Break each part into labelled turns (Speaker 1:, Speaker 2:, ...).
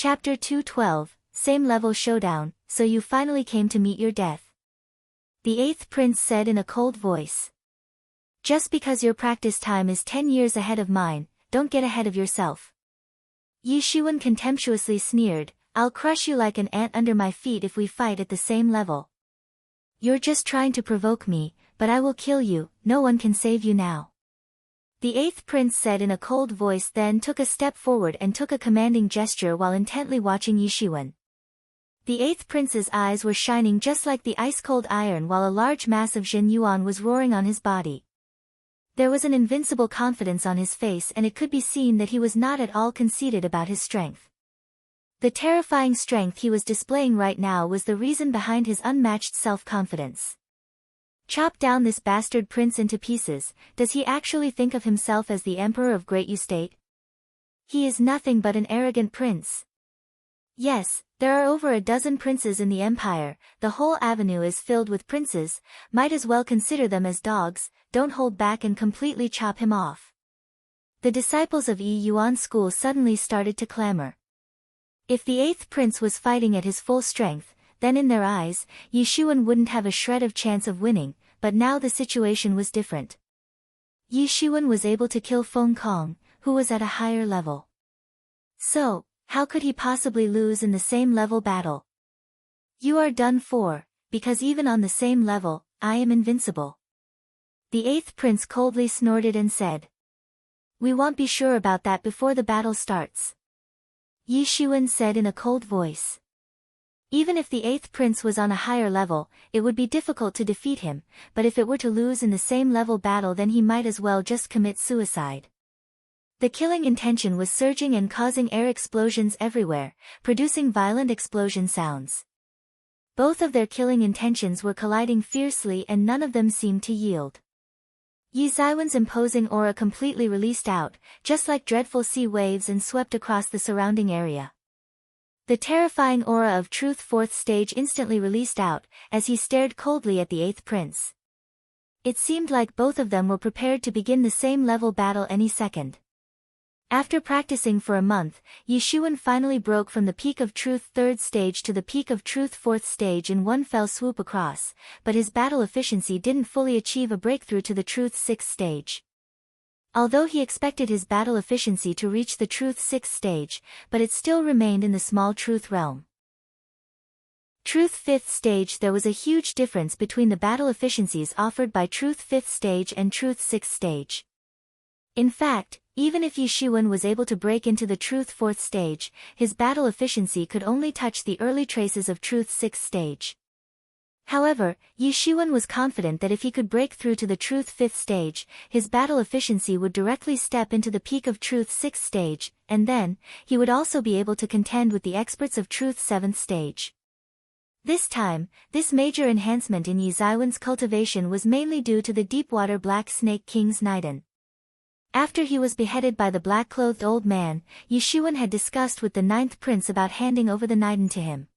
Speaker 1: Chapter 212, Same Level Showdown, So You Finally Came to Meet Your Death. The eighth prince said in a cold voice. Just because your practice time is 10 years ahead of mine, don't get ahead of yourself. Yi Shiwen contemptuously sneered, I'll crush you like an ant under my feet if we fight at the same level. You're just trying to provoke me, but I will kill you, no one can save you now. The eighth prince said in a cold voice, then took a step forward and took a commanding gesture while intently watching Yi Shiwen. The eighth prince's eyes were shining just like the ice-cold iron while a large mass of Zhen Yuan was roaring on his body. There was an invincible confidence on his face and it could be seen that he was not at all conceited about his strength. The terrifying strength he was displaying right now was the reason behind his unmatched self-confidence. Chop down this bastard prince into pieces. Does he actually think of himself as the emperor of Great Yu State? He is nothing but an arrogant prince. Yes, there are over a dozen princes in the empire, the whole avenue is filled with princes, might as well consider them as dogs, don't hold back and completely chop him off. The disciples of Yi Yuan school suddenly started to clamor. If the eighth prince was fighting at his full strength, then in their eyes, Yi Shiwen wouldn't have a shred of chance of winning, but now the situation was different. Yi Shiwen was able to kill Feng Kong, who was at a higher level. So, how could he possibly lose in the same level battle? You are done for, because even on the same level, I am invincible. The eighth prince coldly snorted and said. We won't be sure about that before the battle starts. Yi Shiwen said in a cold voice. Even if the eighth prince was on a higher level, it would be difficult to defeat him, but if it were to lose in the same level battle then he might as well just commit suicide. The killing intention was surging and causing air explosions everywhere, producing violent explosion sounds. Both of their killing intentions were colliding fiercely and none of them seemed to yield. Yi Ziwen's imposing aura completely released out, just like dreadful sea waves, and swept across the surrounding area. The terrifying aura of Truth fourth stage instantly released out, as he stared coldly at the eighth prince. It seemed like both of them were prepared to begin the same level battle any second. After practicing for a month, Yi Shiwen finally broke from the peak of Truth third stage to the peak of Truth fourth stage in one fell swoop across, but his battle efficiency didn't fully achieve a breakthrough to the Truth sixth stage. Although he expected his battle efficiency to reach the Truth sixth stage, but it still remained in the small Truth realm. Truth fifth stage. There was a huge difference between the battle efficiencies offered by Truth fifth stage and Truth sixth stage. In fact, even if Yi Shiwen was able to break into the Truth fourth stage, his battle efficiency could only touch the early traces of Truth sixth stage. However, Yi Shiwen was confident that if he could break through to the Truth fifth stage, his battle efficiency would directly step into the peak of Truth sixth stage, and then, he would also be able to contend with the experts of Truth seventh stage. This time, this major enhancement in Yi Ziwen's cultivation was mainly due to the Deepwater Black Snake King's Naiden. After he was beheaded by the black-clothed old man, Yi Shiwen had discussed with the ninth prince about handing over the Naiden to him.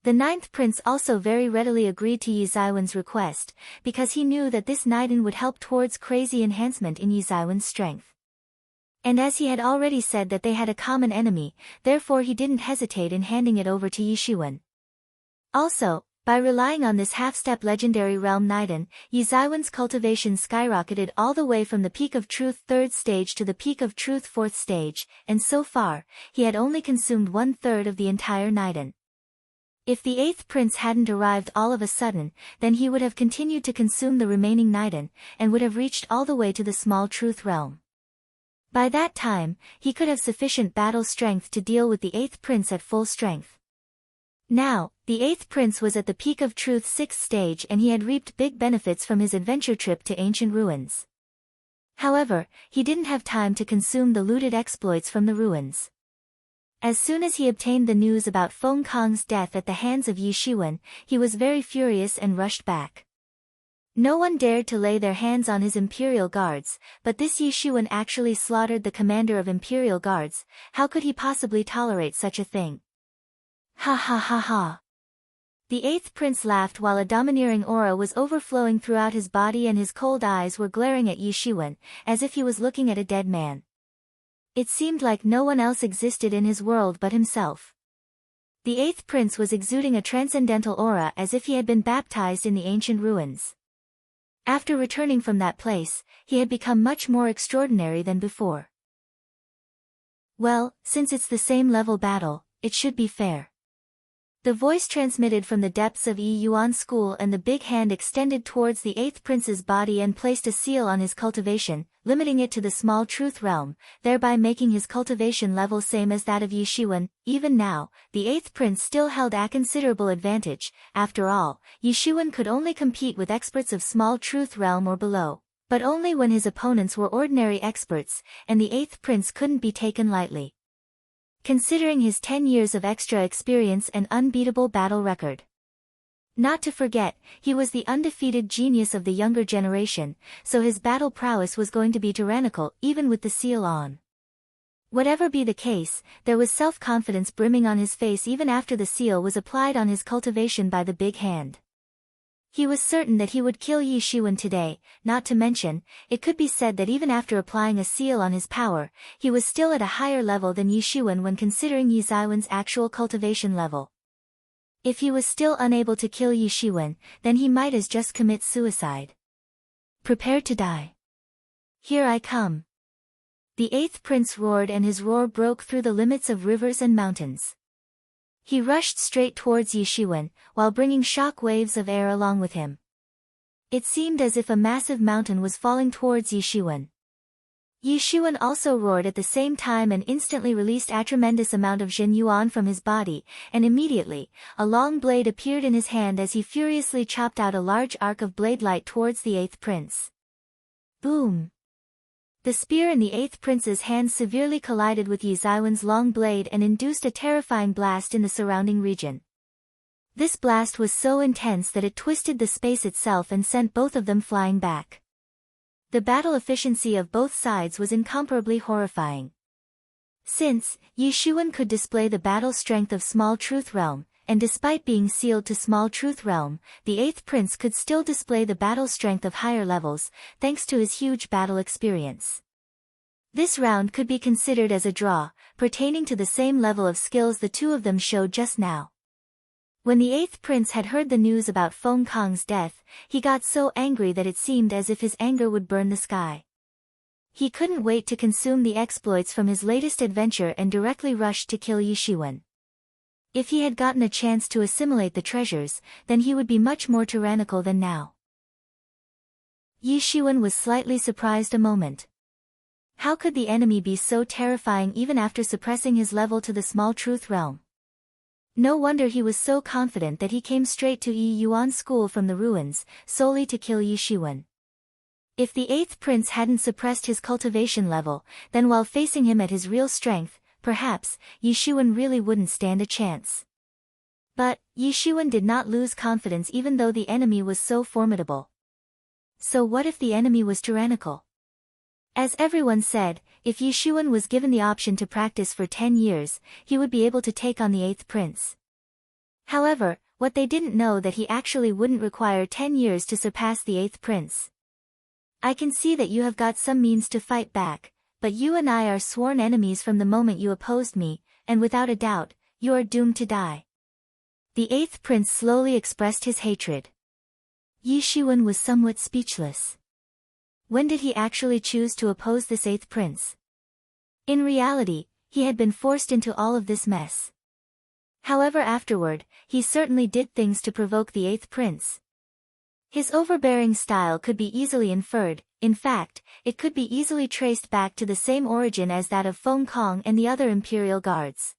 Speaker 1: The ninth prince also very readily agreed to Yi Ziwen's request, because he knew that this Naiden would help towards crazy enhancement in Yi Ziwen's strength. And as he had already said that they had a common enemy, therefore he didn't hesitate in handing it over to Yi Shiwen. Also, by relying on this half-step legendary realm Naiden, Yi Ziwen's cultivation skyrocketed all the way from the peak of Truth third stage to the peak of Truth fourth stage, and so far, he had only consumed 1/3 of the entire Naiden. If the eighth prince hadn't arrived all of a sudden, then he would have continued to consume the remaining Naiden, and would have reached all the way to the small Truth realm. By that time, he could have sufficient battle strength to deal with the eighth prince at full strength. Now, the eighth prince was at the peak of Truth sixth stage and he had reaped big benefits from his adventure trip to ancient ruins. However, he didn't have time to consume the looted exploits from the ruins. As soon as he obtained the news about Feng Kong's death at the hands of Yi Shiwen, he was very furious and rushed back. No one dared to lay their hands on his imperial guards, but this Yi Shiwen actually slaughtered the commander of imperial guards. How could he possibly tolerate such a thing? Ha ha ha ha. The eighth prince laughed while a domineering aura was overflowing throughout his body and his cold eyes were glaring at Yi Shiwen, as if he was looking at a dead man. It seemed like no one else existed in his world but himself. The eighth prince was exuding a transcendental aura as if he had been baptized in the ancient ruins. After returning from that place, he had become much more extraordinary than before. Well, since it's the same level battle, it should be fair. The voice transmitted from the depths of Yi Yuan school, and the big hand extended towards the eighth prince's body and placed a seal on his cultivation, limiting it to the small truth realm, thereby making his cultivation level same as that of Yi Shiwen. Even now, the eighth prince still held a considerable advantage. After all, Yi Shiwen could only compete with experts of small truth realm or below, but only when his opponents were ordinary experts, and the eighth prince couldn't be taken lightly. Considering his 10 years of extra experience and unbeatable battle record. Not to forget, he was the undefeated genius of the younger generation, so his battle prowess was going to be tyrannical even with the seal on. Whatever be the case, there was self-confidence brimming on his face even after the seal was applied on his cultivation by the big hand. He was certain that he would kill Yi Shiwen today, not to mention, it could be said that even after applying a seal on his power, he was still at a higher level than Yi Shiwen when considering Yi Ziwen's actual cultivation level. If he was still unable to kill Yi Shiwen, then he might as just commit suicide. Prepare to die. Here I come. The eighth prince roared, and his roar broke through the limits of rivers and mountains. He rushed straight towards Yi Shiwen, while bringing shock waves of air along with him. It seemed as if a massive mountain was falling towards Yi Shiwen. Yi Shiwen also roared at the same time and instantly released a tremendous amount of Zhen Yuan from his body, and immediately, a long blade appeared in his hand as he furiously chopped out a large arc of blade light towards the eighth prince. Boom! The spear in the eighth prince's hand severely collided with Yi Ziwen's long blade and induced a terrifying blast in the surrounding region. This blast was so intense that it twisted the space itself and sent both of them flying back. The battle efficiency of both sides was incomparably horrifying. Since Yi Shiwen could display the battle strength of Small Truth Realm, and despite being sealed to Small Truth Realm, the eighth prince could still display the battle strength of higher levels, thanks to his huge battle experience. This round could be considered as a draw, pertaining to the same level of skills the two of them showed just now. When the eighth prince had heard the news about Feng Kong's death, he got so angry that it seemed as if his anger would burn the sky. He couldn't wait to consume the exploits from his latest adventure and directly rushed to kill Yi Shiwen. If he had gotten a chance to assimilate the treasures, then he would be much more tyrannical than now. Yi Shiwen was slightly surprised a moment. How could the enemy be so terrifying even after suppressing his level to the Small Truth Realm? No wonder he was so confident that he came straight to Yi Yuan school from the ruins, solely to kill Yi Shiwen. If the eighth prince hadn't suppressed his cultivation level, then while facing him at his real strength, perhaps, Yi Shiwen really wouldn't stand a chance. But, Yi Shiwen did not lose confidence even though the enemy was so formidable. So what if the enemy was tyrannical? As everyone said, if Yi Shiwen was given the option to practice for 10 years, he would be able to take on the eighth prince. However, what they didn't know that he actually wouldn't require 10 years to surpass the eighth prince. I can see that you have got some means to fight back, but you and I are sworn enemies from the moment you opposed me, and without a doubt, you are doomed to die. The eighth prince slowly expressed his hatred. Yi Shiwen was somewhat speechless. When did he actually choose to oppose this eighth prince? In reality, he had been forced into all of this mess. However, afterward, he certainly did things to provoke the eighth prince. His overbearing style could be easily inferred. In fact, it could be easily traced back to the same origin as that of Feng Kong and the other imperial guards.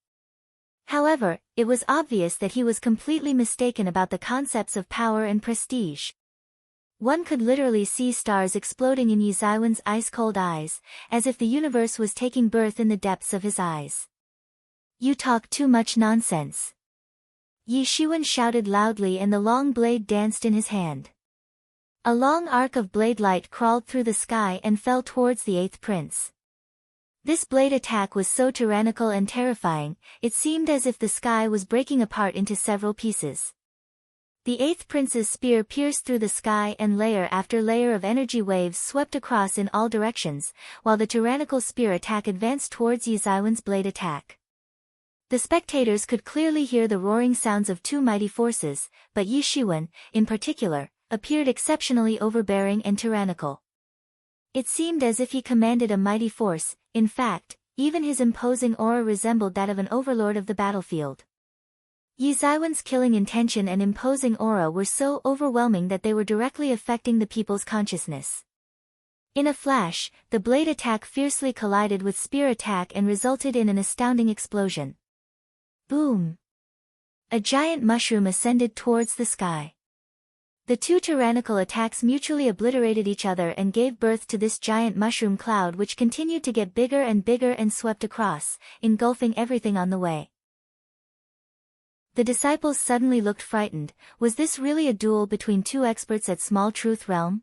Speaker 1: However, it was obvious that he was completely mistaken about the concepts of power and prestige. One could literally see stars exploding in Yi Ziwen's ice-cold eyes, as if the universe was taking birth in the depths of his eyes. You talk too much nonsense. Yi Shiwen shouted loudly, and the long blade danced in his hand. A long arc of blade light crawled through the sky and fell towards the eighth prince. This blade attack was so tyrannical and terrifying, it seemed as if the sky was breaking apart into several pieces. The eighth prince's spear pierced through the sky and layer after layer of energy waves swept across in all directions, while the tyrannical spear attack advanced towards Yi Zaiwen's blade attack. The spectators could clearly hear the roaring sounds of two mighty forces, but Yi Shiwen, in particular, appeared exceptionally overbearing and tyrannical. It seemed as if he commanded a mighty force. In fact, even his imposing aura resembled that of an overlord of the battlefield. Yi Zaiwen's killing intention and imposing aura were so overwhelming that they were directly affecting the people's consciousness. In a flash, the blade attack fiercely collided with spear attack and resulted in an astounding explosion. Boom! A giant mushroom ascended towards the sky. The two tyrannical attacks mutually obliterated each other and gave birth to this giant mushroom cloud, which continued to get bigger and swept across, engulfing everything on the way. The disciples suddenly looked frightened. Was this really a duel between two experts at Small Truth Realm?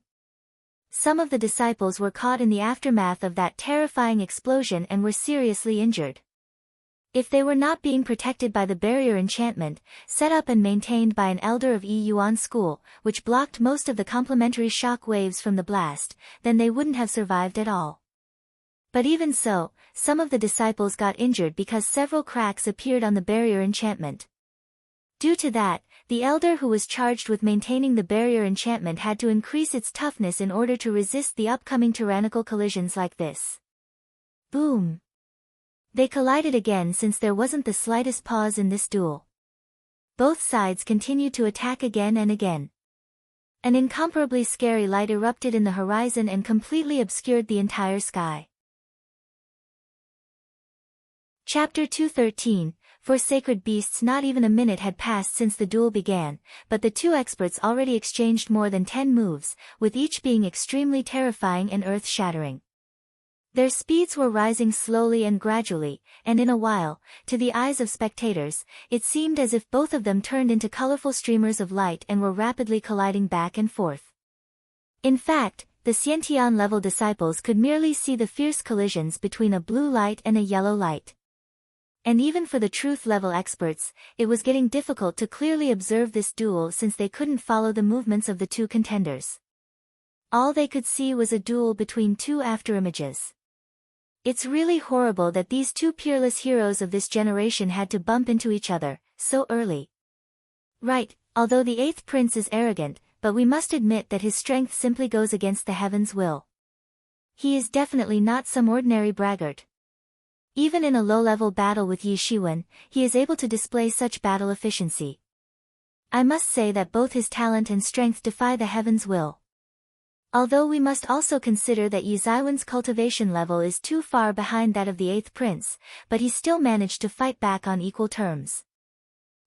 Speaker 1: Some of the disciples were caught in the aftermath of that terrifying explosion and were seriously injured. If they were not being protected by the barrier enchantment, set up and maintained by an elder of Yi Yuan school, which blocked most of the complementary shock waves from the blast, then they wouldn't have survived at all. But even so, some of the disciples got injured because several cracks appeared on the barrier enchantment. Due to that, the elder who was charged with maintaining the barrier enchantment had to increase its toughness in order to resist the upcoming tyrannical collisions like this. Boom! They collided again since there wasn't the slightest pause in this duel. Both sides continued to attack again and again. An incomparably scary light erupted in the horizon and completely obscured the entire sky. Chapter 213. For sacred beasts, not even a minute had passed since the duel began, but the two experts already exchanged more than 10 moves, with each being extremely terrifying and earth-shattering. Their speeds were rising slowly and gradually, and in a while, to the eyes of spectators, it seemed as if both of them turned into colorful streamers of light and were rapidly colliding back and forth. In fact, the Xiantian-level disciples could merely see the fierce collisions between a blue light and a yellow light. And even for the truth-level experts, it was getting difficult to clearly observe this duel since they couldn't follow the movements of the two contenders. All they could see was a duel between two afterimages. It's really horrible that these two peerless heroes of this generation had to bump into each other, so early. Right, although the eighth prince is arrogant, but we must admit that his strength simply goes against the heaven's will. He is definitely not some ordinary braggart. Even in a low-level battle with Yi Shiwen, he is able to display such battle efficiency. I must say that both his talent and strength defy the heaven's will. Although we must also consider that Yi Zaiwen's cultivation level is too far behind that of the eighth prince, but he still managed to fight back on equal terms.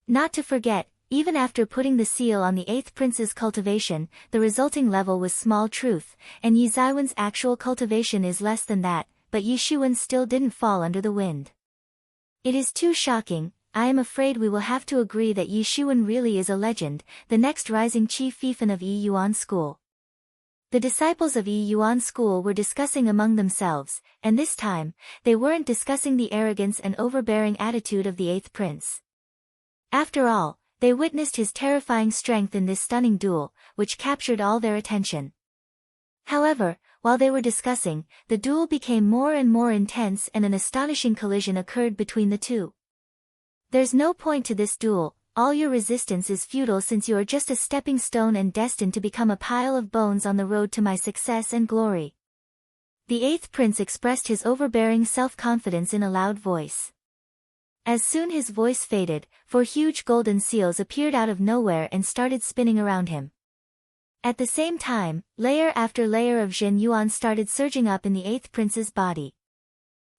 Speaker 1: Not to forget, even after putting the seal on the eighth prince's cultivation, the resulting level was Small Truth, and Yi Zaiwen's actual cultivation is less than that, but Yi Shiwen still didn't fall under the wind. It is too shocking. I am afraid we will have to agree that Yi Shiwen really is a legend, the next rising chief fiefin of Yi Yuan school. The disciples of Yi Yuan school were discussing among themselves, and this time, they weren't discussing the arrogance and overbearing attitude of the eighth prince. After all, they witnessed his terrifying strength in this stunning duel, which captured all their attention. However, while they were discussing, the duel became more and more intense and an astonishing collision occurred between the two. There's no point to this duel, all your resistance is futile since you are just a stepping stone and destined to become a pile of bones on the road to my success and glory. The eighth prince expressed his overbearing self-confidence in a loud voice. As soon his voice faded, 4 huge golden seals appeared out of nowhere and started spinning around him. At the same time, layer after layer of Zhen Yuan started surging up in the eighth prince's body.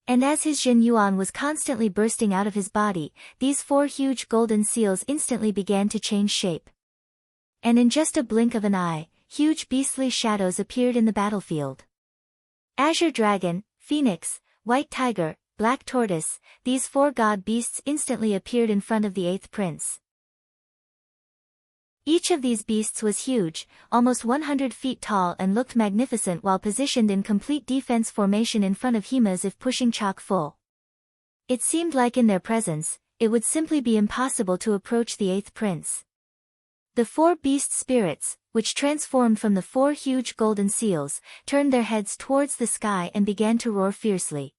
Speaker 1: And as his Zhen Yuan was constantly bursting out of his body, these 4 huge golden seals instantly began to change shape. And in just a blink of an eye, huge beastly shadows appeared in the battlefield. Azure Dragon, Phoenix, White Tiger, Black Tortoise, these 4 god beasts instantly appeared in front of the eighth prince. Each of these beasts was huge, almost 100 feet tall and looked magnificent while positioned in complete defense formation in front of him as if pushing chock full. It seemed like in their presence, it would simply be impossible to approach the eighth prince. The four beast spirits, which transformed from the four huge golden seals, turned their heads towards the sky and began to roar fiercely.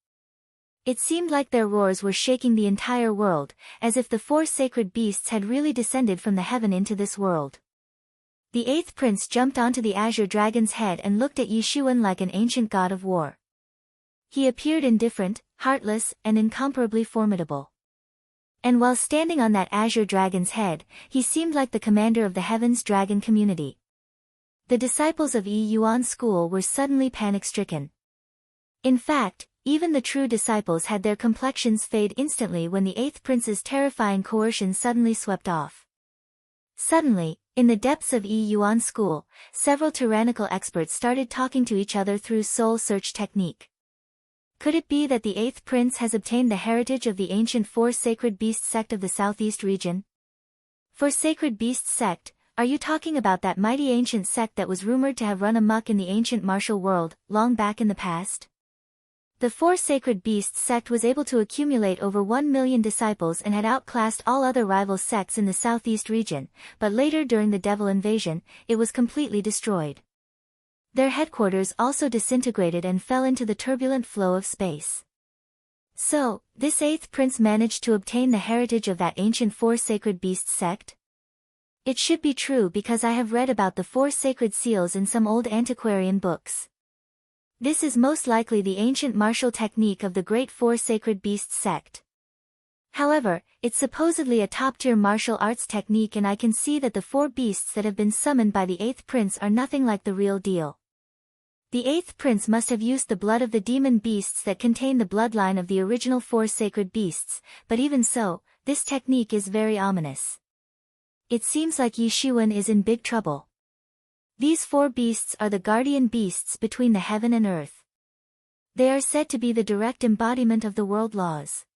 Speaker 1: It seemed like their roars were shaking the entire world, as if the four sacred beasts had really descended from the heaven into this world. The eighth prince jumped onto the azure dragon's head and looked at Yishuan like an ancient god of war. He appeared indifferent, heartless, and incomparably formidable. And while standing on that azure dragon's head, he seemed like the commander of the heaven's dragon community. The disciples of Yi Yuan's school were suddenly panic-stricken. In fact, even the true disciples had their complexions fade instantly when the eighth prince's terrifying coercion suddenly swept off. Suddenly, in the depths of Yi Yuan's school, several tyrannical experts started talking to each other through soul search technique. Could it be that the eighth prince has obtained the heritage of the ancient four sacred beasts sect of the southeast region? For sacred beasts sect, are you talking about that mighty ancient sect that was rumored to have run amok in the ancient martial world, long back in the past? The four sacred beasts sect was able to accumulate over 1 million disciples and had outclassed all other rival sects in the southeast region, but later during the devil invasion, it was completely destroyed. Their headquarters also disintegrated and fell into the turbulent flow of space. So, this eighth prince managed to obtain the heritage of that ancient four sacred beasts sect? It should be true because I have read about the four sacred seals in some old antiquarian books. This is most likely the ancient martial technique of the great four sacred beasts sect. However, it's supposedly a top-tier martial arts technique, and I can see that the four beasts that have been summoned by the eighth prince are nothing like the real deal. The eighth prince must have used the blood of the demon beasts that contain the bloodline of the original four sacred beasts, but even so, this technique is very ominous. It seems like Yishuan is in big trouble. These four beasts are the guardian beasts between the heaven and earth. They are said to be the direct embodiment of the world laws.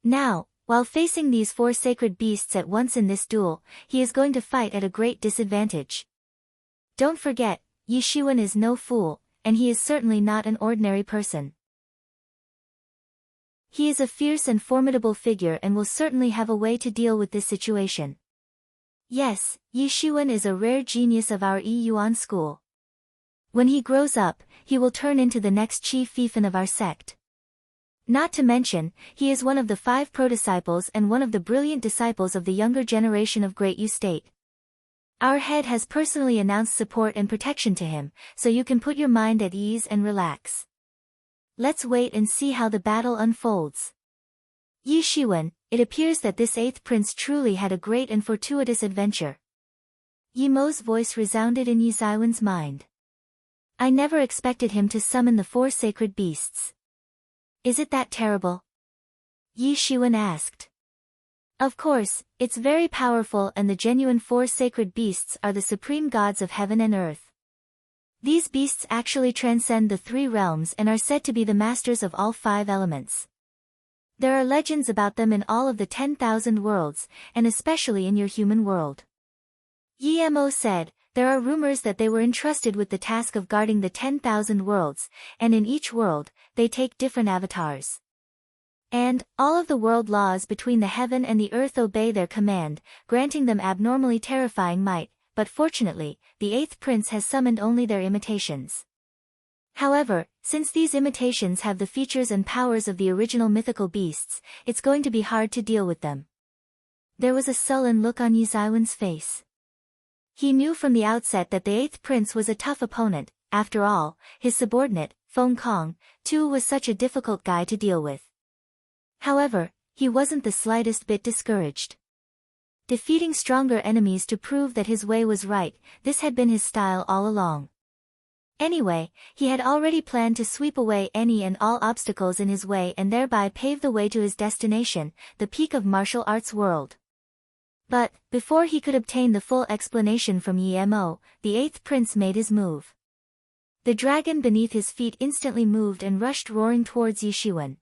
Speaker 1: Now, while facing these four sacred beasts at once in this duel, he is going to fight at a great disadvantage. Don't forget, Yishuan is no fool, and he is certainly not an ordinary person. He is a fierce and formidable figure and will certainly have a way to deal with this situation. Yes, Yishuan is a rare genius of our Yi Yuan school. When he grows up, he will turn into the next chief fiefin of our sect. Not to mention, he is one of the 5 pro-disciples and one of the brilliant disciples of the younger generation of Great Yu State. Our head has personally announced support and protection to him, so you can put your mind at ease and relax. Let's wait and see how the battle unfolds. Yishuan, it appears that this eighth prince truly had a great and fortuitous adventure. Yimo's voice resounded in Yizaiwen's mind. I never expected him to summon the 4 sacred beasts. Is it that terrible? Yishuan asked. Of course, it's very powerful, and the genuine 4 sacred beasts are the supreme gods of heaven and earth. These beasts actually transcend the 3 realms and are said to be the masters of all 5 elements. There are legends about them in all of the 10,000 worlds, and especially in your human world. Yimo said, there are rumors that they were entrusted with the task of guarding the 10,000 worlds, and in each world, they take different avatars. And, all of the world laws between the heaven and the earth obey their command, granting them abnormally terrifying might, but fortunately, the eighth prince has summoned only their imitations. However, since these imitations have the features and powers of the original mythical beasts, it's going to be hard to deal with them. There was a sullen look on Yizaiwen's face. He knew from the outset that the eighth prince was a tough opponent. After all, his subordinate, Feng Kong, too, was such a difficult guy to deal with. However, he wasn't the slightest bit discouraged. Defeating stronger enemies to prove that his way was right, this had been his style all along. Anyway, he had already planned to sweep away any and all obstacles in his way and thereby pave the way to his destination, the peak of martial arts world. But, before he could obtain the full explanation from Yimo, the eighth prince made his move. The dragon beneath his feet instantly moved and rushed roaring towards Yishuan.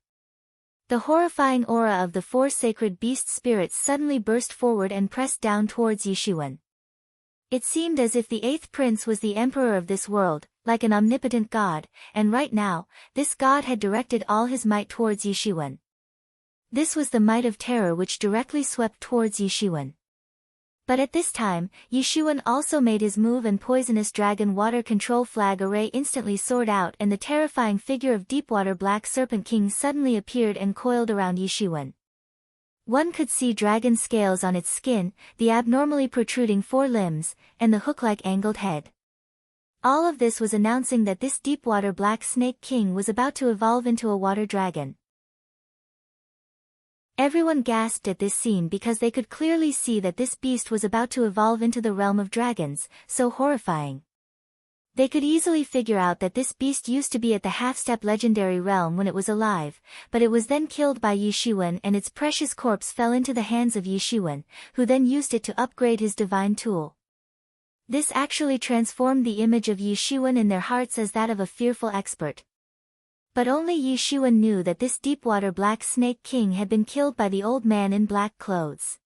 Speaker 1: The horrifying aura of the 4 sacred beast spirits suddenly burst forward and pressed down towards Yishuan. It seemed as if the eighth prince was the emperor of this world, like an omnipotent god, and right now, this god had directed all his might towards Yishuan. This was the might of terror which directly swept towards Yishuan. But at this time, Yishuan also made his move and poisonous dragon water control flag array instantly soared out and the terrifying figure of Deepwater Black Serpent King suddenly appeared and coiled around Yishuan. One could see dragon scales on its skin, the abnormally protruding forelimbs, and the hook-like angled head. All of this was announcing that this Deepwater Black Snake King was about to evolve into a water dragon. Everyone gasped at this scene because they could clearly see that this beast was about to evolve into the realm of dragons, so horrifying. They could easily figure out that this beast used to be at the half-step legendary realm when it was alive, but it was then killed by Yishuan and its precious corpse fell into the hands of Yishuan, who then used it to upgrade his divine tool. This actually transformed the image of Yishuan in their hearts as that of a fearful expert. But only Yishuan knew that this Deepwater Black Snake King had been killed by the old man in black clothes.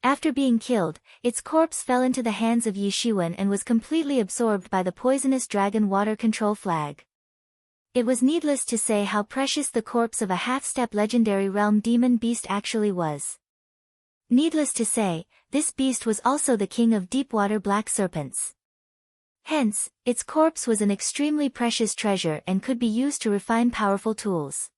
Speaker 1: After being killed, its corpse fell into the hands of Yishuan and was completely absorbed by the poisonous dragon water control flag. It was needless to say how precious the corpse of a half-step legendary realm demon beast actually was. Needless to say, this beast was also the king of Deepwater Black Serpents. Hence, its corpse was an extremely precious treasure and could be used to refine powerful tools.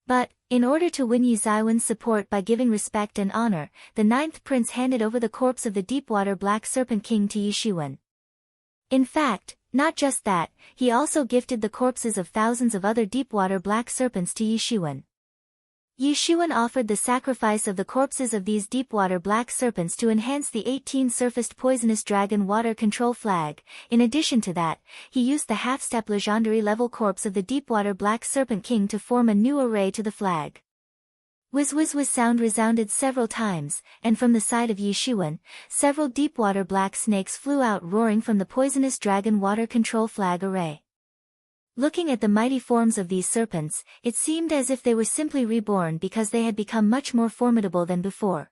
Speaker 1: But, in order to win Yizaiwan's support by giving respect and honor, the ninth prince handed over the corpse of the Deepwater Black Serpent King to Yishuan. In fact, not just that, he also gifted the corpses of thousands of other Deepwater Black Serpents to Yishuan. Yishuan offered the sacrifice of the corpses of these Deepwater Black Serpents to enhance the 18-surfaced poisonous dragon water control flag. In addition to that, he used the half-step legendary level corpse of the Deepwater Black Serpent King to form a new array to the flag. Whiz-whiz-whiz sound resounded several times, and from the side of Yishuan, several Deepwater Black Snakes flew out roaring from the poisonous dragon water control flag array. Looking at the mighty forms of these serpents, it seemed as if they were simply reborn because they had become much more formidable than before.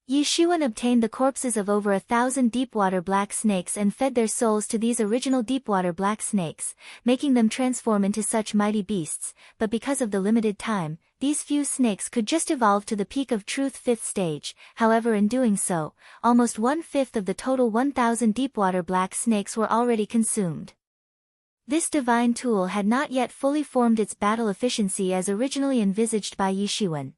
Speaker 1: Yishuan obtained the corpses of over 1,000 Deepwater Black Snakes and fed their souls to these original Deepwater Black Snakes, making them transform into such mighty beasts, but because of the limited time, these few snakes could just evolve to the peak of truth 5th stage. However, in doing so, almost 1/5 of the total 1,000 Deepwater Black Snakes were already consumed. This divine tool had not yet fully formed its battle efficiency as originally envisaged by Yishuan.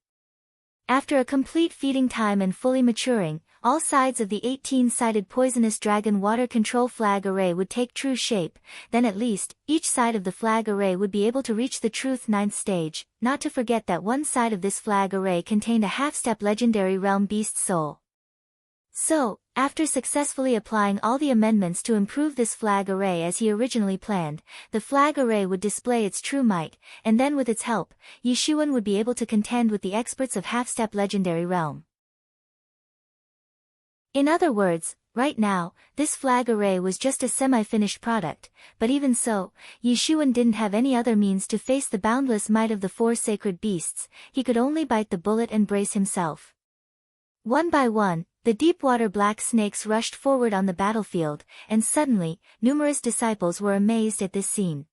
Speaker 1: After a complete feeding time and fully maturing, all sides of the 18-sided poisonous dragon water control flag array would take true shape, then at least, each side of the flag array would be able to reach the truth 9th stage, not to forget that one side of this flag array contained a half-step legendary realm beast soul. So, after successfully applying all the amendments to improve this flag array as he originally planned, the flag array would display its true might, and then with its help, Yishuan would be able to contend with the experts of half-step legendary realm. In other words, right now, this flag array was just a semi-finished product, but even so, Yishuan didn't have any other means to face the boundless might of the 4 sacred beasts. He could only bite the bullet and brace himself. One by one, the Deepwater Black Snakes rushed forward on the battlefield, and suddenly, numerous disciples were amazed at this scene.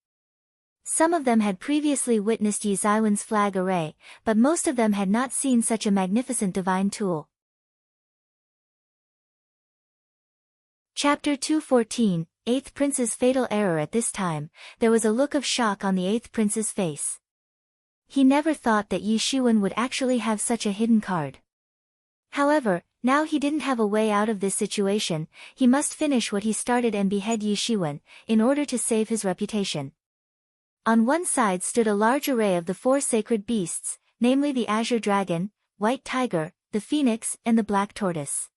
Speaker 1: Some of them had previously witnessed Yizaiwan's flag array, but most of them had not seen such a magnificent divine tool. Chapter 214, 8th Prince's Fatal Error. At this time, there was a look of shock on the 8th Prince's face. He never thought that Yishuan would actually have such a hidden card. However, now he didn't have a way out of this situation. He must finish what he started and behead Yishuan, in order to save his reputation. On one side stood a large array of the 4 sacred beasts, namely the Azure Dragon, White Tiger, the Phoenix, and the Black Tortoise.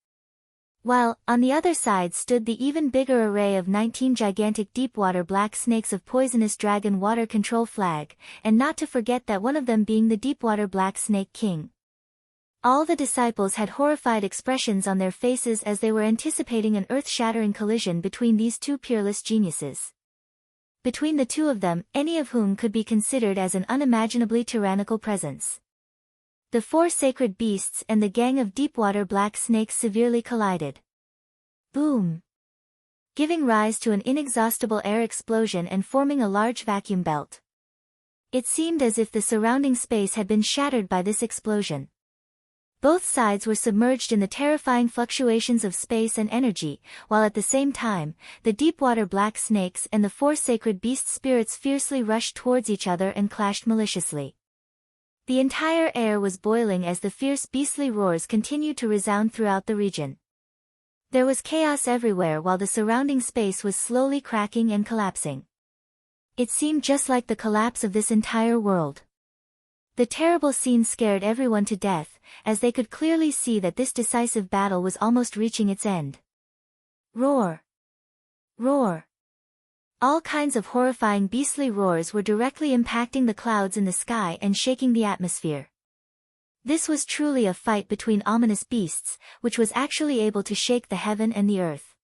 Speaker 1: While, on the other side stood the even bigger array of 19 gigantic Deepwater Black Snakes of poisonous dragon water control flag, and not to forget that one of them being the Deepwater Black Snake King. All the disciples had horrified expressions on their faces as they were anticipating an earth-shattering collision between these two peerless geniuses. Between the two of them, any of whom could be considered as an unimaginably tyrannical presence. The 4 sacred beasts and the gang of Deepwater Black Snakes severely collided. Boom! Giving rise to an inexhaustible air explosion and forming a large vacuum belt. It seemed as if the surrounding space had been shattered by this explosion. Both sides were submerged in the terrifying fluctuations of space and energy, while at the same time, the deep-water black snakes and the four sacred beast spirits fiercely rushed towards each other and clashed maliciously. The entire air was boiling as the fierce beastly roars continued to resound throughout the region. There was chaos everywhere while the surrounding space was slowly cracking and collapsing. It seemed just like the collapse of this entire world. The terrible scene scared everyone to death, as they could clearly see that this decisive battle was almost reaching its end. Roar! Roar! All kinds of horrifying beastly roars were directly impacting the clouds in the sky and shaking the atmosphere. This was truly a fight between ominous beasts, which was actually able to shake the heaven and the earth.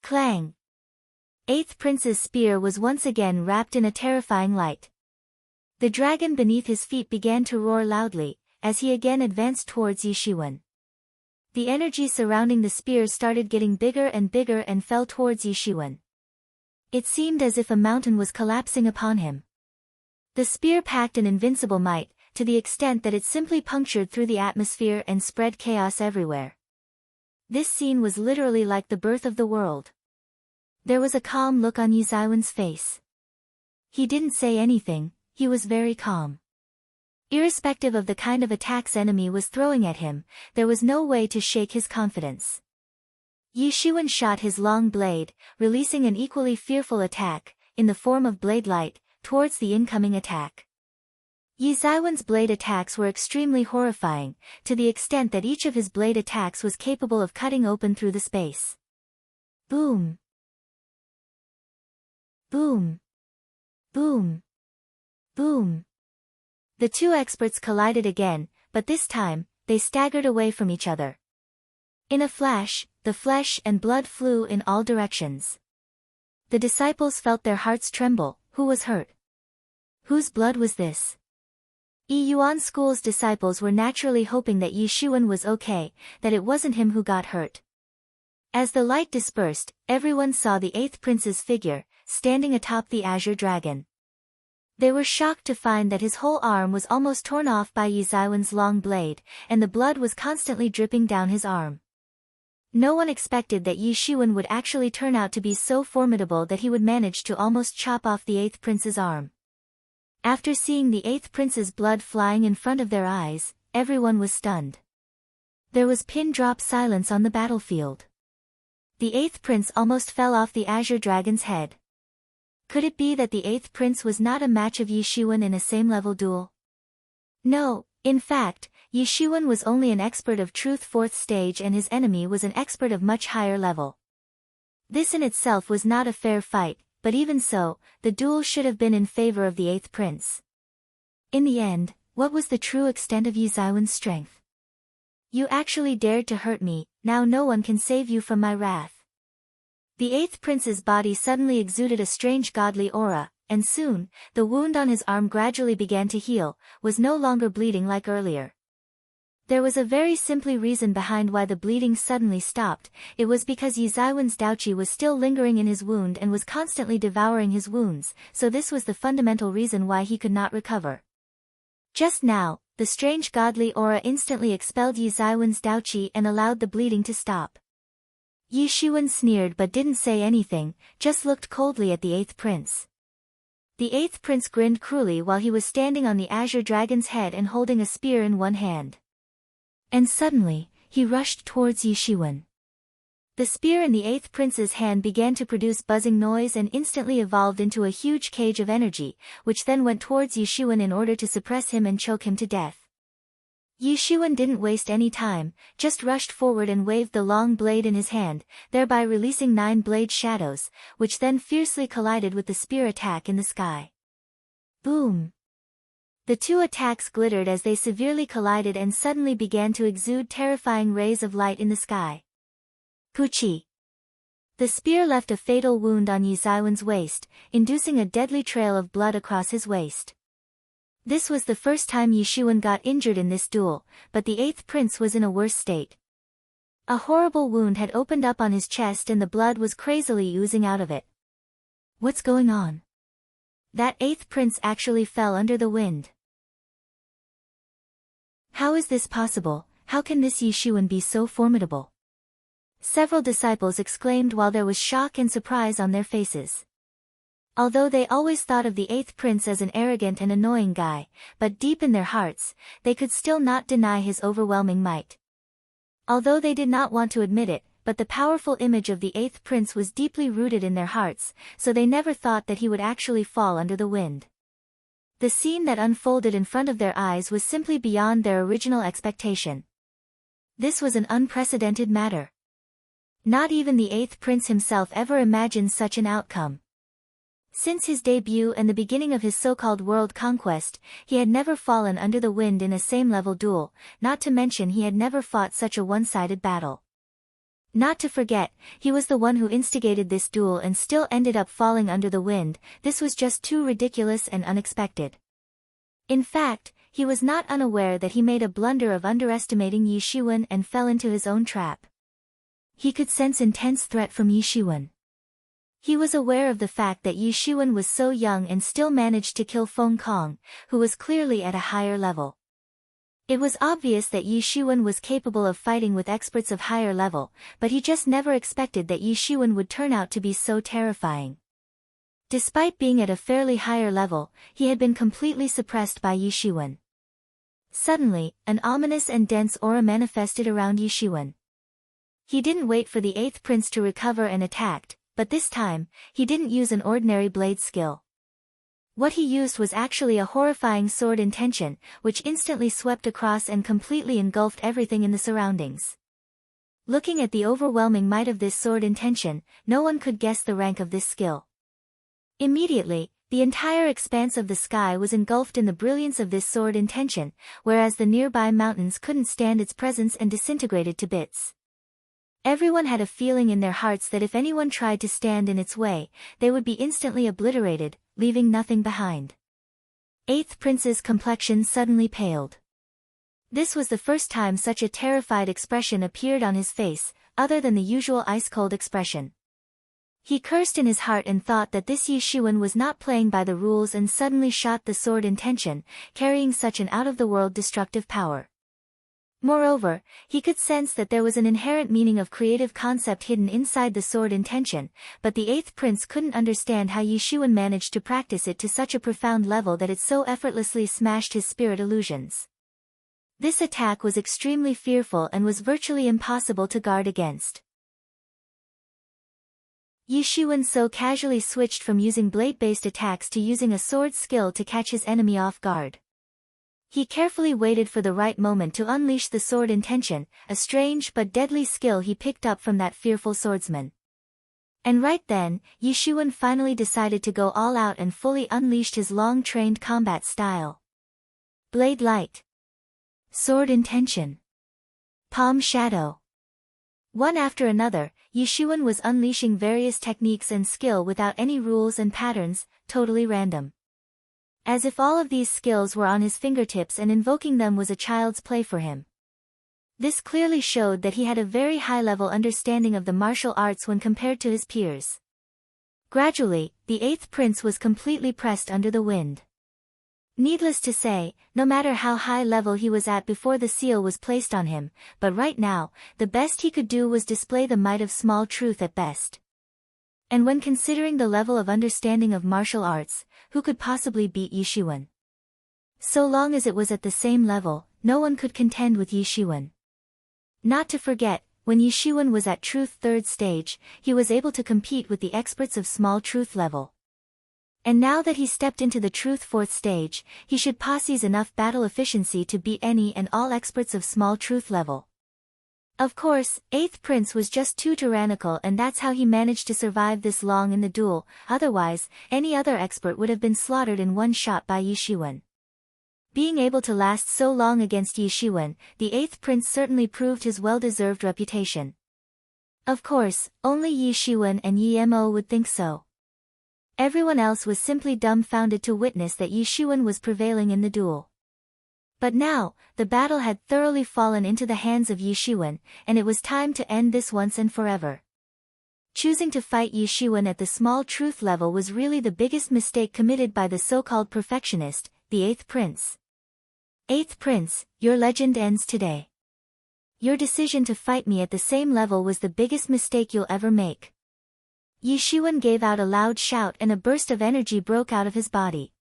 Speaker 1: Clang! Eighth Prince's spear was once again wrapped in a terrifying light. The dragon beneath his feet began to roar loudly, as he again advanced towards Yishuan. The energy surrounding the spear started getting bigger and fell towards Yishuan. It seemed as if a mountain was collapsing upon him. The spear packed an invincible might, to the extent that it simply punctured through the atmosphere and spread chaos everywhere. This scene was literally like the birth of the world. There was a calm look on Yizaiwen's face. He didn't say anything. He was very calm. Irrespective of the kind of attacks enemy was throwing at him, there was no way to shake his confidence. Yishuan shot his long blade, releasing an equally fearful attack, in the form of blade light, towards the incoming attack. Yizaiwen's blade attacks were extremely horrifying, to the extent that each of his blade attacks was capable of cutting open through the space. Boom! Boom! Boom! Boom! The two experts collided again, but this time, they staggered away from each other. In a flash, the flesh and blood flew in all directions. The disciples felt their hearts tremble. Who was hurt? Whose blood was this? Yi Yuan School's disciples were naturally hoping that Yishuan was okay, that it wasn't him who got hurt. As the light dispersed, everyone saw the eighth prince's figure, standing atop the azure dragon. They were shocked to find that his whole arm was almost torn off by Yizaiwen's long blade, and the blood was constantly dripping down his arm. No one expected that Yishuan would actually turn out to be so formidable that he would manage to almost chop off the eighth prince's arm. After seeing the eighth prince's blood flying in front of their eyes, everyone was stunned. There was pin-drop silence on the battlefield. The eighth prince almost fell off the azure dragon's head. Could it be that the eighth prince was not a match of Yishuan in a same-level duel? No, in fact, Yishuan was only an expert of truth 4th stage and his enemy was an expert of much higher level. This in itself was not a fair fight, but even so, the duel should have been in favor of the eighth prince. In the end, what was the true extent of Yizaiwen's strength? You actually dared to hurt me, now no one can save you from my wrath. The eighth prince's body suddenly exuded a strange godly aura, and soon, the wound on his arm gradually began to heal, was no longer bleeding like earlier. There was a very simple reason behind why the bleeding suddenly stopped. It was because Yizaiwen's Daoqi was still lingering in his wound and was constantly devouring his wounds, so this was the fundamental reason why he could not recover. Just now, the strange godly aura instantly expelled Yizaiwen's Daoqi and allowed the bleeding to stop. Yishuan sneered but didn't say anything, just looked coldly at the eighth prince. The eighth prince grinned cruelly while he was standing on the azure dragon's head and holding a spear in one hand. And suddenly, he rushed towards Yishuan. The spear in the eighth prince's hand began to produce buzzing noise and instantly evolved into a huge cage of energy, which then went towards Yishuan in order to suppress him and choke him to death. Yishuan didn't waste any time, just rushed forward and waved the long blade in his hand, thereby releasing 9 blade shadows, which then fiercely collided with the spear attack in the sky. Boom! The two attacks glittered as they severely collided and suddenly began to exude terrifying rays of light in the sky. Puchi! The spear left a fatal wound on Yizaiwen's waist, inducing a deadly trail of blood across his waist. This was the first time Yishuan got injured in this duel, but the eighth prince was in a worse state. A horrible wound had opened up on his chest and the blood was crazily oozing out of it. What's going on? That eighth prince actually fell under the wind. How is this possible? how can this Yishuan be so formidable? Several disciples exclaimed while there was shock and surprise on their faces. Although they always thought of the 8th prince as an arrogant and annoying guy, but deep in their hearts, they could still not deny his overwhelming might. Although they did not want to admit it, but the powerful image of the 8th prince was deeply rooted in their hearts, so they never thought that he would actually fall under the wind. The scene that unfolded in front of their eyes was simply beyond their original expectation. This was an unprecedented matter. Not even the 8th prince himself ever imagined such an outcome. Since his debut and the beginning of his so-called world conquest, he had never fallen under the wind in a same-level duel, not to mention he had never fought such a one-sided battle. Not to forget, he was the one who instigated this duel and still ended up falling under the wind. This was just too ridiculous and unexpected. In fact, he was not unaware that he made a blunder of underestimating Yishuan and fell into his own trap. He could sense intense threat from Yishuan. He was aware of the fact that Yishuan was so young and still managed to kill Feng Kong, who was clearly at a higher level. It was obvious that Yishuan was capable of fighting with experts of higher level, but he just never expected that Yishuan would turn out to be so terrifying. Despite being at a fairly higher level, he had been completely suppressed by Yishuan. Suddenly, an ominous and dense aura manifested around Yishuan. He didn't wait for the 8th prince to recover and attacked, but this time, he didn't use an ordinary blade skill. What he used was actually a horrifying sword intention, which instantly swept across and completely engulfed everything in the surroundings. Looking at the overwhelming might of this sword intention, no one could guess the rank of this skill. Immediately, the entire expanse of the sky was engulfed in the brilliance of this sword intention, whereas the nearby mountains couldn't stand its presence and disintegrated to bits. Everyone had a feeling in their hearts that if anyone tried to stand in its way, they would be instantly obliterated, leaving nothing behind. 8th prince's complexion suddenly paled. This was the first time such a terrified expression appeared on his face, other than the usual ice-cold expression. He cursed in his heart and thought that this Yishuan was not playing by the rules and suddenly shot the sword intention, carrying such an out-of-the-world destructive power. Moreover, he could sense that there was an inherent meaning of creative concept hidden inside the sword intention, but the 8th prince couldn't understand how Yishuan managed to practice it to such a profound level that it so effortlessly smashed his spirit illusions. This attack was extremely fearful and was virtually impossible to guard against. Yishuan so casually switched from using blade-based attacks to using a sword skill to catch his enemy off guard. He carefully waited for the right moment to unleash the sword intention, a strange but deadly skill he picked up from that fearful swordsman. And right then, Yishuan finally decided to go all out and fully unleashed his long-trained combat style. Blade Light. Sword Intention. Palm Shadow. One after another, Yishuan was unleashing various techniques and skill without any rules and patterns, totally random. As if all of these skills were on his fingertips and invoking them was a child's play for him. This clearly showed that he had a very high-level understanding of the martial arts when compared to his peers. Gradually, the 8th prince was completely pressed under the wind. Needless to say, no matter how high level he was at before the seal was placed on him, but right now, the best he could do was display the might of small truth at best. And when considering the level of understanding of martial arts, who could possibly beat Yishuan? So long as it was at the same level, no one could contend with Yishuan. Not to forget, when Yishuan was at Truth 3rd stage, he was able to compete with the experts of small Truth level. And now that he stepped into the Truth 4th stage, he should possess enough battle efficiency to beat any and all experts of small Truth level. Of course, 8th prince was just too tyrannical, and that's how he managed to survive this long in the duel. Otherwise, any other expert would have been slaughtered in one shot by Yishuan. Being able to last so long against Yishuan, the 8th prince certainly proved his well-deserved reputation. Of course, only Yishuan and Yimo would think so. Everyone else was simply dumbfounded to witness that Yishuan was prevailing in the duel. But now, the battle had thoroughly fallen into the hands of Yishuan, and it was time to end this once and forever. Choosing to fight Yishuan at the small truth level was really the biggest mistake committed by the so-called perfectionist, the 8th prince. 8th prince, your legend ends today. Your decision to fight me at the same level was the biggest mistake you'll ever make. Yi Shiwen gave out a loud shout and a burst of energy broke out of his body.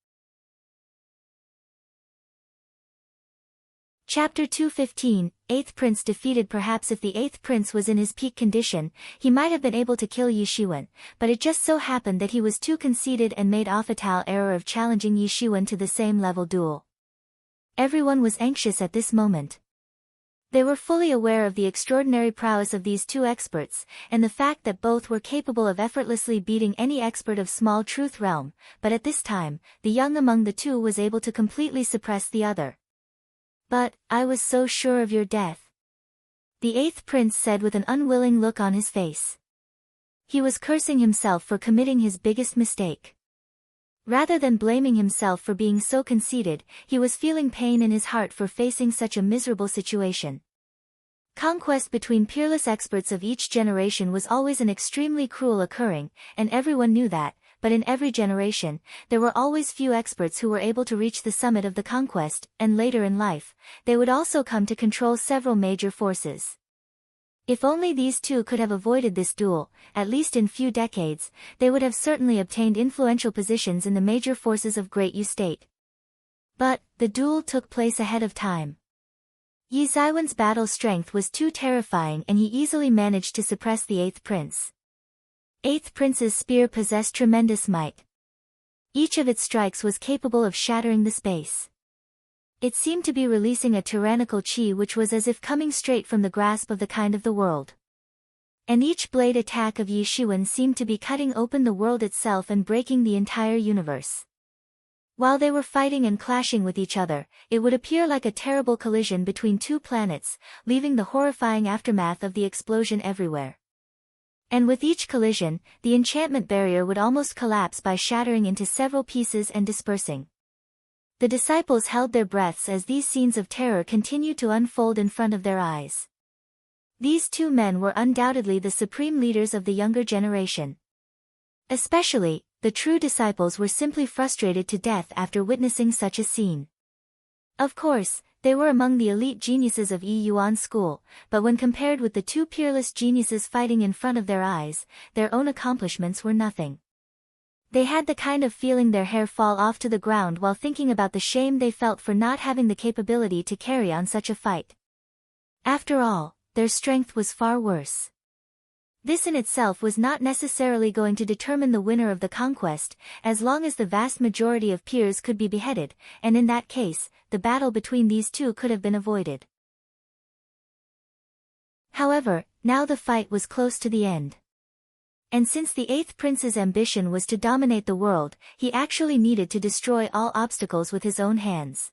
Speaker 1: Chapter 215, Eighth Prince defeated. Perhaps if the Eighth Prince was in his peak condition, he might have been able to kill Yi Shiwen, but it just so happened that he was too conceited and made a fatal error of challenging Yi Shiwen to the same level duel. Everyone was anxious at this moment. They were fully aware of the extraordinary prowess of these two experts, and the fact that both were capable of effortlessly beating any expert of Small Truth Realm, but at this time, the young among the two was able to completely suppress the other. But, I was so sure of your death, the Eighth Prince said with an unwilling look on his face. He was cursing himself for committing his biggest mistake. Rather than blaming himself for being so conceited, he was feeling pain in his heart for facing such a miserable situation. Conquest between peerless experts of each generation was always an extremely cruel occurring, and everyone knew that, but in every generation, there were always few experts who were able to reach the summit of the conquest, and later in life, they would also come to control several major forces. If only these two could have avoided this duel, at least in few decades, they would have certainly obtained influential positions in the major forces of Great Yu State. But, the duel took place ahead of time. Yi Zaiwen's battle strength was too terrifying and he easily managed to suppress the Eighth Prince. Eighth Prince's spear possessed tremendous might. Each of its strikes was capable of shattering the space. It seemed to be releasing a tyrannical chi which was as if coming straight from the grasp of the kind of the world. And each blade attack of Yi Shiwen seemed to be cutting open the world itself and breaking the entire universe. While they were fighting and clashing with each other, it would appear like a terrible collision between two planets, leaving the horrifying aftermath of the explosion everywhere. And with each collision, the enchantment barrier would almost collapse by shattering into several pieces and dispersing. The disciples held their breaths as these scenes of terror continued to unfold in front of their eyes. These two men were undoubtedly the supreme leaders of the younger generation. Especially, the true disciples were simply frustrated to death after witnessing such a scene. Of course, they were among the elite geniuses of Yi Yuan School, but when compared with the two peerless geniuses fighting in front of their eyes, their own accomplishments were nothing. They had the kind of feeling their hair fall off to the ground while thinking about the shame they felt for not having the capability to carry on such a fight. After all, their strength was far worse. This in itself was not necessarily going to determine the winner of the conquest, as long as the vast majority of peers could be beheaded, and in that case, the battle between these two could have been avoided. However, now the fight was close to the end. And since the Eighth Prince's ambition was to dominate the world, he actually needed to destroy all obstacles with his own hands.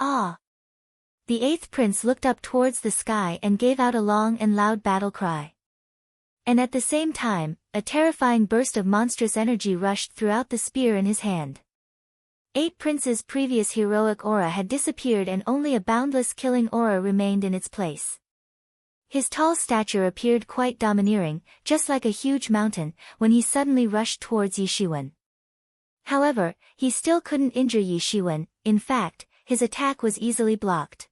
Speaker 1: Ah! The Eighth Prince looked up towards the sky and gave out a long and loud battle cry. And at the same time, a terrifying burst of monstrous energy rushed throughout the spear in his hand. Eight Prince's previous heroic aura had disappeared and only a boundless killing aura remained in its place. His tall stature appeared quite domineering, just like a huge mountain, when he suddenly rushed towards Yi Shiwen. However, he still couldn't injure Yi Shiwen. In fact, his attack was easily blocked.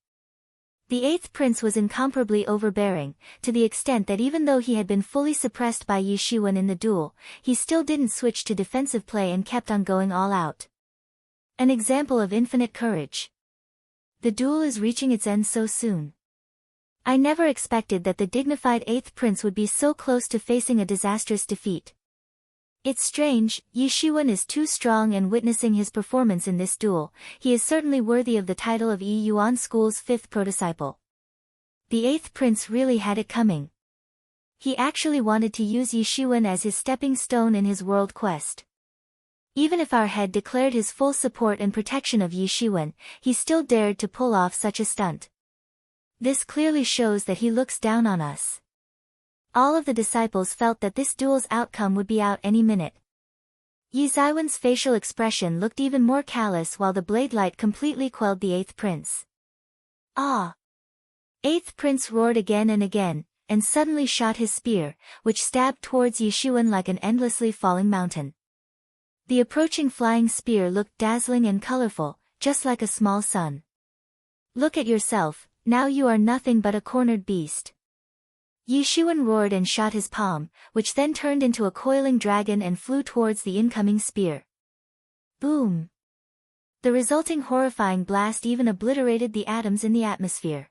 Speaker 1: The Eighth Prince was incomparably overbearing, to the extent that even though he had been fully suppressed by Yi Shiwen in the duel, he still didn't switch to defensive play and kept on going all out. An example of infinite courage. The duel is reaching its end so soon. I never expected that the dignified Eighth Prince would be so close to facing a disastrous defeat. It's strange, Yi Shiwen is too strong, and witnessing his performance in this duel, he is certainly worthy of the title of Yi Yuan School's fifth prodisciple. The Eighth Prince really had it coming. He actually wanted to use Yi Shiwen as his stepping stone in his world quest. Even if our head declared his full support and protection of Yi Shiwen, he still dared to pull off such a stunt. This clearly shows that he looks down on us. All of the disciples felt that this duel's outcome would be out any minute. Yi Zaiwen's facial expression looked even more callous while the blade light completely quelled the Eighth Prince. Ah! Eighth Prince roared again and again, and suddenly shot his spear, which stabbed towards Yi Shiwen like an endlessly falling mountain. The approaching flying spear looked dazzling and colorful, just like a small sun. Look at yourself, Now you are nothing but a cornered beast. Yi Xuan roared and shot his palm, which then turned into a coiling dragon and flew towards the incoming spear. Boom! The resulting horrifying blast even obliterated the atoms in the atmosphere.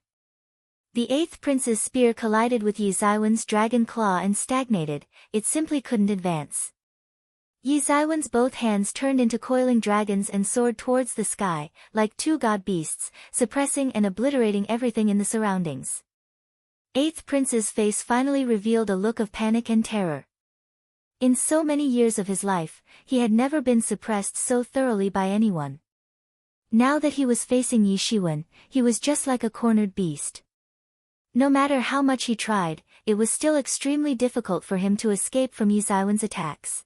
Speaker 1: The eighth prince's spear collided with Yi Ziwen's dragon claw and stagnated, it simply couldn't advance. Yi Ziwen's both hands turned into coiling dragons and soared towards the sky, like two god beasts, suppressing and obliterating everything in the surroundings. Eighth prince's face finally revealed a look of panic and terror. In so many years of his life, he had never been suppressed so thoroughly by anyone. Now that he was facing Yi Xuan, he was just like a cornered beast. No matter how much he tried, it was still extremely difficult for him to escape from Yi Ziwen's attacks.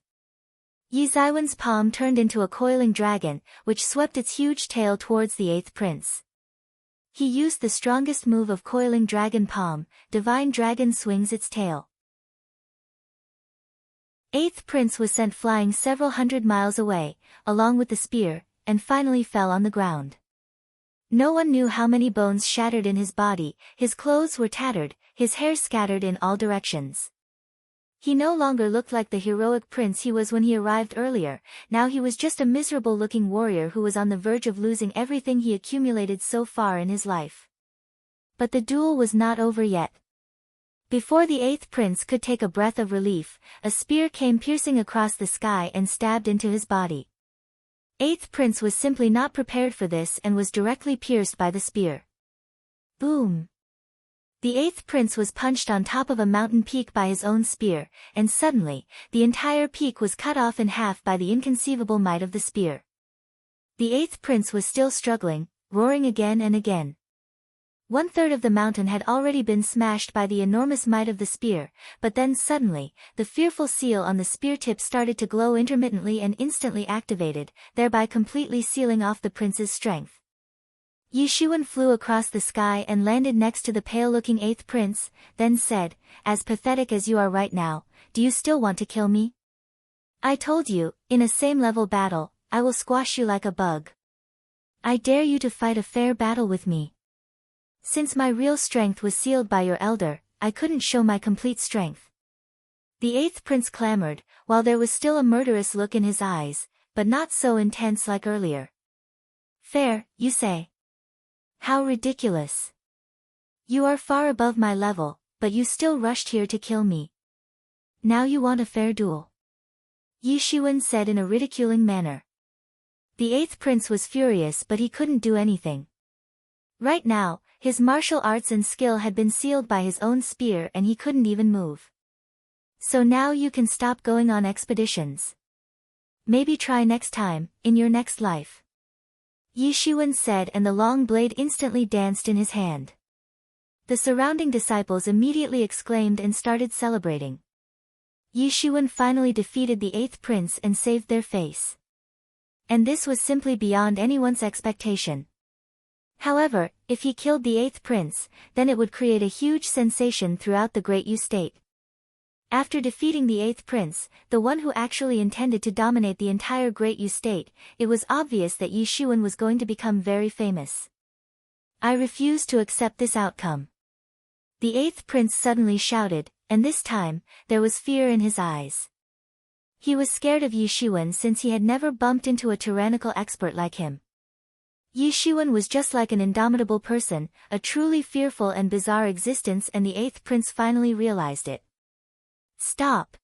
Speaker 1: Yi Ziwen's palm turned into a coiling dragon, which swept its huge tail towards the eighth prince. He used the strongest move of coiling dragon palm, divine dragon swings its tail. Eighth prince was sent flying several hundred miles away, along with the spear, and finally fell on the ground. No one knew how many bones shattered in his body, his clothes were tattered, his hair scattered in all directions. He no longer looked like the heroic prince he was when he arrived earlier, now he was just a miserable-looking warrior who was on the verge of losing everything he accumulated so far in his life. But the duel was not over yet. Before the eighth prince could take a breath of relief, a spear came piercing across the sky and stabbed into his body. Eighth prince was simply not prepared for this and was directly pierced by the spear. Boom! The eighth prince was punched on top of a mountain peak by his own spear, and suddenly, the entire peak was cut off in half by the inconceivable might of the spear. The eighth prince was still struggling, roaring again and again. 1/3 of the mountain had already been smashed by the enormous might of the spear, but then suddenly, the fearful seal on the spear tip started to glow intermittently and instantly activated, thereby completely sealing off the prince's strength. Yi Xuan flew across the sky and landed next to the pale-looking eighth prince, then said, "As pathetic as you are right now, do you still want to kill me? I told you, in a same-level battle, I will squash you like a bug. I dare you to fight a fair battle with me. Since my real strength was sealed by your elder, I couldn't show my complete strength." The eighth prince clamored, while there was still a murderous look in his eyes, but not so intense like earlier. "Fair, you say? How ridiculous. You are far above my level, but you still rushed here to kill me. Now you want a fair duel?" Yi Xuan said in a ridiculing manner. The eighth prince was furious but he couldn't do anything. Right now, his martial arts and skill had been sealed by his own spear and he couldn't even move. "So now you can stop going on expeditions. Maybe try next time, in your next life," Yi Xuan said, and the long blade instantly danced in his hand. The surrounding disciples immediately exclaimed and started celebrating. Yi Xuan finally defeated the eighth prince and saved their face. And this was simply beyond anyone's expectation. However, if he killed the eighth prince, then it would create a huge sensation throughout the Great Yu state. After defeating the eighth prince, the one who actually intended to dominate the entire Great Yu state, it was obvious that Yi Xuan was going to become very famous. "I refuse to accept this outcome," the eighth prince suddenly shouted, and this time, there was fear in his eyes. He was scared of Yi Xuan since he had never bumped into a tyrannical expert like him. Yi Xuan was just like an indomitable person, a truly fearful and bizarre existence, and the eighth prince finally realized it. "Stop!"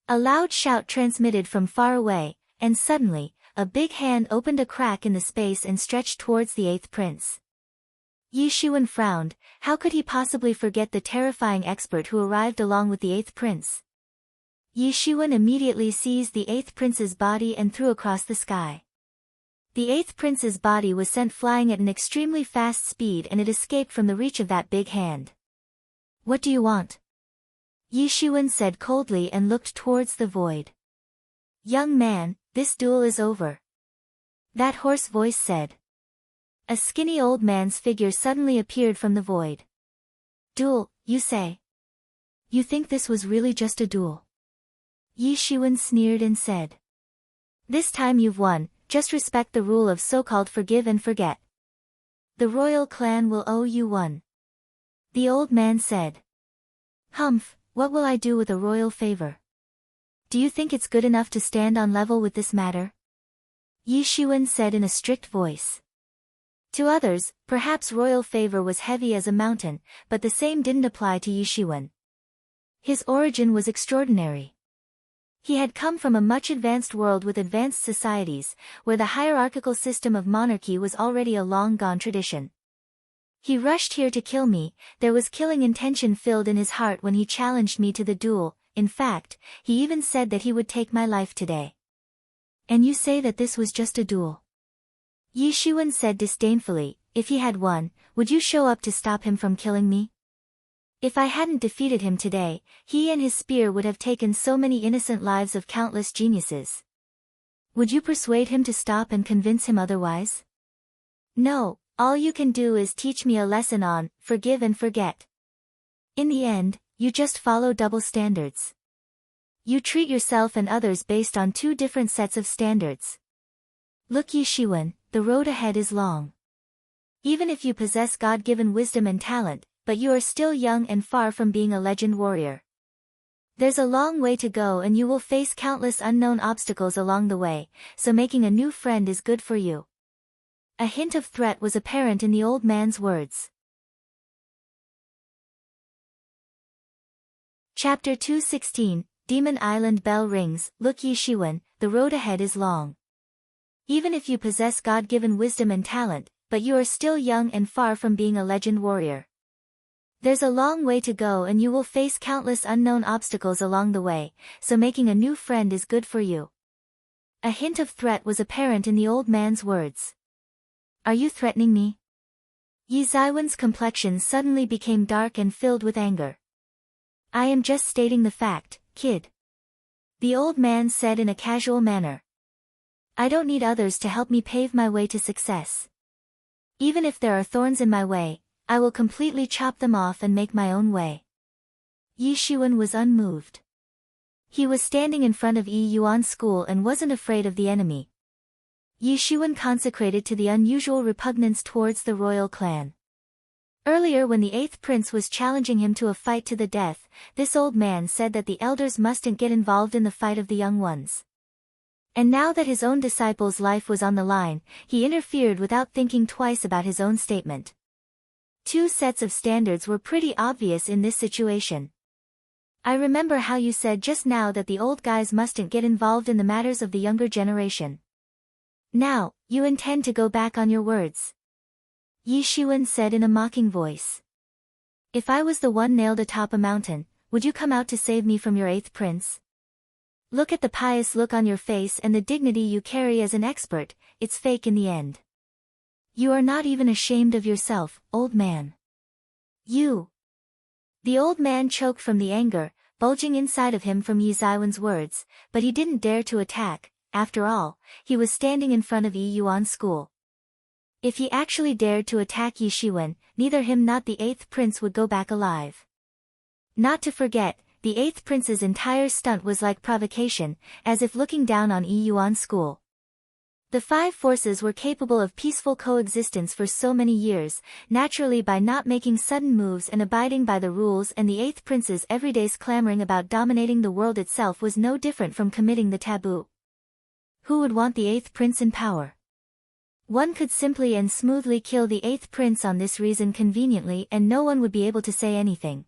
Speaker 1: A loud shout transmitted from far away, and suddenly, a big hand opened a crack in the space and stretched towards the eighth prince. Yi Xuan frowned. How could he possibly forget the terrifying expert who arrived along with the eighth prince? Yi Xuan immediately seized the eighth prince's body and threw across the sky. The eighth prince's body was sent flying at an extremely fast speed and it escaped from the reach of that big hand. "What do you want?" Yi Xuan said coldly and looked towards the void. "Young man, this duel is over," that hoarse voice said. A skinny old man's figure suddenly appeared from the void. "Duel, you say? You think this was really just a duel?" Yi Xuan sneered and said. "This time you've won. Just respect the rule of so-called forgive and forget." The royal clan will owe you one. The old man said. Humph, what will I do with a royal favor? Do you think it's good enough to stand on level with this matter? Yi Shiwen said in a strict voice. To others, perhaps royal favor was heavy as a mountain, but the same didn't apply to Yi Shiwen. His origin was extraordinary. He had come from a much advanced world with advanced societies, where the hierarchical system of monarchy was already a long-gone tradition. He rushed here to kill me. There was killing intention filled in his heart when he challenged me to the duel. In fact, he even said that he would take my life today. And you say that this was just a duel? Yi Shiwen said disdainfully. If he had won, would you show up to stop him from killing me? If I hadn't defeated him today, he and his spear would have taken so many innocent lives of countless geniuses. Would you persuade him to stop and convince him otherwise? No, all you can do is teach me a lesson on forgive and forget. In the end, you just follow double standards. You treat yourself and others based on two different sets of standards. Look, Yi Shiwen, the road ahead is long. Even if you possess God-given wisdom and talent, but you are still young and far from being a legend warrior. There's a long way to go and you will face countless unknown obstacles along the way, so making a new friend is good for you. A hint of threat was apparent in the old man's words. Chapter 216, Demon Island Bell Rings. Look, Yi Shiwen, the road ahead is long. Even if you possess God-given wisdom and talent, but you are still young and far from being a legend warrior. There's a long way to go and you will face countless unknown obstacles along the way, so making a new friend is good for you. A hint of threat was apparent in the old man's words. Are you threatening me? Yi Zaiwen's complexion suddenly became dark and filled with anger. I am just stating the fact, kid. The old man said in a casual manner. I don't need others to help me pave my way to success. Even if there are thorns in my way, I will completely chop them off and make my own way. Yi Shiwen was unmoved. He was standing in front of Yi Yuan's school and wasn't afraid of the enemy. Yi Shiwen consecrated to the unusual repugnance towards the royal clan. Earlier when the 8th prince was challenging him to a fight to the death, this old man said that the elders mustn't get involved in the fight of the young ones. And now that his own disciple's life was on the line, he interfered without thinking twice about his own statement. Two sets of standards were pretty obvious in this situation. I remember how you said just now that the old guys mustn't get involved in the matters of the younger generation. Now, you intend to go back on your words. Yi Shiwen said in a mocking voice. If I was the one nailed atop a mountain, would you come out to save me from your 8th prince? Look at the pious look on your face and the dignity you carry as an expert, it's fake in the end. You are not even ashamed of yourself, old man. You. The old man choked from the anger, bulging inside of him from Yi Zaiwen's words, but he didn't dare to attack. After all, he was standing in front of Yi Yuan's school. If he actually dared to attack Yi Shiwen, neither him nor the 8th prince would go back alive. Not to forget, the 8th prince's entire stunt was like provocation, as if looking down on Yi Yuan's school. The 5 forces were capable of peaceful coexistence for so many years, naturally by not making sudden moves and abiding by the rules, and the 8th prince's everyday's clamoring about dominating the world itself was no different from committing the taboo. Who would want the 8th prince in power? One could simply and smoothly kill the 8th prince on this reason conveniently and no one would be able to say anything.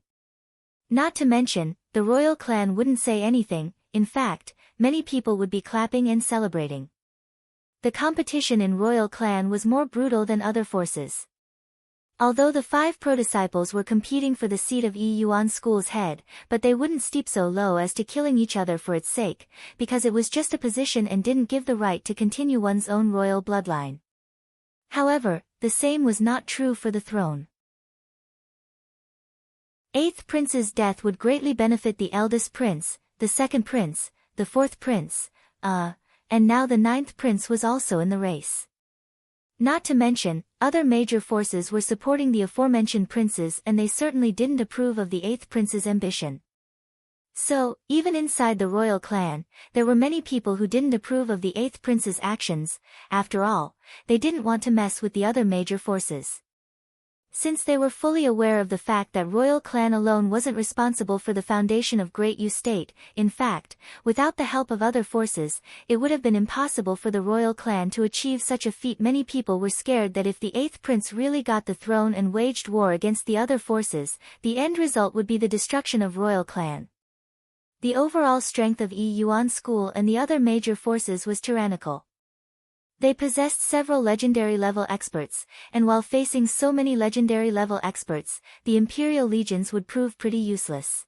Speaker 1: Not to mention, the royal clan wouldn't say anything. In fact, many people would be clapping and celebrating. The competition in royal clan was more brutal than other forces. Although the 5 pro-disciples were competing for the seat of Yi Yuan's school's head, but they wouldn't stoop so low as to killing each other for its sake, because it was just a position and didn't give the right to continue one's own royal bloodline. However, the same was not true for the throne. 8th prince's death would greatly benefit the eldest prince, the 2nd prince, the 4th prince, and now the 9th prince was also in the race. Not to mention, other major forces were supporting the aforementioned princes and they certainly didn't approve of the 8th prince's ambition. So, even inside the royal clan, there were many people who didn't approve of the 8th prince's actions. After all, they didn't want to mess with the other major forces. Since they were fully aware of the fact that royal clan alone wasn't responsible for the foundation of Great U State, in fact, without the help of other forces, it would have been impossible for the royal clan to achieve such a feat. Many people were scared that if the 8th prince really got the throne and waged war against the other forces, the end result would be the destruction of royal clan. The overall strength of Yi Yuan school and the other major forces was tyrannical. They possessed several legendary-level experts, and while facing so many legendary-level experts, the Imperial legions would prove pretty useless.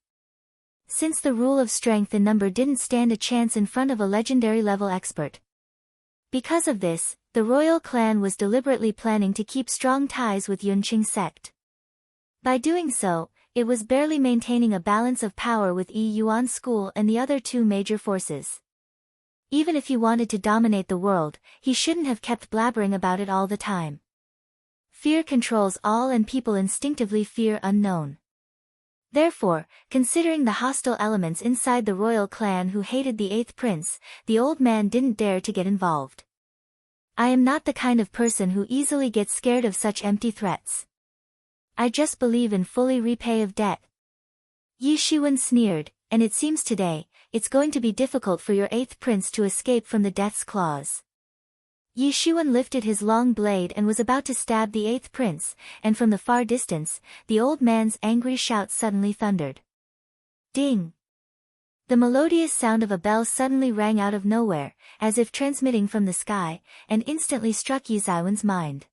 Speaker 1: Since the rule of strength in number didn't stand a chance in front of a legendary-level expert. Because of this, the royal clan was deliberately planning to keep strong ties with Yunqing sect. By doing so, it was barely maintaining a balance of power with Yi Yuan school and the other two major forces. Even if he wanted to dominate the world, he shouldn't have kept blabbering about it all the time. Fear controls all and people instinctively fear unknown. Therefore, considering the hostile elements inside the royal clan who hated the 8th prince, the old man didn't dare to get involved. I am not the kind of person who easily gets scared of such empty threats. I just believe in fully repay of debt. Yi Shiwen sneered, and it seems today, it's going to be difficult for your 8th prince to escape from the death's claws. Yi Shiwen lifted his long blade and was about to stab the 8th prince, and from the far distance, the old man's angry shout suddenly thundered. Ding! The melodious sound of a bell suddenly rang out of nowhere, as if transmitting from the sky, and instantly struck Yi Zaiwen's mind.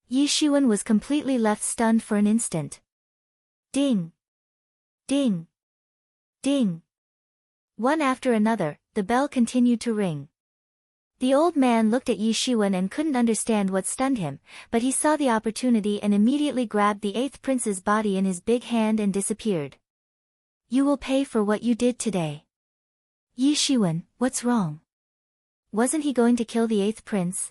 Speaker 1: Yi Shiwen was completely left stunned for an instant. Ding! Ding! Ding! One after another, the bell continued to ring. The old man looked at Yi Shiwen and couldn't understand what stunned him, but he saw the opportunity and immediately grabbed the 8th prince's body in his big hand and disappeared. You will pay for what you did today. Yi Shiwen, what's wrong? Wasn't he going to kill the 8th prince?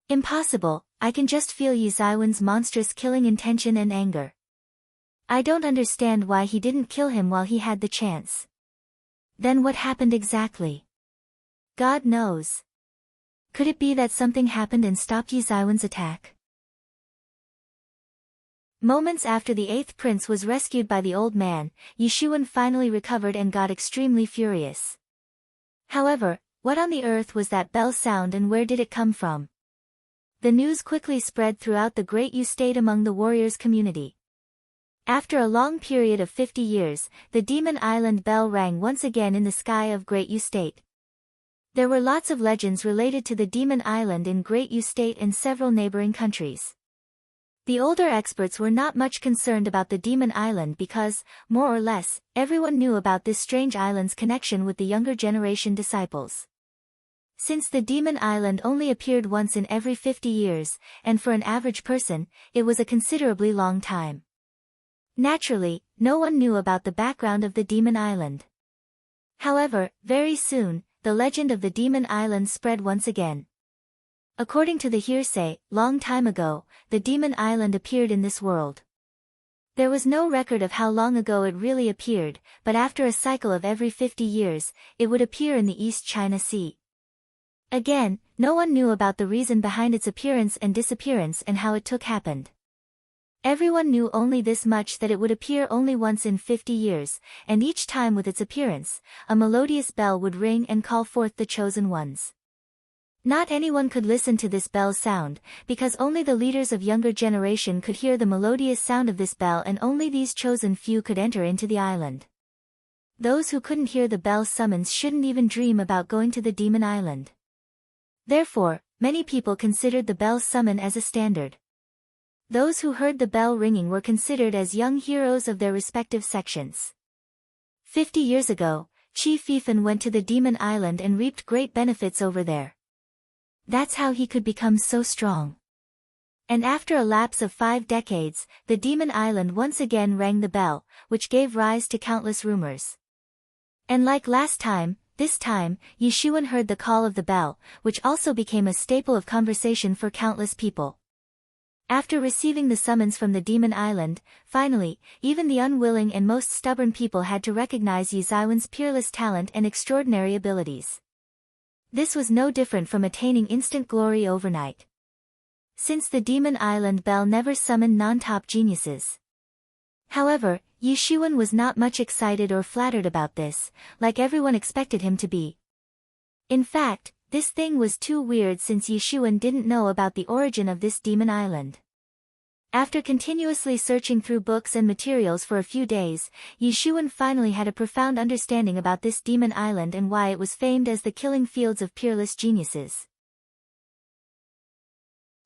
Speaker 1: Impossible, I can just feel Yi Zaiwen's monstrous killing intention and anger. I don't understand why he didn't kill him while he had the chance. Then what happened exactly? God knows. Could it be that something happened and stopped Yi Zaiwen's attack? Moments after the 8th prince was rescued by the old man, Yi Shiwen finally recovered and got extremely furious. However, what on the earth was that bell sound and where did it come from? The news quickly spread throughout the Great U State among the warriors' community. After a long period of 50 years, the Demon Island bell rang once again in the sky of Great U State. There were lots of legends related to the Demon Island in Great U State and several neighboring countries. The older experts were not much concerned about the Demon Island because, more or less, everyone knew about this strange island's connection with the younger generation disciples. Since the Demon Island only appeared once in every 50 years, and for an average person, it was a considerably long time. Naturally, no one knew about the background of the Demon Island. However, very soon, the legend of the Demon Island spread once again. According to the hearsay, long time ago, the Demon Island appeared in this world. There was no record of how long ago it really appeared, but after a cycle of every 50 years, it would appear in the East China Sea. Again, no one knew about the reason behind its appearance and disappearance and how it happened. Everyone knew only this much, that it would appear only once in 50 years, and each time with its appearance, a melodious bell would ring and call forth the chosen ones. Not anyone could listen to this bell's sound, because only the leaders of younger generation could hear the melodious sound of this bell, and only these chosen few could enter into the island. Those who couldn't hear the bell's summons shouldn't even dream about going to the Demon Island. Therefore, many people considered the bell's summon as a standard. Those who heard the bell ringing were considered as young heroes of their respective sections. 50 years ago, Qi Fifan went to the Demon Island and reaped great benefits over there. That's how he could become so strong. And after a lapse of 5 decades, the Demon Island once again rang the bell, which gave rise to countless rumors. And like last time, this time, Yi Shiwen heard the call of the bell, which also became a staple of conversation for countless people. After receiving the summons from the Demon Island, finally, even the unwilling and most stubborn people had to recognize Yi Zaiwen's peerless talent and extraordinary abilities. This was no different from attaining instant glory overnight. Since the Demon Island Bell never summoned non-top geniuses. However, Yi Shiwen was not much excited or flattered about this, like everyone expected him to be. In fact, this thing was too weird since Yi Shiwen didn't know about the origin of this Demon Island. After continuously searching through books and materials for a few days, Yi Shiwen finally had a profound understanding about this Demon Island and why it was famed as the killing fields of peerless geniuses.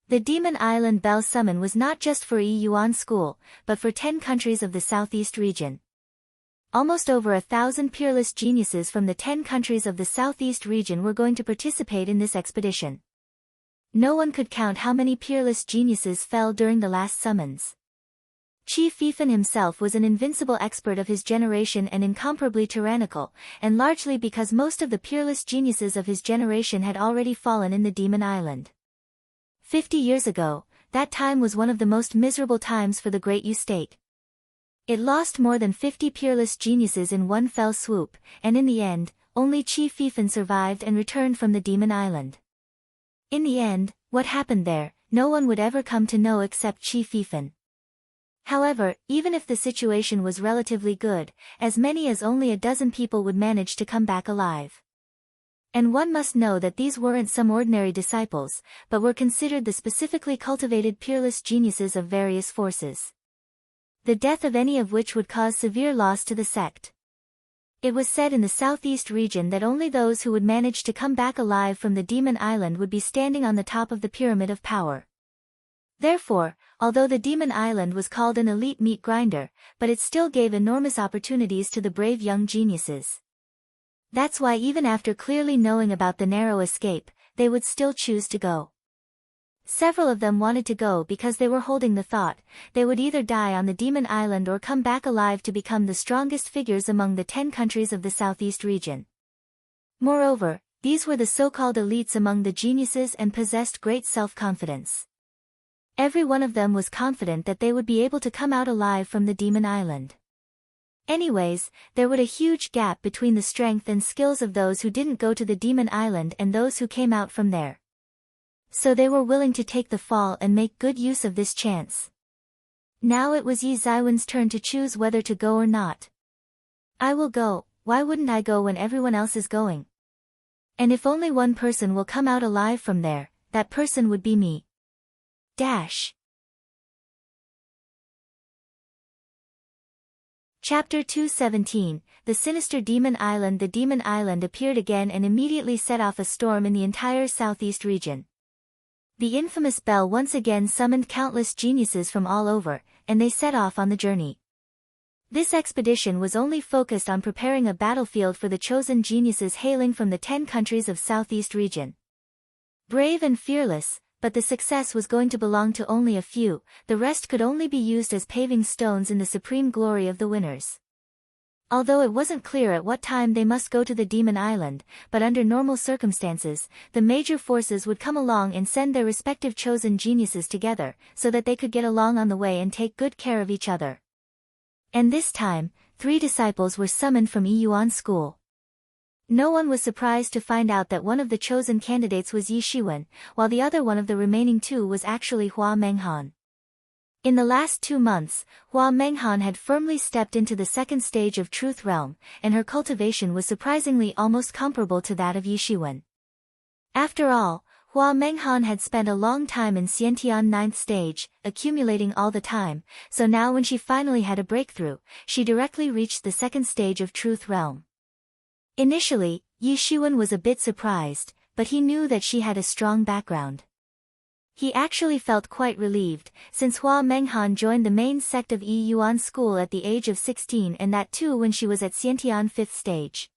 Speaker 1: The Demon Island Bell Summon was not just for Yi Yuan School, but for 10 countries of the Southeast region. Almost over 1,000 peerless geniuses from the 10 countries of the Southeast region were going to participate in this expedition. No one could count how many peerless geniuses fell during the last summons. Qi Fifan himself was an invincible expert of his generation and incomparably tyrannical, and largely because most of the peerless geniuses of his generation had already fallen in the Demon Island. 50 years ago, that time was one of the most miserable times for the Great Yu State. It lost more than 50 peerless geniuses in one fell swoop, and in the end, only Qi Fifan survived and returned from the Demon Island. In the end, what happened there, no one would ever come to know except Qi Fifan. However, even if the situation was relatively good, as many as only a dozen people would manage to come back alive. And one must know that these weren't some ordinary disciples, but were considered the specifically cultivated peerless geniuses of various forces. The death of any of which would cause severe loss to the sect. It was said in the Southeast region that only those who would manage to come back alive from the Demon Island would be standing on the top of the pyramid of power. Therefore, although the Demon Island was called an elite meat grinder, but it still gave enormous opportunities to the brave young geniuses. That's why even after clearly knowing about the narrow escape, they would still choose to go. Several of them wanted to go because they were holding the thought, they would either die on the Demon Island or come back alive to become the strongest figures among the 10 countries of the Southeast region. Moreover, these were the so-called elites among the geniuses and possessed great self-confidence. Every one of them was confident that they would be able to come out alive from the Demon Island. Anyways, there would a huge gap between the strength and skills of those who didn't go to the Demon Island and those who came out from there. So they were willing to take the fall and make good use of this chance. Now it was Yi Zaiwen's turn to choose whether to go or not. I will go, why wouldn't I go when everyone else is going? And if only one person will come out alive from there, that person would be me. Chapter 217, The Sinister Demon Island. The Demon Island appeared again and immediately set off a storm in the entire Southeast region. The infamous bell once again summoned countless geniuses from all over, and they set off on the journey. This expedition was only focused on preparing a battlefield for the chosen geniuses hailing from the 10 countries of Southeast region. Brave and fearless, but the success was going to belong to only a few, the rest could only be used as paving stones in the supreme glory of the winners. Although it wasn't clear at what time they must go to the Demon Island, but under normal circumstances, the major forces would come along and send their respective chosen geniuses together, so that they could get along on the way and take good care of each other. And this time, 3 disciples were summoned from Yi Yuan School. No one was surprised to find out that one of the chosen candidates was Yi Shiwen, while the other one of the remaining 2 was actually Hua Menghan. In the last 2 months, Hua Menghan had firmly stepped into the second stage of Truth Realm, and her cultivation was surprisingly almost comparable to that of Yi Shiwen. After all, Hua Menghan had spent a long time in Xiantian 9th stage, accumulating all the time, so now when she finally had a breakthrough, she directly reached the second stage of Truth Realm. Initially, Yi Shiwen was a bit surprised, but he knew that she had a strong background. He actually felt quite relieved, since Hua Menghan joined the main sect of Yi Yuan School at the age of 16, and that too when she was at Xiantian 5th stage.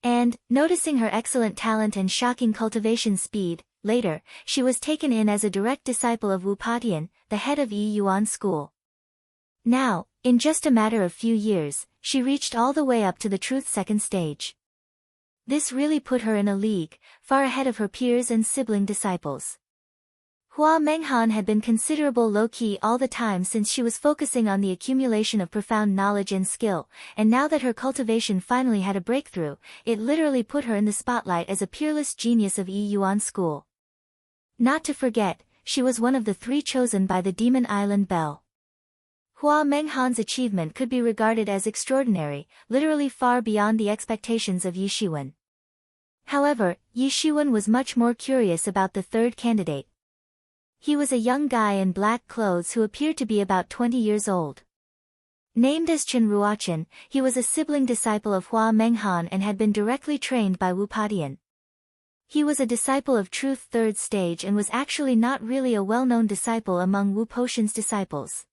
Speaker 1: And, noticing her excellent talent and shocking cultivation speed, later, she was taken in as a direct disciple of Wu Patian, the head of Yi Yuan School. Now, in just a matter of few years, she reached all the way up to the Truth second stage. This really put her in a league, far ahead of her peers and sibling disciples. Hua Menghan had been considerable low-key all the time since she was focusing on the accumulation of profound knowledge and skill, and now that her cultivation finally had a breakthrough, it literally put her in the spotlight as a peerless genius of Yi Yuan school. Not to forget, she was one of the 3 chosen by the Demon Island Belle. Hua Menghan's achievement could be regarded as extraordinary, literally far beyond the expectations of Yi Shiwen. However, Yi Shiwen was much more curious about the 3rd candidate. He was a young guy in black clothes who appeared to be about 20 years old. Named as Chen Ruochen, he was a sibling disciple of Hua Menghan and had been directly trained by Wu Padian. He was a disciple of Truth 3rd stage and was actually not really a well-known disciple among Wu Potion's disciples.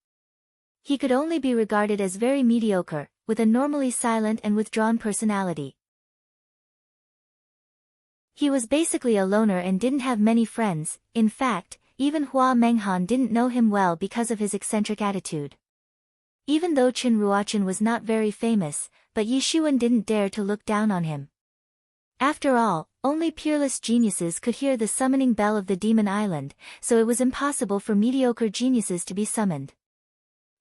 Speaker 1: He could only be regarded as very mediocre, with a normally silent and withdrawn personality. He was basically a loner and didn't have many friends. In fact, even Hua Menghan didn't know him well because of his eccentric attitude. Even though Chen Ruochen was not very famous, but Yi Shiwen didn't dare to look down on him. After all, only peerless geniuses could hear the summoning bell of the Demon Island, so it was impossible for mediocre geniuses to be summoned.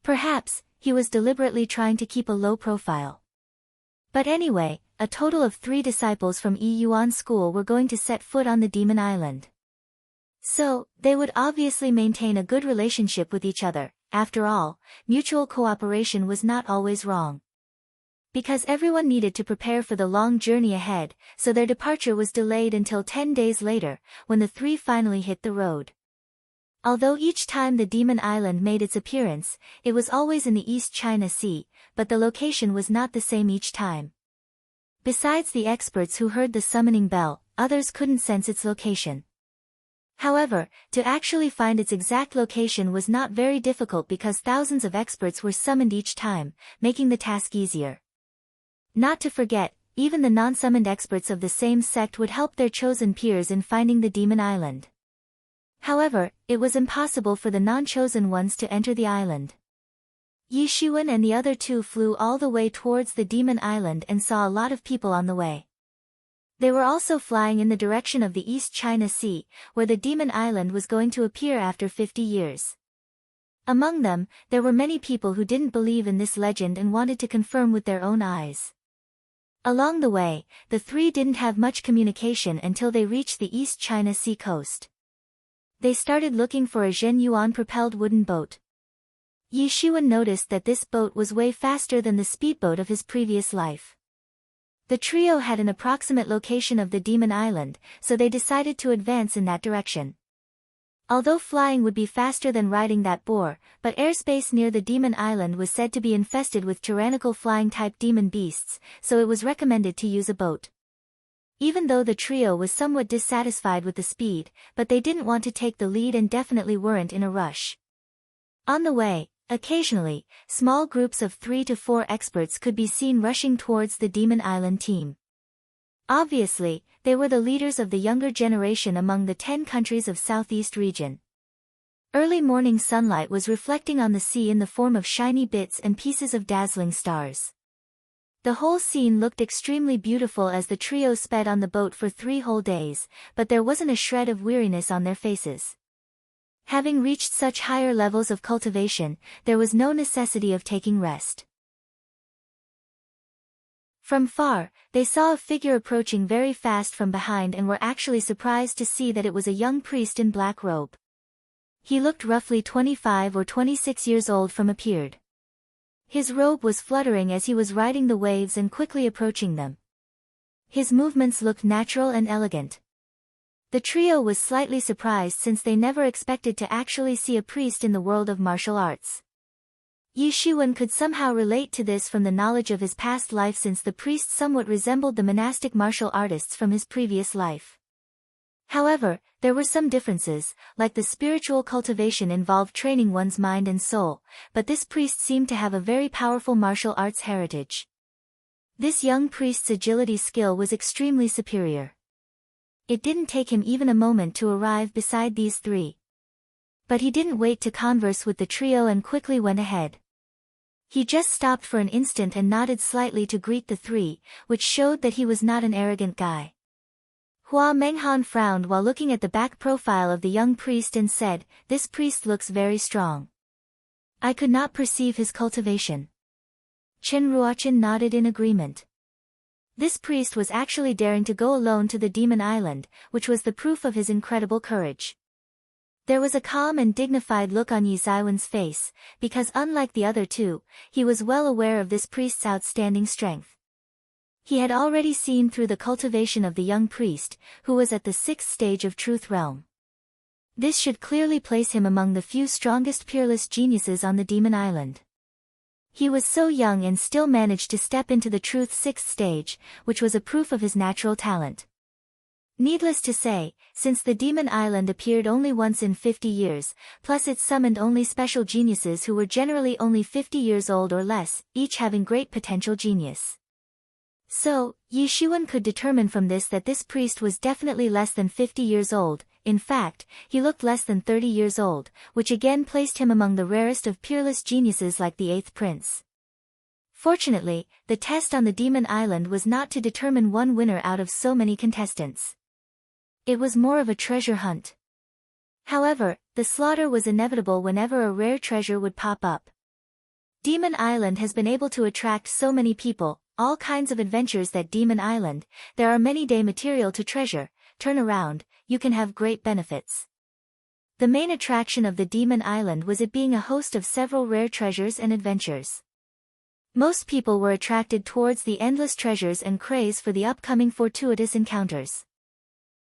Speaker 1: Perhaps, he was deliberately trying to keep a low profile. But anyway, a total of 3 disciples from Yi Yuan school were going to set foot on the Demon Island. So, they would obviously maintain a good relationship with each other. After all, mutual cooperation was not always wrong. Because everyone needed to prepare for the long journey ahead, so their departure was delayed until 10 days later, when the 3 finally hit the road. Although each time the Demon Island made its appearance, it was always in the East China Sea, but the location was not the same each time. Besides the experts who heard the summoning bell, others couldn't sense its location. However, to actually find its exact location was not very difficult because thousands of experts were summoned each time, making the task easier. Not to forget, even the non-summoned experts of the same sect would help their chosen peers in finding the Demon Island. However, it was impossible for the non-chosen ones to enter the island. Yi Shiwen and the other 2 flew all the way towards the Demon Island and saw a lot of people on the way. They were also flying in the direction of the East China Sea, where the Demon Island was going to appear after 50 years. Among them, there were many people who didn't believe in this legend and wanted to confirm with their own eyes. Along the way, the 3 didn't have much communication until they reached the East China Sea coast. They started looking for a Zhen Yuan-propelled wooden boat. Yi Shiwen noticed that this boat was way faster than the speedboat of his previous life. The trio had an approximate location of the Demon Island, so they decided to advance in that direction. Although flying would be faster than riding that boar, but airspace near the Demon Island was said to be infested with tyrannical flying-type demon beasts, so it was recommended to use a boat. Even though the trio was somewhat dissatisfied with the speed, but they didn't want to take the lead and definitely weren't in a rush. On the way, occasionally, small groups of 3 to 4 experts could be seen rushing towards the Demon Island team. Obviously, they were the leaders of the younger generation among the 10 countries of Southeast region. Early morning sunlight was reflecting on the sea in the form of shiny bits and pieces of dazzling stars. The whole scene looked extremely beautiful as the trio sped on the boat for 3 whole days, but there wasn't a shred of weariness on their faces. Having reached such higher levels of cultivation, there was no necessity of taking rest. From far, they saw a figure approaching very fast from behind and were actually surprised to see that it was a young priest in black robe. He looked roughly 25 or 26 years old from appeared. His robe was fluttering as he was riding the waves and quickly approaching them. His movements looked natural and elegant. The trio was slightly surprised since they never expected to actually see a priest in the world of martial arts. Yi Shiwen could somehow relate to this from the knowledge of his past life since the priest somewhat resembled the monastic martial artists from his previous life. However, there were some differences, like the spiritual cultivation involved training one's mind and soul, but this priest seemed to have a very powerful martial arts heritage. This young priest's agility skill was extremely superior. It didn't take him even a moment to arrive beside these 3. But he didn't wait to converse with the trio and quickly went ahead. He just stopped for an instant and nodded slightly to greet the 3, which showed that he was not an arrogant guy. Hua Menghan frowned while looking at the back profile of the young priest and said, "This priest looks very strong. I could not perceive his cultivation." Chen Ruochen nodded in agreement. This priest was actually daring to go alone to the Demon Island, which was the proof of his incredible courage. There was a calm and dignified look on Yi Zaiwen's face, because unlike the other two, he was well aware of this priest's outstanding strength. He had already seen through the cultivation of the young priest, who was at the 6th stage of Truth Realm. This should clearly place him among the few strongest peerless geniuses on the Demon Island. He was so young and still managed to step into the Truth 6th stage, which was a proof of his natural talent. Needless to say, since the Demon Island appeared only once in 50 years, plus it summoned only special geniuses who were generally only 50 years old or less, each having great potential genius. So, Yi Shiwen could determine from this that this priest was definitely less than 50 years old. In fact, he looked less than 30 years old, which again placed him among the rarest of peerless geniuses like the 8th prince. Fortunately, the test on the Demon Island was not to determine one winner out of so many contestants. It was more of a treasure hunt. However, the slaughter was inevitable whenever a rare treasure would pop up. Demon Island has been able to attract so many people, all kinds of adventures that Demon Island, there are many day material to treasure, turn around, you can have great benefits. The main attraction of the Demon Island was it being a host of several rare treasures and adventures. Most people were attracted towards the endless treasures and craze for the upcoming fortuitous encounters.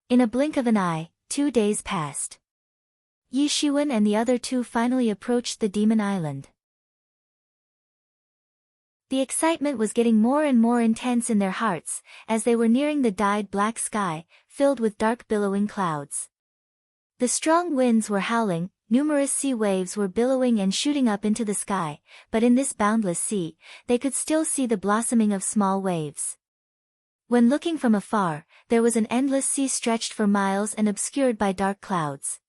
Speaker 1: In a blink of an eye, 2 days passed. Yi Shiwen and the other two finally approached the Demon Island. The excitement was getting more and more intense in their hearts, as they were nearing the dyed black sky, filled with dark billowing clouds. The strong winds were howling, numerous sea waves were billowing and shooting up into the sky, but in this boundless sea, they could still see the blossoming of small waves. When looking from afar, there was an endless sea stretched for miles and obscured by dark clouds.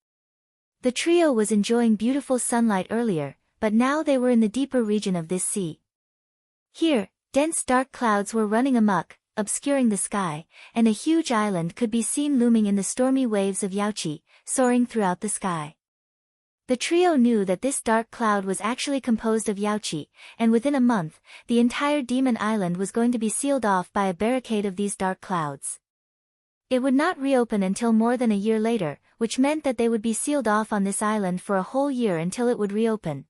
Speaker 1: The trio was enjoying beautiful sunlight earlier, but now they were in the deeper region of this sea. Here, dense dark clouds were running amok, obscuring the sky, and a huge island could be seen looming in the stormy waves of Yaoqi, soaring throughout the sky. The trio knew that this dark cloud was actually composed of Yaoqi, and within a month, the entire Demon Island was going to be sealed off by a barricade of these dark clouds. It would not reopen until more than a year later, which meant that they would be sealed off on this island for a whole year until it would reopen.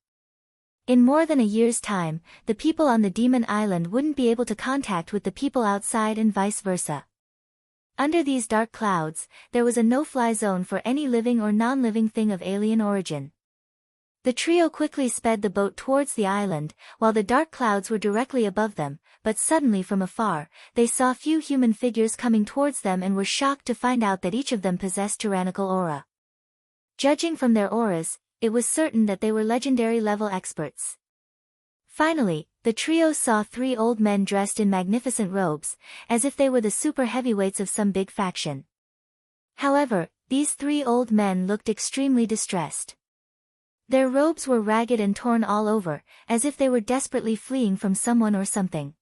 Speaker 1: In more than a year's time, the people on the Demon Island wouldn't be able to contact with the people outside and vice versa. Under these dark clouds, there was a no-fly zone for any living or non-living thing of alien origin. The trio quickly sped the boat towards the island, while the dark clouds were directly above them, but suddenly from afar, they saw few human figures coming towards them and were shocked to find out that each of them possessed tyrannical aura. Judging from their auras, it was certain that they were legendary level experts. Finally, the trio saw 3 old men dressed in magnificent robes, as if they were the super heavyweights of some big faction. However, these 3 old men looked extremely distressed. Their robes were ragged and torn all over, as if they were desperately fleeing from someone or something.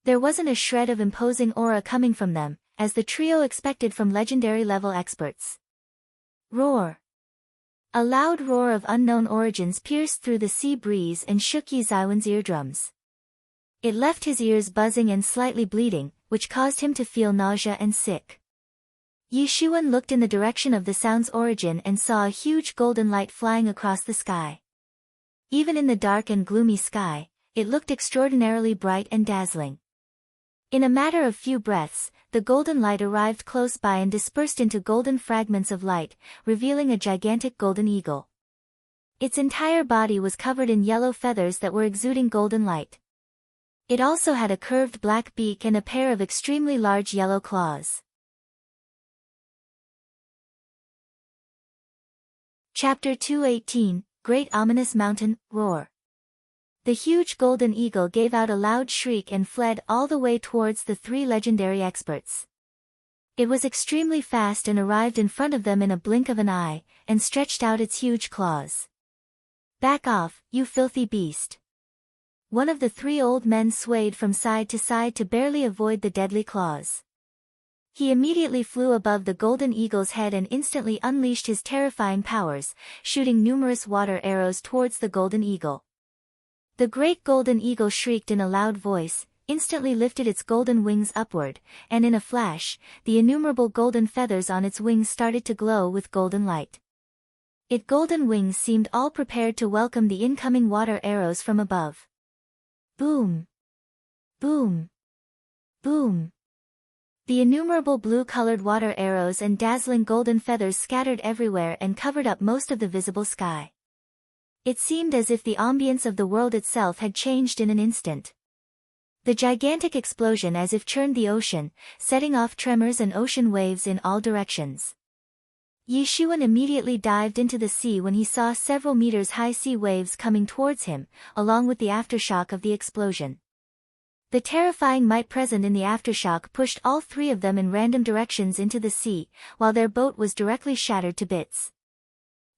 Speaker 1: There wasn't a shred of imposing aura coming from them, as the trio expected from legendary level experts. Roar! A loud roar of unknown origins pierced through the sea breeze and shook Yi Zaiwen's eardrums. It left his ears buzzing and slightly bleeding, which caused him to feel nausea and sick. Yi Shiwen looked in the direction of the sound's origin and saw a huge golden light flying across the sky. Even in the dark and gloomy sky, it looked extraordinarily bright and dazzling. In a matter of few breaths, the golden light arrived close by and dispersed into golden fragments of light, revealing a gigantic golden eagle. Its entire body was covered in yellow feathers that were exuding golden light. It also had a curved black beak and a pair of extremely large yellow claws. Chapter 218, Great Ominous Mountain, Roar. The huge golden eagle gave out a loud shriek and fled all the way towards the 3 legendary experts. It was extremely fast and arrived in front of them in a blink of an eye, and stretched out its huge claws. "Back off, you filthy beast!" One of the 3 old men swayed from side to barely avoid the deadly claws. He immediately flew above the golden eagle's head and instantly unleashed his terrifying powers, shooting numerous water arrows towards the golden eagle. The great golden eagle shrieked in a loud voice, instantly lifted its golden wings upward, and in a flash, the innumerable golden feathers on its wings started to glow with golden light. Its golden wings seemed all prepared to welcome the incoming water arrows from above. Boom! Boom! Boom! The innumerable blue-colored water arrows and dazzling golden feathers scattered everywhere and covered up most of the visible sky. It seemed as if the ambience of the world itself had changed in an instant. The gigantic explosion as if churned the ocean, setting off tremors and ocean waves in all directions. Yi Xuan immediately dived into the sea when he saw several meters high sea waves coming towards him, along with the aftershock of the explosion. The terrifying might present in the aftershock pushed all three of them in random directions into the sea, while their boat was directly shattered to bits.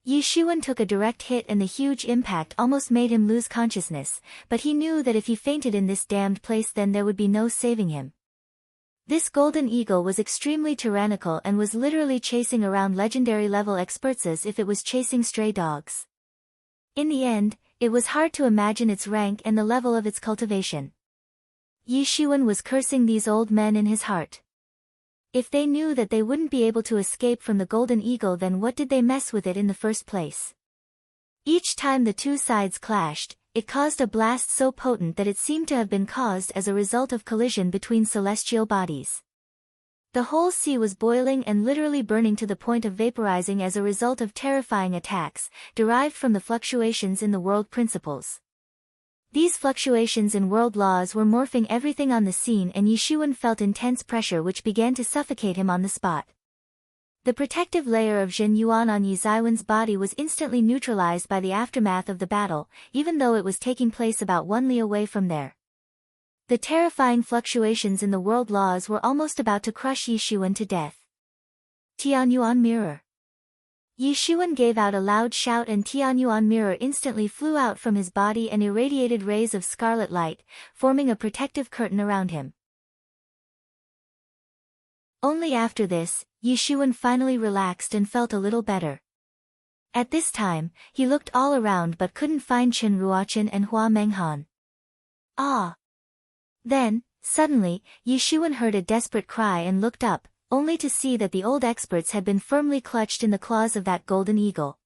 Speaker 1: Yi Xuan took a direct hit and the huge impact almost made him lose consciousness, but he knew that if he fainted in this damned place then there would be no saving him. This golden eagle was extremely tyrannical and was literally chasing around legendary-level experts as if it was chasing stray dogs. In the end, it was hard to imagine its rank and the level of its cultivation. Yi Xuan was cursing these old men in his heart. If they knew that they wouldn't be able to escape from the golden eagle, then what did they mess with it in the first place? Each time the two sides clashed, it caused a blast so potent that it seemed to have been caused as a result of collision between celestial bodies. The whole sea was boiling and literally burning to the point of vaporizing as a result of terrifying attacks, derived from the fluctuations in the world principles. These fluctuations in world laws were morphing everything on the scene, and Yi Xuan felt intense pressure which began to suffocate him on the spot. The protective layer of Zhen Yuan on Yi Zaiwen's body was instantly neutralized by the aftermath of the battle, even though it was taking place about 1 li away from there. The terrifying fluctuations in the world laws were almost about to crush Yi Xuan to death. Tianyuan Mirror. Yi Xuan gave out a loud shout and Tianyuan Mirror instantly flew out from his body and irradiated rays of scarlet light, forming a protective curtain around him. Only after this, Yi Xuan finally relaxed and felt a little better. At this time, he looked all around but couldn't find Chen Ruochen and Hua Menghan. Ah! Then, suddenly, Yi Xuan heard a desperate cry and looked up, only to see that the old experts had been firmly clutched in the claws of that golden eagle.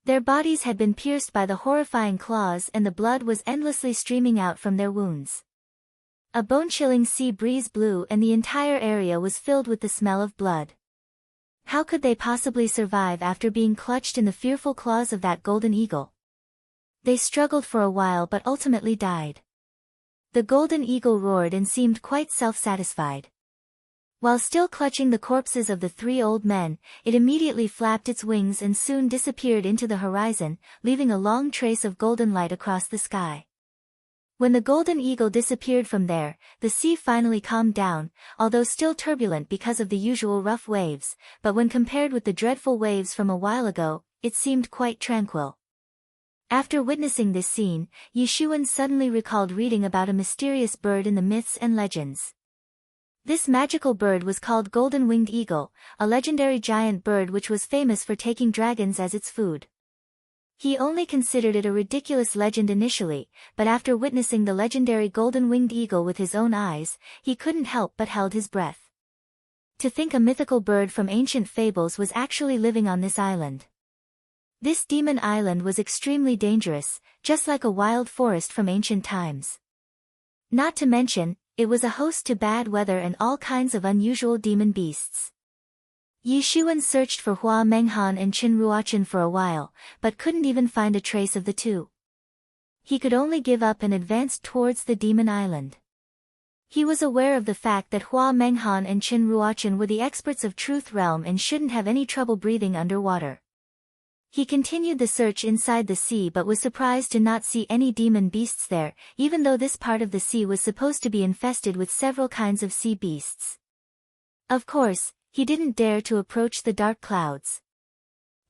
Speaker 1: Their bodies had been pierced by the horrifying claws and the blood was endlessly streaming out from their wounds. A bone-chilling sea breeze blew and the entire area was filled with the smell of blood. How could they possibly survive after being clutched in the fearful claws of that golden eagle? They struggled for a while but ultimately died. The golden eagle roared and seemed quite self-satisfied. While still clutching the corpses of the 3 old men, it immediately flapped its wings and soon disappeared into the horizon, leaving a long trace of golden light across the sky. When the golden eagle disappeared from there, the sea finally calmed down, although still turbulent because of the usual rough waves, but when compared with the dreadful waves from a while ago, it seemed quite tranquil. After witnessing this scene, Yi Xuan suddenly recalled reading about a mysterious bird in the myths and legends. This magical bird was called Golden-Winged Eagle, a legendary giant bird which was famous for taking dragons as its food. He only considered it a ridiculous legend initially, but after witnessing the legendary golden-winged eagle with his own eyes, he couldn't help but held his breath. To think a mythical bird from ancient fables was actually living on this island. This demon island was extremely dangerous, just like a wild forest from ancient times. Not to mention, it was a host to bad weather and all kinds of unusual demon beasts. Yi Xuan searched for Hua Menghan and Chen Ruochen for a while, but couldn't even find a trace of the two. He could only give up and advanced towards the demon island. He was aware of the fact that Hua Menghan and Chen Ruochen were the experts of Truth Realm and shouldn't have any trouble breathing underwater. He continued the search inside the sea but was surprised to not see any demon beasts there, even though this part of the sea was supposed to be infested with several kinds of sea beasts. Of course, he didn't dare to approach the dark clouds.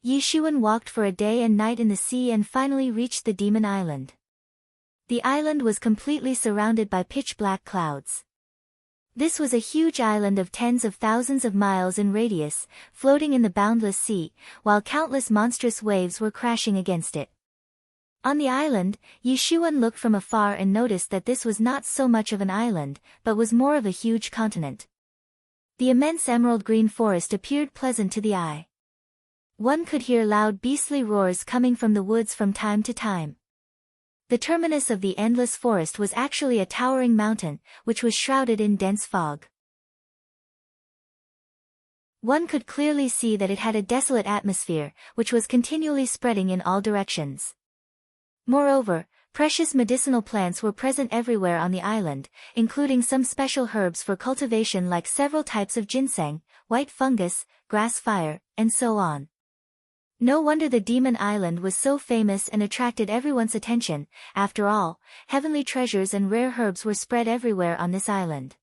Speaker 1: Yi Xuan walked for a day and night in the sea and finally reached the demon island. The island was completely surrounded by pitch-black clouds. This was a huge island of tens of thousands of miles in radius, floating in the boundless sea, while countless monstrous waves were crashing against it. On the island, Yishuan looked from afar and noticed that this was not so much of an island, but was more of a huge continent. The immense emerald green forest appeared pleasant to the eye. One could hear loud beastly roars coming from the woods from time to time. The terminus of the endless forest was actually a towering mountain, which was shrouded in dense fog. One could clearly see that it had a desolate atmosphere, which was continually spreading in all directions. Moreover, precious medicinal plants were present everywhere on the island, including some special herbs for cultivation like several types of ginseng, white fungus, grass fire, and so on. No wonder the Demon Island was so famous and attracted everyone's attention. After all, heavenly treasures and rare herbs were spread everywhere on this island.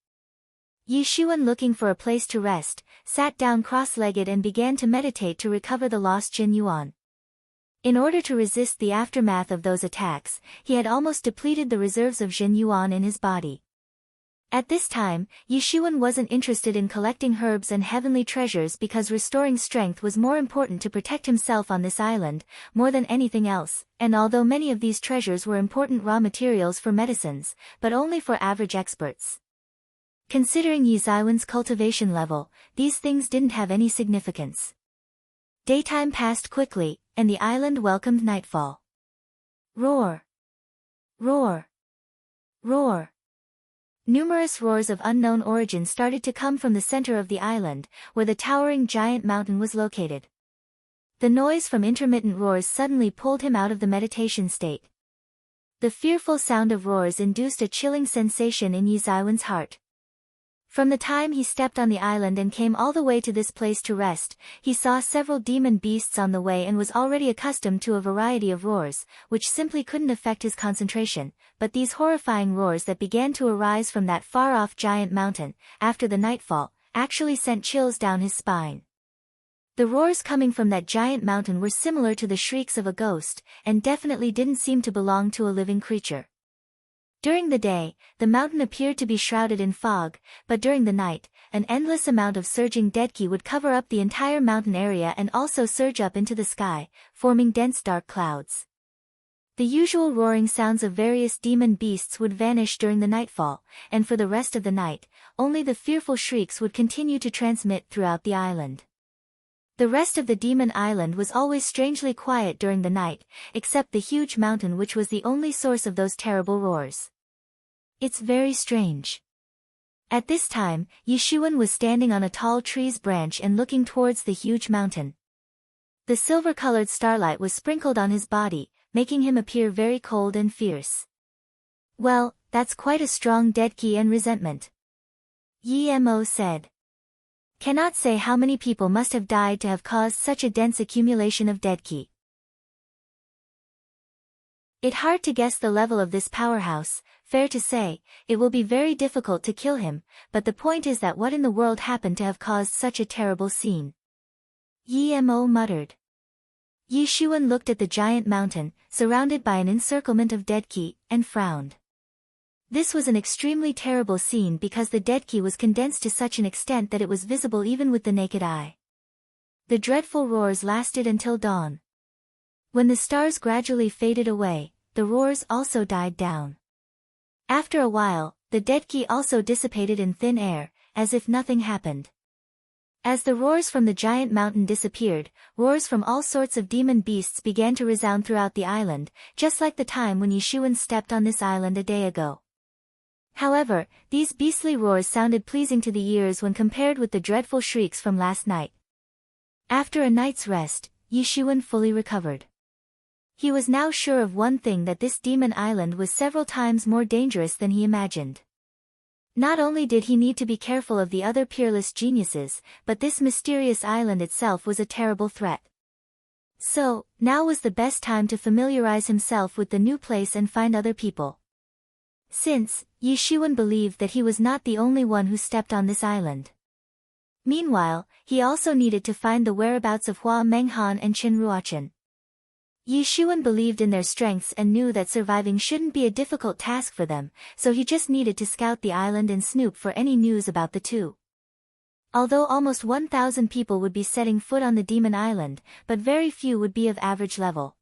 Speaker 1: Yishuan, looking for a place to rest, sat down cross-legged and began to meditate to recover the lost Jin Yuan. In order to resist the aftermath of those attacks, he had almost depleted the reserves of Jin Yuan in his body. At this time, Yishuan wasn't interested in collecting herbs and heavenly treasures because restoring strength was more important to protect himself on this island, more than anything else, and although many of these treasures were important raw materials for medicines, but only for average experts. Considering Yizaiwan's cultivation level, these things didn't have any significance. Daytime passed quickly, and the island welcomed nightfall. Roar! Roar! Roar! Numerous roars of unknown origin started to come from the center of the island, where the towering giant mountain was located. The noise from intermittent roars suddenly pulled him out of the meditation state. The fearful sound of roars induced a chilling sensation in Yizaiwan's heart. From the time he stepped on the island and came all the way to this place to rest, he saw several demon beasts on the way and was already accustomed to a variety of roars, which simply couldn't affect his concentration, but these horrifying roars that began to arise from that far-off giant mountain, after the nightfall, actually sent chills down his spine. The roars coming from that giant mountain were similar to the shrieks of a ghost, and definitely didn't seem to belong to a living creature. During the day, the mountain appeared to be shrouded in fog, but during the night, an endless amount of surging deadki would cover up the entire mountain area and also surge up into the sky, forming dense dark clouds. The usual roaring sounds of various demon beasts would vanish during the nightfall, and for the rest of the night, only the fearful shrieks would continue to transmit throughout the island. The rest of the demon island was always strangely quiet during the night, except the huge mountain which was the only source of those terrible roars. It's very strange. At this time, Yishuan was standing on a tall tree's branch and looking towards the huge mountain. The silver-colored starlight was sprinkled on his body, making him appear very cold and fierce. Well, that's quite a strong deadki and resentment. Yi Mo said. Cannot say how many people must have died to have caused such a dense accumulation of deadki. It's hard to guess the level of this powerhouse. Fair to say, it will be very difficult to kill him, but the point is that what in the world happened to have caused such a terrible scene? Yi Mo muttered. Yishuan looked at the giant mountain, surrounded by an encirclement of deadki, and frowned. This was an extremely terrible scene because the deadki was condensed to such an extent that it was visible even with the naked eye. The dreadful roars lasted until dawn. When the stars gradually faded away, the roars also died down. After a while, the deadki also dissipated in thin air, as if nothing happened. As the roars from the giant mountain disappeared, roars from all sorts of demon beasts began to resound throughout the island, just like the time when Yishuan stepped on this island a day ago. However, these beastly roars sounded pleasing to the ears when compared with the dreadful shrieks from last night. After a night's rest, Yishuan fully recovered. He was now sure of one thing, that this demon island was several times more dangerous than he imagined. Not only did he need to be careful of the other peerless geniuses, but this mysterious island itself was a terrible threat. So, now was the best time to familiarize himself with the new place and find other people. Since, Yishuan believed that he was not the only one who stepped on this island. Meanwhile, he also needed to find the whereabouts of Hua Menghan and Qin Ruochen. Yi Shuan believed in their strengths and knew that surviving shouldn't be a difficult task for them, so he just needed to scout the island and snoop for any news about the two. Although almost 1,000 people would be setting foot on the Demon Island, but very few would be of average level.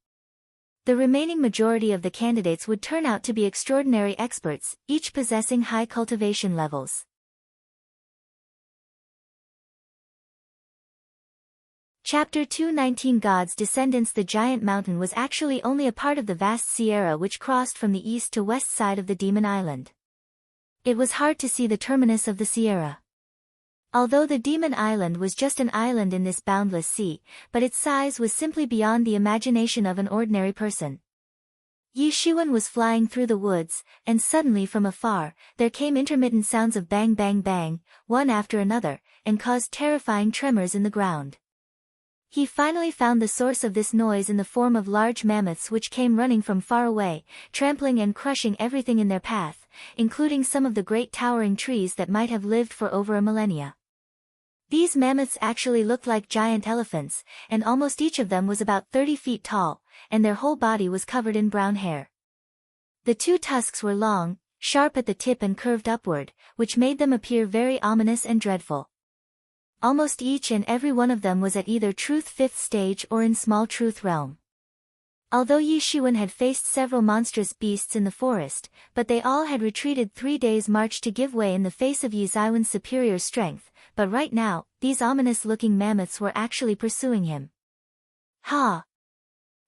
Speaker 1: The remaining majority of the candidates would turn out to be extraordinary experts, each possessing high cultivation levels. Chapter 219 God's Descendants. The giant mountain was actually only a part of the vast Sierra which crossed from the east to west side of the Demon Island. It was hard to see the terminus of the Sierra. Although the Demon Island was just an island in this boundless sea, but its size was simply beyond the imagination of an ordinary person. Yi Shuan was flying through the woods, and suddenly from afar, there came intermittent sounds of bang bang bang, one after another, and caused terrifying tremors in the ground. He finally found the source of this noise in the form of large mammoths which came running from far away, trampling and crushing everything in their path, including some of the great towering trees that might have lived for over a millennia. These mammoths actually looked like giant elephants, and almost each of them was about 30 feet tall, and their whole body was covered in brown hair. The two tusks were long, sharp at the tip and curved upward, which made them appear very ominous and dreadful. Almost each and every one of them was at either Truth 5th stage or in Small Truth realm. Although Yi Shuan had faced several monstrous beasts in the forest, but they all had retreated 3 days' march to give way in the face of Yi Zaiwen's superior strength, but right now, these ominous-looking mammoths were actually pursuing him. Ha!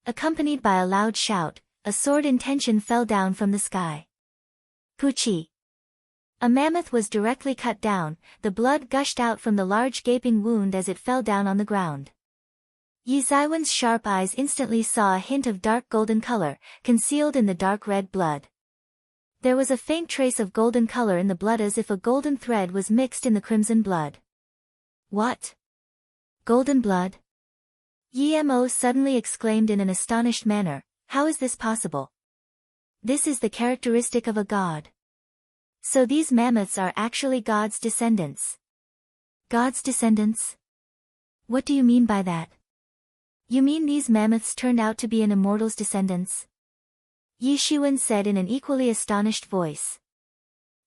Speaker 1: Accompanied by a loud shout, a sword in tension fell down from the sky. Puchi! A mammoth was directly cut down, the blood gushed out from the large gaping wound as it fell down on the ground. Yi Zaiwen's sharp eyes instantly saw a hint of dark golden color, concealed in the dark red blood. There was a faint trace of golden color in the blood as if a golden thread was mixed in the crimson blood. What? Golden blood? Yi Mo suddenly exclaimed in an astonished manner, how is this possible? This is the characteristic of a god. So these mammoths are actually God's descendants. God's descendants? What do you mean by that? You mean these mammoths turned out to be an immortal's descendants? Yi Shuan said in an equally astonished voice.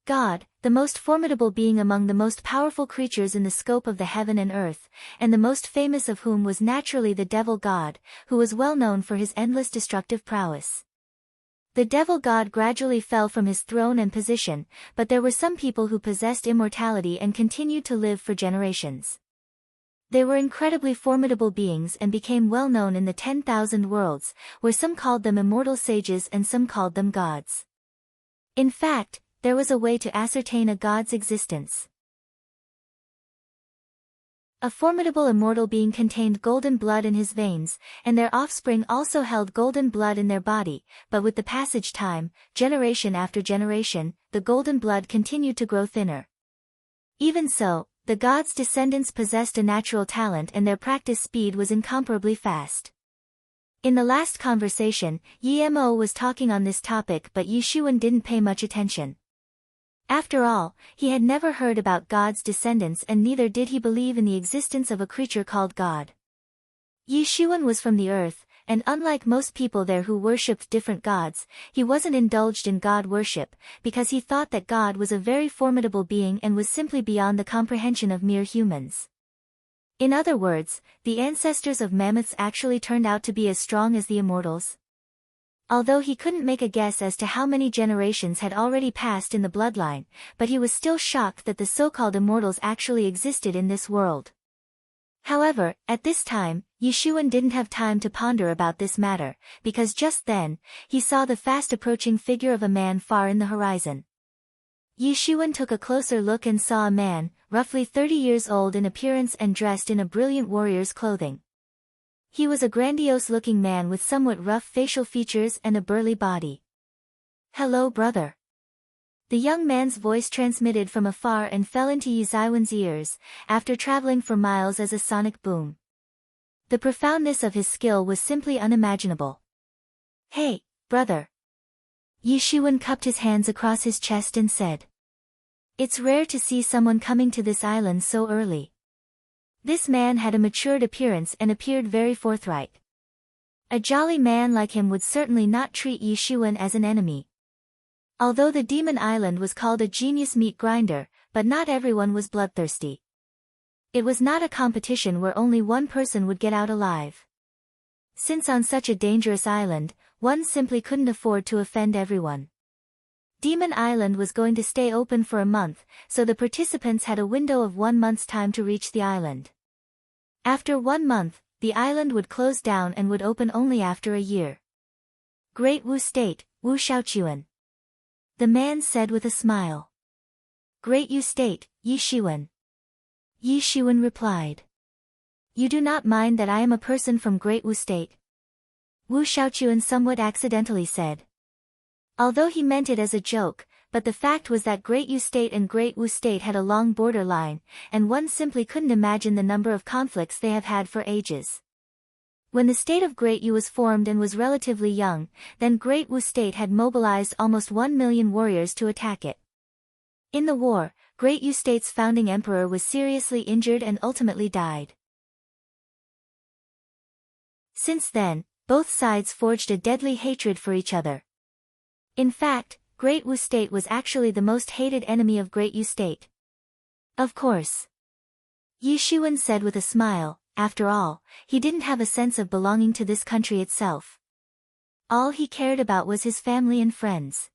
Speaker 1: God, the most formidable being among the most powerful creatures in the scope of the heaven and earth, and the most famous of whom was naturally the devil god, who was well known for his endless destructive prowess. The devil god gradually fell from his throne and position, but there were some people who possessed immortality and continued to live for generations. They were incredibly formidable beings and became well known in the 10,000 worlds, where some called them immortal sages and some called them gods. In fact, there was a way to ascertain a god's existence. A formidable immortal being contained golden blood in his veins, and their offspring also held golden blood in their body, but with the passage time, generation after generation, the golden blood continued to grow thinner. Even so, the gods' descendants possessed a natural talent and their practice speed was incomparably fast. In the last conversation, Yi Mo was talking on this topic but Yi Shuan didn't pay much attention. After all, he had never heard about God's descendants and neither did he believe in the existence of a creature called God. Yi Shuan was from the earth, and unlike most people there who worshipped different gods, he wasn't indulged in God worship, because he thought that God was a very formidable being and was simply beyond the comprehension of mere humans. In other words, the ancestors of mammoths actually turned out to be as strong as the immortals. Although he couldn't make a guess as to how many generations had already passed in the bloodline, but he was still shocked that the so-called immortals actually existed in this world. However, at this time, Yi Shuan didn't have time to ponder about this matter, because just then, he saw the fast-approaching figure of a man far in the horizon. Yi Shuan took a closer look and saw a man, roughly 30 years old in appearance and dressed in a brilliant warrior's clothing. He was a grandiose-looking man with somewhat rough facial features and a burly body. "Hello, brother." The young man's voice transmitted from afar and fell into Yi Zaiwen's ears, after traveling for miles as a sonic boom. The profoundness of his skill was simply unimaginable. "Hey, brother." Yi Shuan cupped his hands across his chest and said. "It's rare to see someone coming to this island so early." This man had a matured appearance and appeared very forthright. A jolly man like him would certainly not treat Yi Shiwen as an enemy. Although the demon island was called a genius meat grinder, but not everyone was bloodthirsty. It was not a competition where only one person would get out alive. Since on such a dangerous island, one simply couldn't afford to offend everyone. Demon Island was going to stay open for a month, so the participants had a window of 1 month's time to reach the island. After 1 month, the island would close down and would open only after a year. Great Wu State, Wu Shaochuan. The man said with a smile. Great Yu State, Yi Shiwen. Yi Shiwen replied. You do not mind that I am a person from Great Wu State? Wu Shaochuan somewhat accidentally said. Although he meant it as a joke, but the fact was that Great Yu State and Great Wu State had a long border line, and one simply couldn't imagine the number of conflicts they have had for ages. When the state of Great Yu was formed and was relatively young, then Great Wu State had mobilized almost 1 million warriors to attack it. In the war, Great Yu State's founding emperor was seriously injured and ultimately died. Since then, both sides forged a deadly hatred for each other. In fact, Great Wu State was actually the most hated enemy of Great Yu State. Of course. Yi Shiwen said with a smile, after all, he didn't have a sense of belonging to this country itself. All he cared about was his family and friends.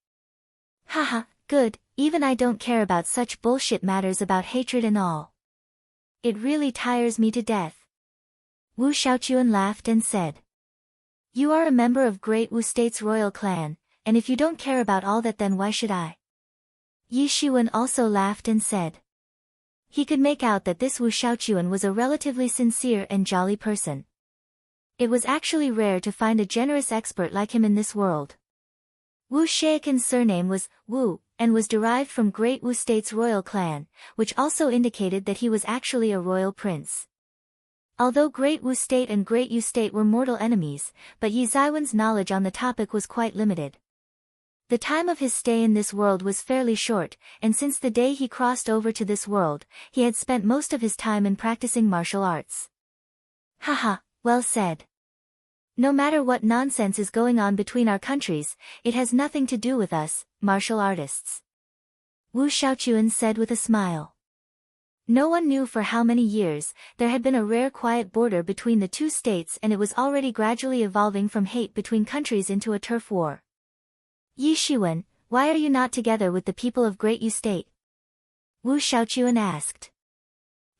Speaker 1: Haha, good, even I don't care about such bullshit matters about hatred and all. It really tires me to death. Wu Shaochuan laughed and said. You are a member of Great Wu State's royal clan, and if you don't care about all that then why should I? Yi Shiwen also laughed and said. He could make out that this Wu Shaochuan was a relatively sincere and jolly person. It was actually rare to find a generous expert like him in this world. Wu Shaochuan's surname was Wu, and was derived from Great Wu State's royal clan, which also indicated that he was actually a royal prince. Although Great Wu State and Great Yu State were mortal enemies, but Yi Ziwen's knowledge on the topic was quite limited. The time of his stay in this world was fairly short, and since the day he crossed over to this world, he had spent most of his time in practicing martial arts. Haha, well said. No matter what nonsense is going on between our countries, it has nothing to do with us, martial artists. Wu Shaochuan said with a smile. No one knew for how many years, there had been a rare quiet border between the two states and it was already gradually evolving from hate between countries into a turf war. Yi Shiwen, why are you not together with the people of Great Yu State? Wu Shaochuan asked.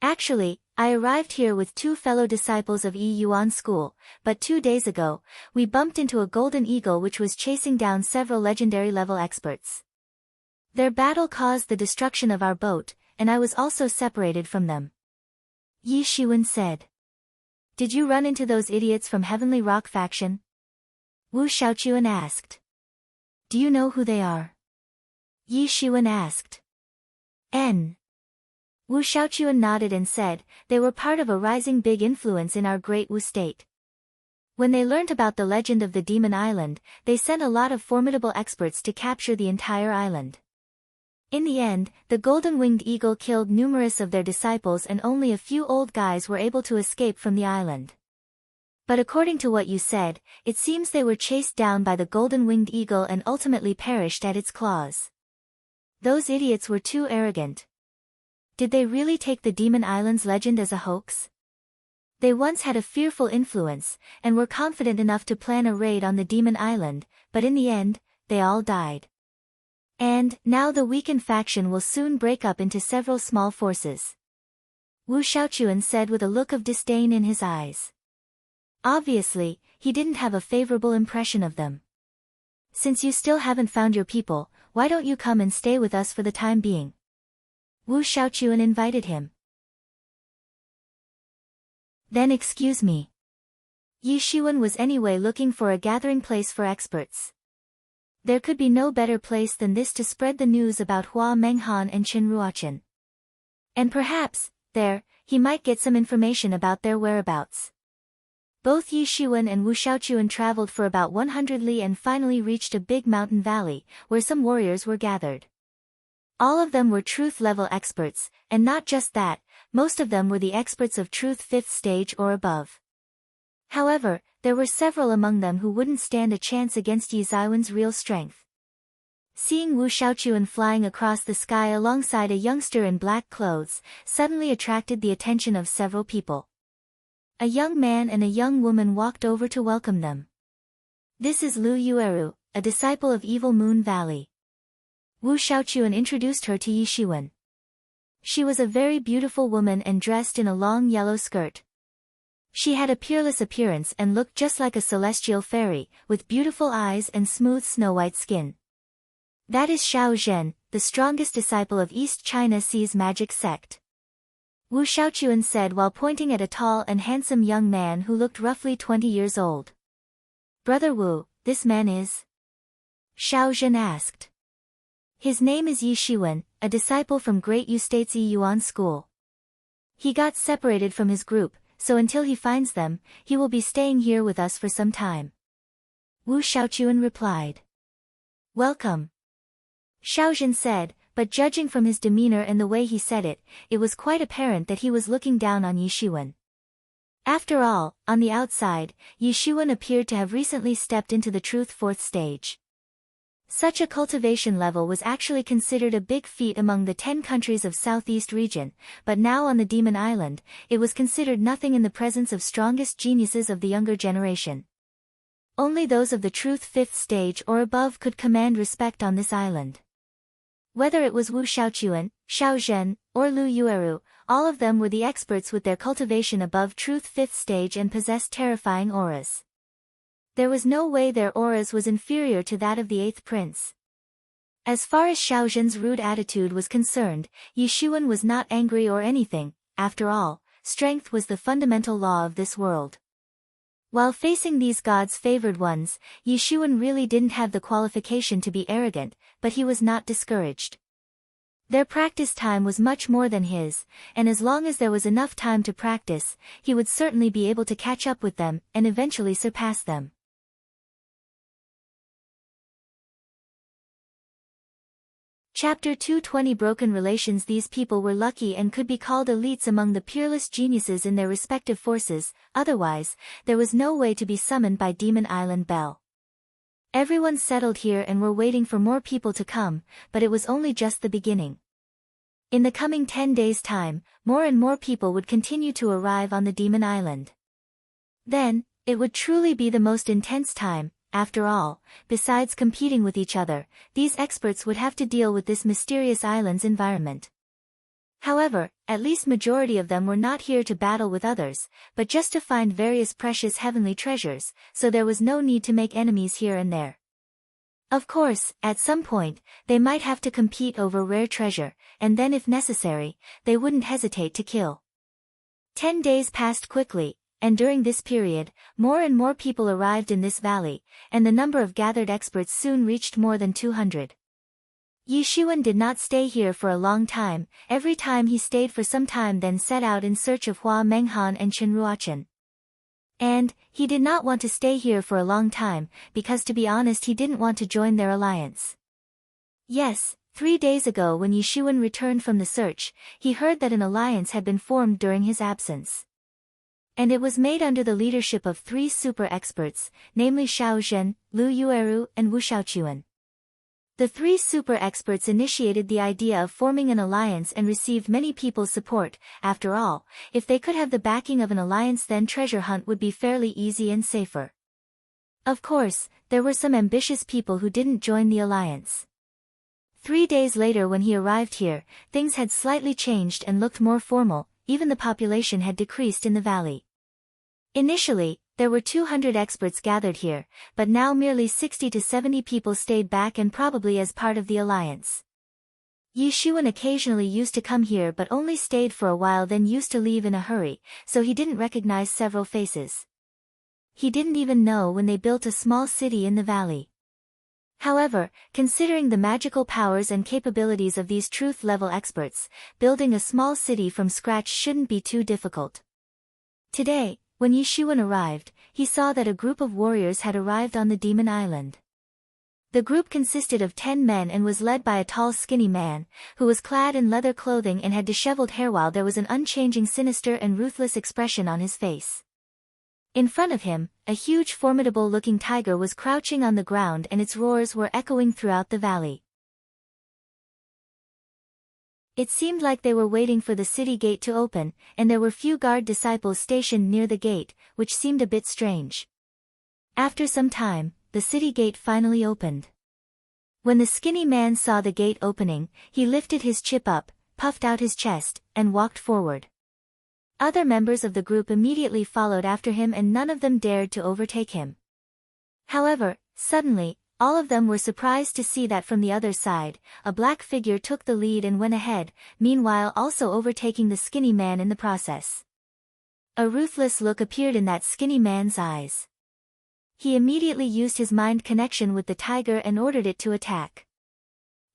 Speaker 1: Actually, I arrived here with 2 fellow disciples of Yi Yuan School, but 2 days ago, we bumped into a golden eagle which was chasing down several legendary level experts. Their battle caused the destruction of our boat, and I was also separated from them. Yi Shiwen said. Did you run into those idiots from Heavenly Rock faction? Wu Shaochuan asked. Do you know who they are? Yi Shiwen asked. N. Wu Shaochuan nodded and said, they were part of a rising big influence in our Great Wu State. When they learnt about the legend of the Demon Island, they sent a lot of formidable experts to capture the entire island. In the end, the golden-winged eagle killed numerous of their disciples and only a few old guys were able to escape from the island. But according to what you said, it seems they were chased down by the golden-winged eagle and ultimately perished at its claws. Those idiots were too arrogant. Did they really take the Demon Island's legend as a hoax? They once had a fearful influence, and were confident enough to plan a raid on the Demon Island, but in the end, they all died. And, now the weakened faction will soon break up into several small forces. Wu Shaochuan said with a look of disdain in his eyes. Obviously, he didn't have a favorable impression of them. Since you still haven't found your people, why don't you come and stay with us for the time being? Wu Shaochuan invited him. Then excuse me. Yi Shiwen was anyway looking for a gathering place for experts. There could be no better place than this to spread the news about Hua Menghan and Qin Ruochen. And perhaps, there, he might get some information about their whereabouts. Both Yi Shiwen and Wu Shaochuan traveled for about 100 li and finally reached a big mountain valley, where some warriors were gathered. All of them were truth-level experts, and not just that, most of them were the experts of truth 5th stage or above. However, there were several among them who wouldn't stand a chance against Yi Zaiwen's real strength. Seeing Wu Shaochuan flying across the sky alongside a youngster in black clothes, suddenly attracted the attention of several people. A young man and a young woman walked over to welcome them. This is Lu Yueru, a disciple of Evil Moon Valley. Wu Shaochuan introduced her to Yi Shiwen. She was a very beautiful woman and dressed in a long yellow skirt. She had a peerless appearance and looked just like a celestial fairy, with beautiful eyes and smooth snow-white skin. That is Xiao Zhen, the strongest disciple of East China Sea's magic sect. Wu Shaochuan said while pointing at a tall and handsome young man who looked roughly 20 years old. Brother Wu, this man is? Xiao Zhen asked. His name is Yi Shiwen, a disciple from Great Yu State's Yi Yuan School. He got separated from his group, so until he finds them, he will be staying here with us for some time. Wu Shaochuan replied. Welcome. Xiao Zhen said, but judging from his demeanor and the way he said it, it was quite apparent that he was looking down on Yi Shiwen. After all, on the outside, Yi Shiwen appeared to have recently stepped into the Truth Fourth stage. Such a cultivation level was actually considered a big feat among the 10 countries of Southeast region, but now on the Demon Island, it was considered nothing in the presence of strongest geniuses of the younger generation. Only those of the Truth Fifth stage or above could command respect on this island. Whether it was Wu Shaochuan, Xiao Zhen, or Lu Yueru, all of them were the experts with their cultivation above Truth Fifth stage and possessed terrifying auras. There was no way their auras was inferior to that of the Eighth Prince. As far as Xiao Zhen's rude attitude was concerned, Yi Shiwen was not angry or anything. After all, strength was the fundamental law of this world. While facing these gods' favored ones, Yi Shiwen really didn't have the qualification to be arrogant, but he was not discouraged. Their practice time was much more than his, and as long as there was enough time to practice, he would certainly be able to catch up with them and eventually surpass them. Chapter 220 Broken Relations. These people were lucky and could be called elites among the peerless geniuses in their respective forces, otherwise, there was no way to be summoned by Demon Island Bell. Everyone settled here and were waiting for more people to come, but it was only just the beginning. In the coming 10 days' time, more and more people would continue to arrive on the Demon Island. Then, it would truly be the most intense time. After all, besides competing with each other, these experts would have to deal with this mysterious island's environment. However, at least majority of them were not here to battle with others, but just to find various precious heavenly treasures, so there was no need to make enemies here and there. Of course, at some point, they might have to compete over rare treasure, and then if necessary, they wouldn't hesitate to kill. 10 days passed quickly, and during this period, more and more people arrived in this valley, and the number of gathered experts soon reached more than 200. Yi Shiwen did not stay here for a long time. Every time he stayed for some time then set out in search of Hua Menghan and Chen Ruochen. And, he did not want to stay here for a long time, because to be honest he didn't want to join their alliance. Yes, 3 days ago when Yi Shiwen returned from the search, he heard that an alliance had been formed during his absence. And it was made under the leadership of 3 super experts, namely Xiao Zhen, Lu Yueru, and Wu Shaochuan. The 3 super experts initiated the idea of forming an alliance and received many people's support. After all, if they could have the backing of an alliance, then treasure hunt would be fairly easy and safer. Of course, there were some ambitious people who didn't join the alliance. 3 days later when he arrived here, things had slightly changed and looked more formal. Even the population had decreased in the valley. Initially, there were 200 experts gathered here, but now merely 60 to 70 people stayed back and probably as part of the alliance. Yi Shiwen occasionally used to come here but only stayed for a while then used to leave in a hurry, so he didn't recognize several faces. He didn't even know when they built a small city in the valley. However, considering the magical powers and capabilities of these truth-level experts, building a small city from scratch shouldn't be too difficult. Today, when Yi Shiwen arrived, he saw that a group of warriors had arrived on the Demon Island. The group consisted of 10 men and was led by a tall skinny man, who was clad in leather clothing and had disheveled hair while there was an unchanging sinister and ruthless expression on his face. In front of him, a huge formidable-looking tiger was crouching on the ground and its roars were echoing throughout the valley. It seemed like they were waiting for the city gate to open, and there were few guard disciples stationed near the gate, which seemed a bit strange. After some time, the city gate finally opened. When the skinny man saw the gate opening, he lifted his chip up, puffed out his chest, and walked forward. Other members of the group immediately followed after him and none of them dared to overtake him. However, suddenly, all of them were surprised to see that from the other side, a black figure took the lead and went ahead, meanwhile also overtaking the skinny man in the process. A ruthless look appeared in that skinny man's eyes. He immediately used his mind connection with the tiger and ordered it to attack.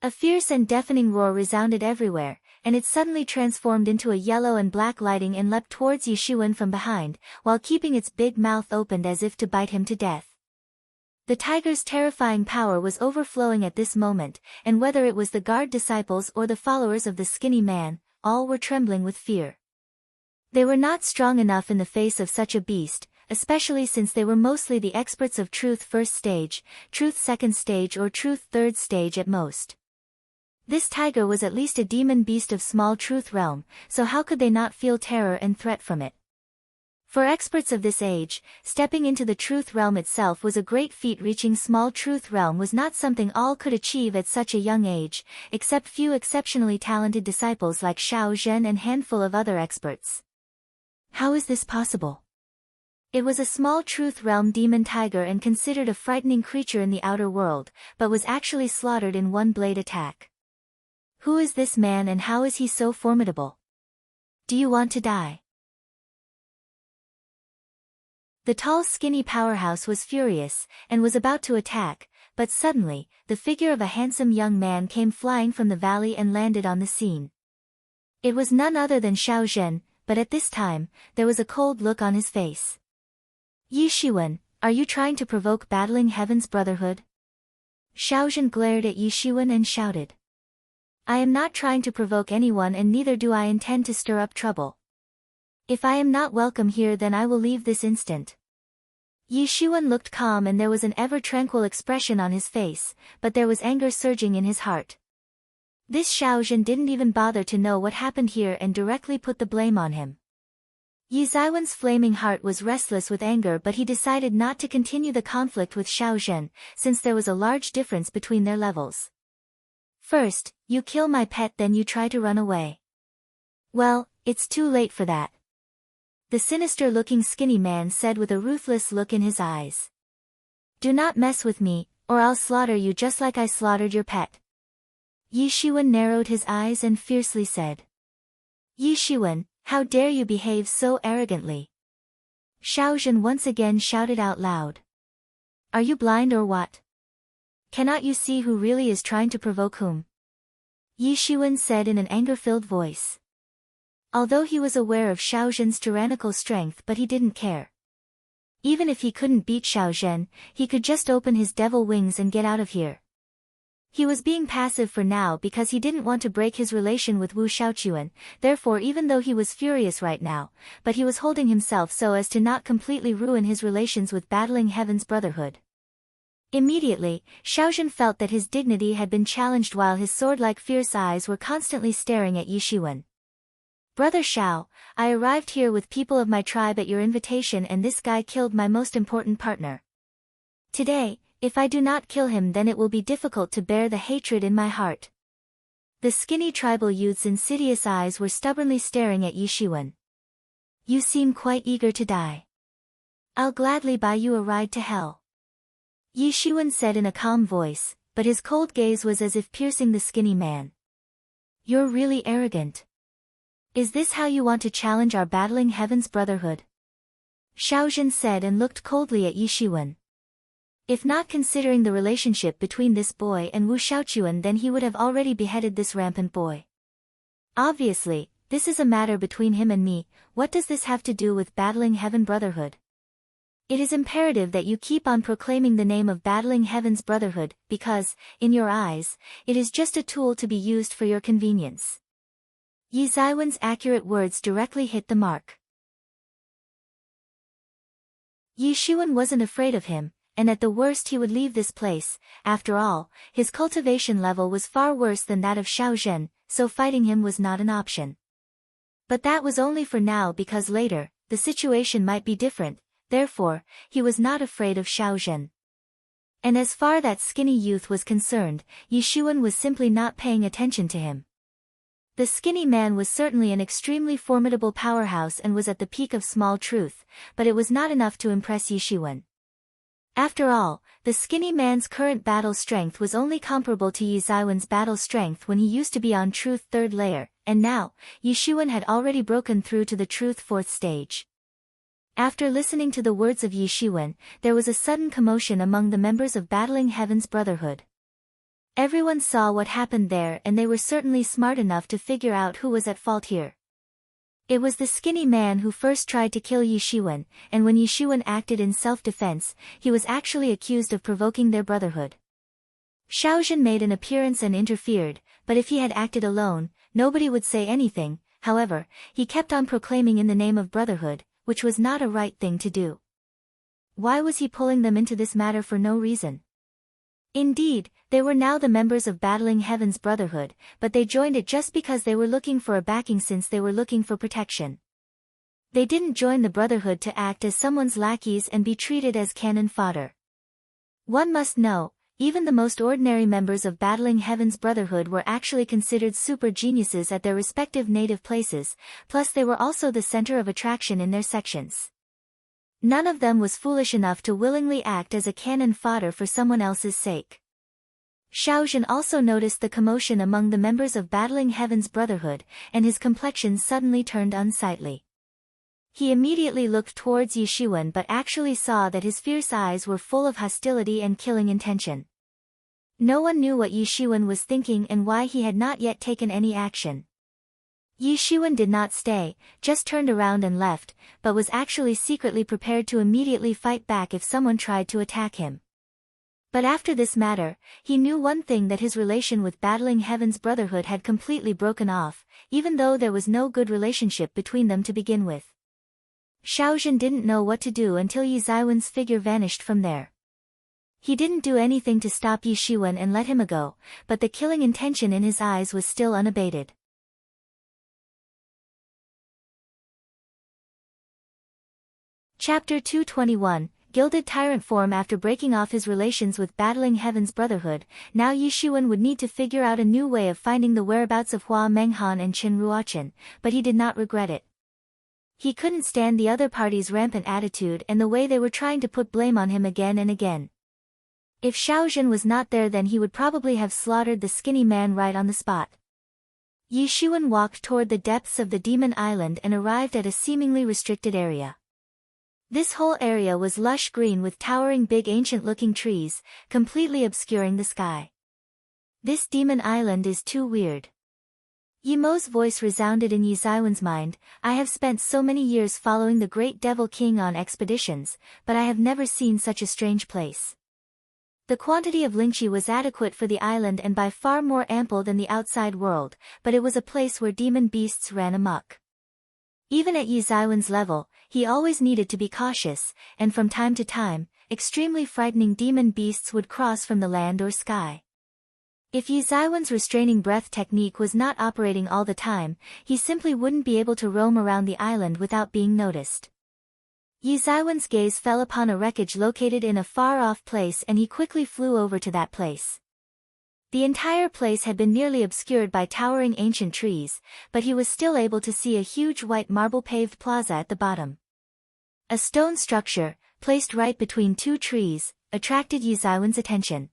Speaker 1: A fierce and deafening roar resounded everywhere, and it suddenly transformed into a yellow and black lightning and leapt towards Yishuan from behind, while keeping its big mouth opened as if to bite him to death. The tiger's terrifying power was overflowing at this moment, and whether it was the guard disciples or the followers of the skinny man, all were trembling with fear. They were not strong enough in the face of such a beast, especially since they were mostly the experts of truth first stage, truth second stage or truth third stage at most. This tiger was at least a demon beast of small truth realm, so how could they not feel terror and threat from it? For experts of this age, stepping into the truth realm itself was a great feat. Reaching small truth realm was not something all could achieve at such a young age, except few exceptionally talented disciples like Xiao Zhen and handful of other experts. How is this possible? It was a small truth realm demon tiger and considered a frightening creature in the outer world, but was actually slaughtered in one blade attack. Who is this man and how is he so formidable? Do you want to die? The tall skinny powerhouse was furious, and was about to attack, but suddenly, the figure of a handsome young man came flying from the valley and landed on the scene. It was none other than Xiao Zhen, but at this time, there was a cold look on his face. Yishuan, are you trying to provoke battling heaven's brotherhood? Xiao Zhen glared at Yishuan and shouted. I am not trying to provoke anyone and neither do I intend to stir up trouble. If I am not welcome here then I will leave this instant. Yishuan looked calm and there was an ever-tranquil expression on his face, but there was anger surging in his heart. This Xiao Zhen didn't even bother to know what happened here and directly put the blame on him. Yi Zaiwen's flaming heart was restless with anger but he decided not to continue the conflict with Xiao Zhen, since there was a large difference between their levels. First, you kill my pet then you try to run away. Well, it's too late for that. The sinister-looking skinny man said with a ruthless look in his eyes. Do not mess with me, or I'll slaughter you just like I slaughtered your pet. Yishuan narrowed his eyes and fiercely said. Yishuan, how dare you behave so arrogantly? Xiao Zhen once again shouted out loud. Are you blind or what? Cannot you see who really is trying to provoke whom? Yishuan said in an anger-filled voice. Although he was aware of Xiao Zhen's tyrannical strength but he didn't care. Even if he couldn't beat Xiao Zhen, he could just open his devil wings and get out of here. He was being passive for now because he didn't want to break his relation with Wu Shaochuan, therefore even though he was furious right now, but he was holding himself so as to not completely ruin his relations with battling heaven's brotherhood. Immediately, Xiao Zhen felt that his dignity had been challenged while his sword-like fierce eyes were constantly staring at Yishuan. Brother Xiao, I arrived here with people of my tribe at your invitation and this guy killed my most important partner. Today, if I do not kill him then it will be difficult to bear the hatred in my heart. The skinny tribal youth's insidious eyes were stubbornly staring at Yishuan. You seem quite eager to die. I'll gladly buy you a ride to hell. Yishuan said in a calm voice, but his cold gaze was as if piercing the skinny man. You're really arrogant. Is this how you want to challenge our battling heaven's brotherhood? Xiao Zhen said and looked coldly at Yishuan. If not considering the relationship between this boy and Wu Shaochuan then he would have already beheaded this rampant boy. Obviously, this is a matter between him and me, what does this have to do with battling heaven brotherhood? It is imperative that you keep on proclaiming the name of battling heaven's brotherhood, because, in your eyes, it is just a tool to be used for your convenience. Yi Zaiwen's accurate words directly hit the mark. Yi Xuan wasn't afraid of him, and at the worst he would leave this place. After all, his cultivation level was far worse than that of Xiao Zhen, so fighting him was not an option. But that was only for now, because later, the situation might be different. Therefore, he was not afraid of Xiao Zhen. And as far that skinny youth was concerned, Yi Xuan was simply not paying attention to him. The skinny man was certainly an extremely formidable powerhouse and was at the peak of small truth, but it was not enough to impress Yi Xuan. After all, the skinny man's current battle strength was only comparable to Yi Zaiwen's battle strength when he used to be on Truth 3rd layer, and now, Yi Xuan had already broken through to the Truth 4th stage. After listening to the words of Yi Xuan, there was a sudden commotion among the members of Battling Heaven's Brotherhood. Everyone saw what happened there, and they were certainly smart enough to figure out who was at fault here. It was the skinny man who first tried to kill Yi Xuan, and when Yi Xuan acted in self-defense, he was actually accused of provoking their brotherhood. Xiao Zhen made an appearance and interfered, but if he had acted alone, nobody would say anything. However, he kept on proclaiming in the name of brotherhood, which was not a right thing to do. Why was he pulling them into this matter for no reason? Indeed, they were now the members of Battling Heaven's Brotherhood, but they joined it just because they were looking for a backing, since they were looking for protection. They didn't join the Brotherhood to act as someone's lackeys and be treated as cannon fodder. One must know, even the most ordinary members of Battling Heaven's Brotherhood were actually considered super geniuses at their respective native places, plus they were also the center of attraction in their sections. None of them was foolish enough to willingly act as a cannon fodder for someone else's sake. Xiao Zhen also noticed the commotion among the members of Battling Heaven's Brotherhood, and his complexion suddenly turned unsightly. He immediately looked towards Yi Xuan but actually saw that his fierce eyes were full of hostility and killing intention. No one knew what Yi Xuan was thinking and why he had not yet taken any action. Yi Xuan did not stay, just turned around and left, but was actually secretly prepared to immediately fight back if someone tried to attack him. But after this matter, he knew one thing, that his relation with Battling Heaven's Brotherhood had completely broken off, even though there was no good relationship between them to begin with. Xiao Zhen didn't know what to do until Yi Zaiwen's figure vanished from there. He didn't do anything to stop Yi Xuan and let him go, but the killing intention in his eyes was still unabated. Chapter 221, Gilded Tyrant Form. After breaking off his relations with Battling Heaven's Brotherhood, now Yi Xuan would need to figure out a new way of finding the whereabouts of Hua Menghan and Chen Ruochen, but he did not regret it. He couldn't stand the other party's rampant attitude and the way they were trying to put blame on him again and again. If Xiao Zhen was not there, then he would probably have slaughtered the skinny man right on the spot. Yi Xuan walked toward the depths of the Demon Island and arrived at a seemingly restricted area. This whole area was lush green with towering big ancient-looking trees, completely obscuring the sky. This Demon Island is too weird. Yi Mo's voice resounded in Yi Zaiwen's mind. I have spent so many years following the Great Devil King on expeditions, but I have never seen such a strange place. The quantity of lingqi was adequate for the island and by far more ample than the outside world, but it was a place where demon beasts ran amok. Even at Yi Zaiwen's level, he always needed to be cautious, and from time to time, extremely frightening demon beasts would cross from the land or sky. If Yi Zaiwen's restraining breath technique was not operating all the time, he simply wouldn't be able to roam around the island without being noticed. Yi Zaiwen's gaze fell upon a wreckage located in a far-off place, and he quickly flew over to that place. The entire place had been nearly obscured by towering ancient trees, but he was still able to see a huge white marble-paved plaza at the bottom. A stone structure, placed right between two trees, attracted Yi Zaiwen's attention.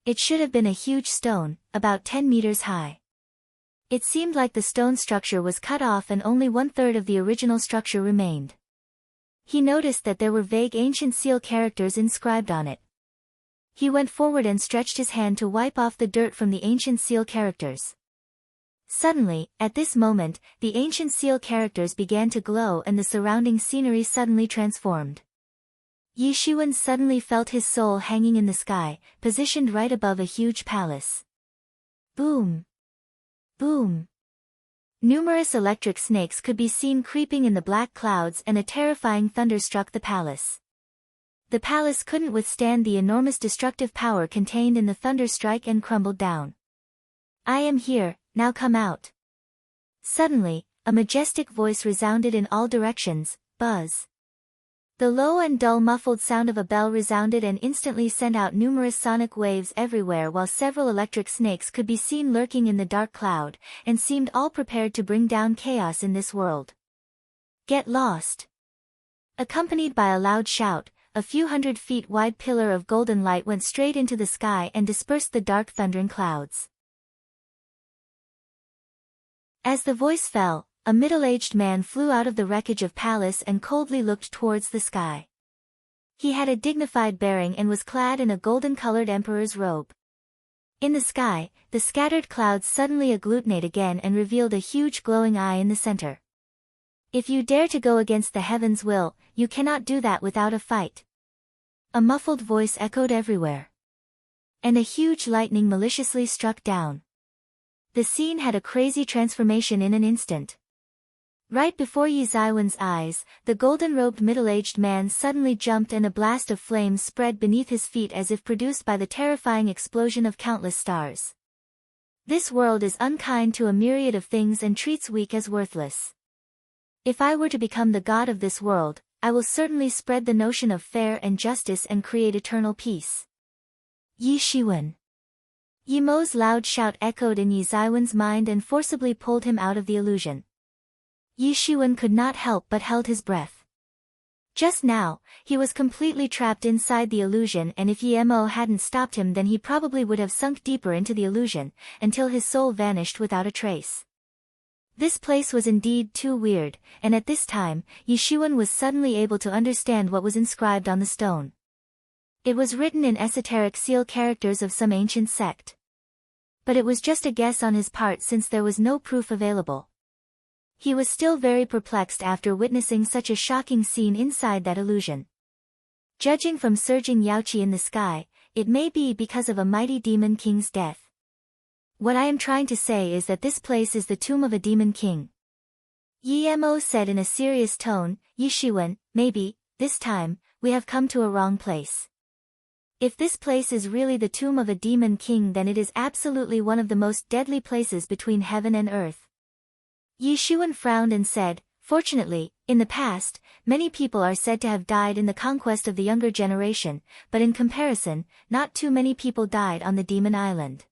Speaker 1: It should have been a huge stone, about 10 meters high. It seemed like the stone structure was cut off and only 1/3 of the original structure remained. He noticed that there were vague ancient seal characters inscribed on it. He went forward and stretched his hand to wipe off the dirt from the ancient seal characters. Suddenly, at this moment, the ancient seal characters began to glow and the surrounding scenery suddenly transformed. Yi Xuan suddenly felt his soul hanging in the sky, positioned right above a huge palace. Boom! Boom! Numerous electric snakes could be seen creeping in the black clouds, and a terrifying thunder struck the palace. The palace couldn't withstand the enormous destructive power contained in the thunderstrike and crumbled down. I am here, now come out. Suddenly, a majestic voice resounded in all directions, buzz. The low and dull muffled sound of a bell resounded and instantly sent out numerous sonic waves everywhere, while several electric snakes could be seen lurking in the dark cloud, and seemed all prepared to bring down chaos in this world. Get lost! Accompanied by a loud shout, a few 100 feet wide pillar of golden light went straight into the sky and dispersed the dark thundering clouds. As the voice fell, a middle-aged man flew out of the wreckage of palace and coldly looked towards the sky. He had a dignified bearing and was clad in a golden-colored emperor's robe. In the sky, the scattered clouds suddenly agglutinate again and revealed a huge glowing eye in the center. If you dare to go against the heavens' will, you cannot do that without a fight. A muffled voice echoed everywhere. And a huge lightning maliciously struck down. The scene had a crazy transformation in an instant. Right before Yi Zaiwen's eyes, the golden-robed middle-aged man suddenly jumped and a blast of flames spread beneath his feet as if produced by the terrifying explosion of countless stars. This world is unkind to a myriad of things and treats weak as worthless. If I were to become the god of this world, I will certainly spread the notion of fair and justice and create eternal peace. Yi Shiwen. Yi Mo's loud shout echoed in Yi Zaiwen's mind and forcibly pulled him out of the illusion. Yi Shiwen could not help but held his breath. Just now, he was completely trapped inside the illusion, and if Yi Mo hadn't stopped him, then he probably would have sunk deeper into the illusion, until his soul vanished without a trace. This place was indeed too weird, and at this time, Yi Shiwen was suddenly able to understand what was inscribed on the stone. It was written in esoteric seal characters of some ancient sect. But it was just a guess on his part since there was no proof available. He was still very perplexed after witnessing such a shocking scene inside that illusion. Judging from surging yaoqi in the sky, it may be because of a mighty demon king's death. What I am trying to say is that this place is the tomb of a demon king. Yi Mo said in a serious tone, Yi Shiwen, maybe, this time, we have come to a wrong place. If this place is really the tomb of a demon king, then it is absolutely one of the most deadly places between heaven and earth. Yi Shiwen frowned and said, fortunately, in the past, many people are said to have died in the conquest of the younger generation, but in comparison, not too many people died on the demon island.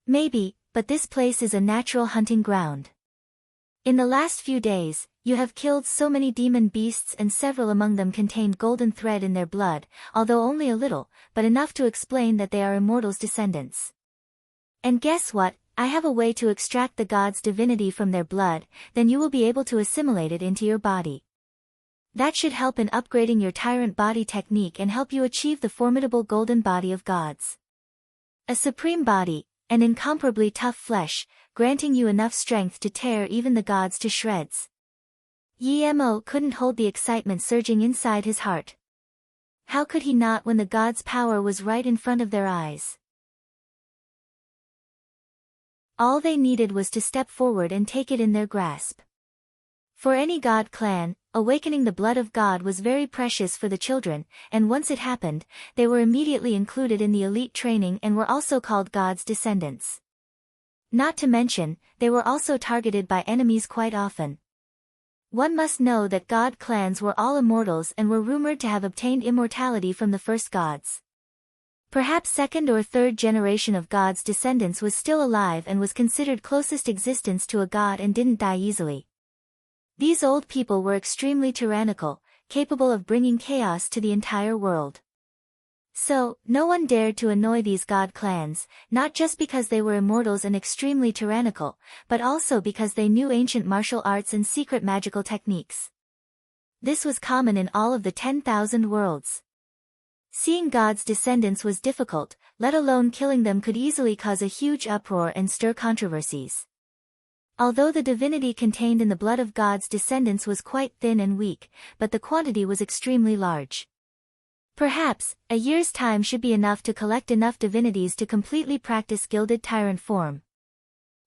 Speaker 1: Maybe, but this place is a natural hunting ground. In the last few days, you have killed so many demon beasts, and several among them contained golden thread in their blood, although only a little, but enough to explain that they are Immortal's descendants. And guess what? I have a way to extract the god's divinity from their blood, then you will be able to assimilate it into your body. That should help in upgrading your tyrant body technique and help you achieve the formidable golden body of gods. A supreme body, and incomparably tough flesh, granting you enough strength to tear even the gods to shreds. Yi Mo couldn't hold the excitement surging inside his heart. How could he not when the gods' power was right in front of their eyes? All they needed was to step forward and take it in their grasp. For any god clan, awakening the blood of God was very precious for the children, and once it happened, they were immediately included in the elite training and were also called God's descendants. Not to mention, they were also targeted by enemies quite often. One must know that god clans were all immortals and were rumored to have obtained immortality from the first gods. Perhaps second or third generation of God's descendants was still alive and was considered closest existence to a god and didn't die easily. These old people were extremely tyrannical, capable of bringing chaos to the entire world. So, no one dared to annoy these god clans, not just because they were immortals and extremely tyrannical, but also because they knew ancient martial arts and secret magical techniques. This was common in all of the 10,000 worlds. Seeing God's descendants was difficult, let alone killing them could easily cause a huge uproar and stir controversies. Although the divinity contained in the blood of God's descendants was quite thin and weak, but the quantity was extremely large. Perhaps, a year's time should be enough to collect enough divinities to completely practice gilded tyrant form.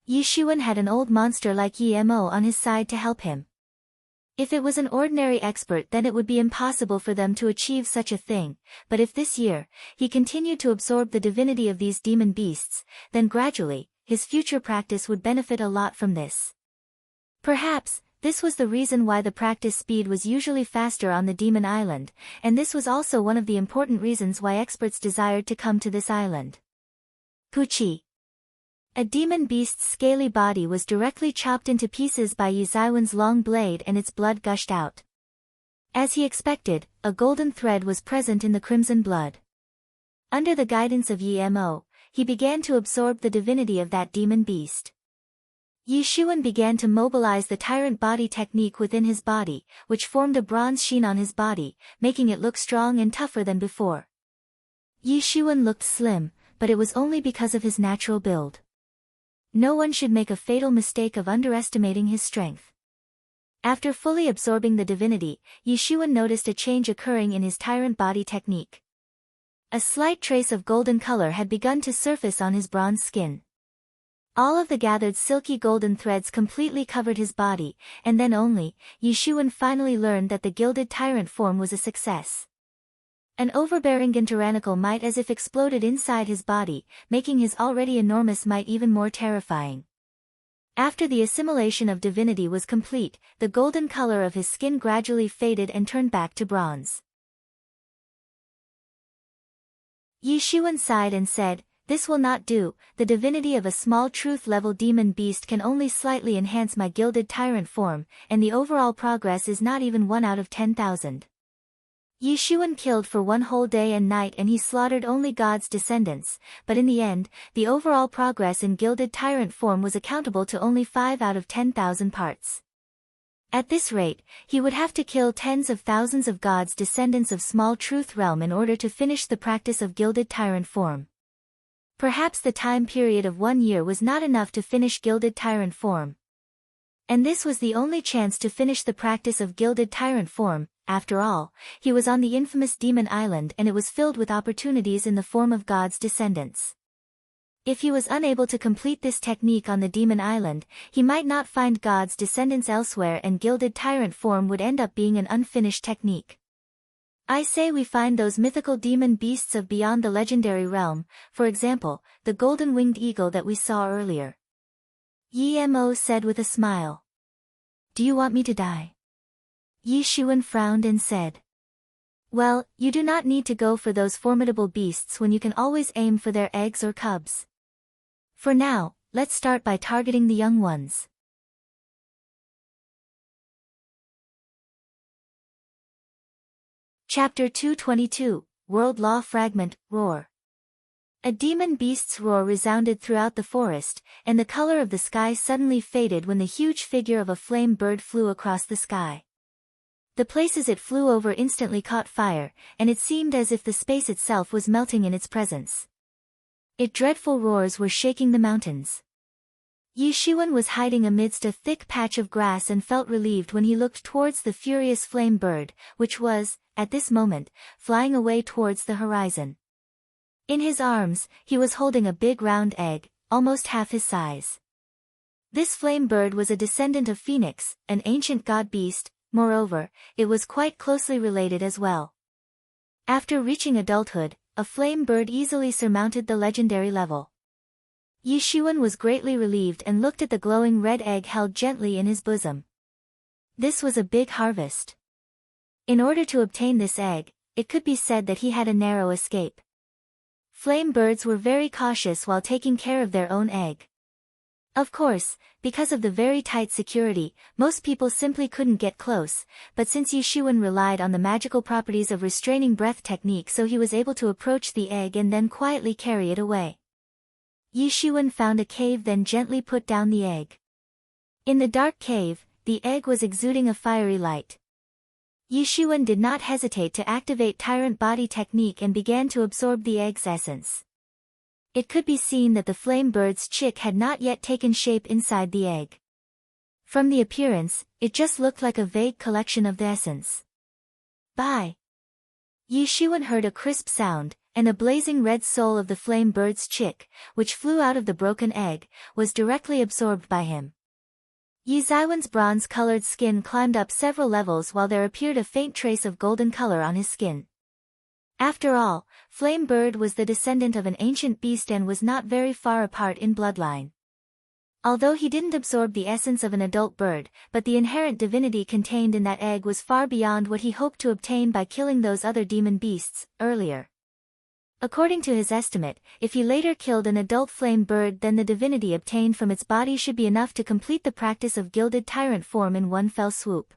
Speaker 1: Yi Shiwen had an old monster like Yi Mo on his side to help him. If it was an ordinary expert, then it would be impossible for them to achieve such a thing, but if this year, he continued to absorb the divinity of these demon beasts, then gradually, his future practice would benefit a lot from this. Perhaps, this was the reason why the practice speed was usually faster on the demon island, and this was also one of the important reasons why experts desired to come to this island. Puchi. A demon beast's scaly body was directly chopped into pieces by Yi Zaiwen's long blade and its blood gushed out. As he expected, a golden thread was present in the crimson blood. Under the guidance of Yi Mo, he began to absorb the divinity of that demon beast. Yi Xuan began to mobilize the tyrant body technique within his body, which formed a bronze sheen on his body, making it look strong and tougher than before. Yi Xuan looked slim, but it was only because of his natural build. No one should make a fatal mistake of underestimating his strength. After fully absorbing the divinity, Yi Xuan noticed a change occurring in his tyrant body technique. A slight trace of golden color had begun to surface on his bronze skin. All of the gathered silky golden threads completely covered his body, and then only, Yi Xuan finally learned that the gilded tyrant form was a success. An overbearing and tyrannical might as if exploded inside his body, making his already enormous might even more terrifying. After the assimilation of divinity was complete, the golden color of his skin gradually faded and turned back to bronze. Yi Xuan sighed and said, "This will not do, the divinity of a small truth-level demon beast can only slightly enhance my gilded tyrant form, and the overall progress is not even 1 out of 10,000. Yi Xuan killed for 1 whole day and night and he slaughtered only God's descendants, but in the end, the overall progress in gilded tyrant form was accountable to only 5 out of 10,000 parts. At this rate, he would have to kill tens of thousands of God's descendants of small truth realm in order to finish the practice of gilded tyrant form. Perhaps the time period of 1 year was not enough to finish gilded tyrant form. And this was the only chance to finish the practice of gilded tyrant form. After all, he was on the infamous demon island and it was filled with opportunities in the form of God's descendants. If he was unable to complete this technique on the demon island, he might not find God's descendants elsewhere and gilded tyrant form would end up being an unfinished technique. I say we find those mythical demon beasts of beyond the legendary realm, for example, the golden-winged eagle that we saw earlier. Yi Mo said with a smile. "Do you want me to die?" Yi Xuan frowned and said. "Well, you do not need to go for those formidable beasts when you can always aim for their eggs or cubs. For now, let's start by targeting the young ones." Chapter 222, World Law Fragment, Roar. A demon beast's roar resounded throughout the forest, and the color of the sky suddenly faded when the huge figure of a flame bird flew across the sky. The places it flew over instantly caught fire, and it seemed as if the space itself was melting in its presence. Its dreadful roars were shaking the mountains. Yi Xuan was hiding amidst a thick patch of grass and felt relieved when he looked towards the furious flame bird, which was, at this moment, flying away towards the horizon. In his arms, he was holding a big round egg, almost half his size. This flame bird was a descendant of Phoenix, an ancient god beast. Moreover, it was quite closely related as well. After reaching adulthood, a flame bird easily surmounted the legendary level. Yi Xuan was greatly relieved and looked at the glowing red egg held gently in his bosom. This was a big harvest. In order to obtain this egg, it could be said that he had a narrow escape. Flame birds were very cautious while taking care of their own egg. Of course, because of the very tight security, most people simply couldn't get close, but since Yi Xuan relied on the magical properties of restraining breath technique, so he was able to approach the egg and then quietly carry it away. Yi Xuan found a cave, then gently put down the egg. In the dark cave, the egg was exuding a fiery light. Yi Xuan did not hesitate to activate tyrant body technique and began to absorb the egg's essence. It could be seen that the flame bird's chick had not yet taken shape inside the egg. From the appearance, it just looked like a vague collection of the essence. Bye! Yi Xuan heard a crisp sound, and a blazing red soul of the flame bird's chick, which flew out of the broken egg, was directly absorbed by him. Yi Zaiwen's bronze-colored skin climbed up several levels while there appeared a faint trace of golden color on his skin. After all, Flame Bird was the descendant of an ancient beast and was not very far apart in bloodline. Although he didn't absorb the essence of an adult bird, but the inherent divinity contained in that egg was far beyond what he hoped to obtain by killing those other demon beasts earlier. According to his estimate, if he later killed an adult flame bird, then the divinity obtained from its body should be enough to complete the practice of gilded tyrant form in one fell swoop.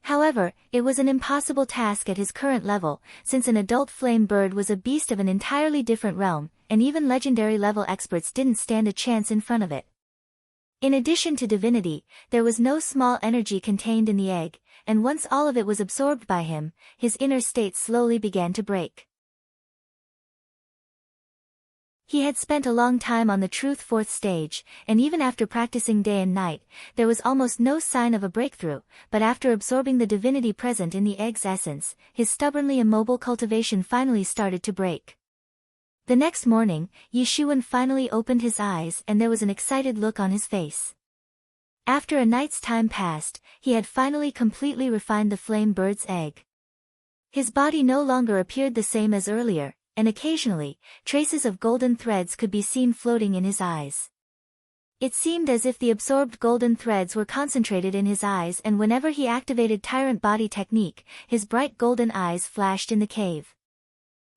Speaker 1: However, it was an impossible task at his current level, since an adult flame bird was a beast of an entirely different realm, and even legendary level experts didn't stand a chance in front of it. In addition to divinity, there was no small energy contained in the egg, and once all of it was absorbed by him, his inner state slowly began to break. He had spent a long time on the Truth Fourth stage, and even after practicing day and night, there was almost no sign of a breakthrough, but after absorbing the divinity present in the egg's essence, his stubbornly immobile cultivation finally started to break. The next morning, Yi Shiwen finally opened his eyes and there was an excited look on his face. After a night's time passed, he had finally completely refined the flame bird's egg. His body no longer appeared the same as earlier, and occasionally, traces of golden threads could be seen floating in his eyes. It seemed as if the absorbed golden threads were concentrated in his eyes, and whenever he activated Tyrant Body Technique, his bright golden eyes flashed in the cave.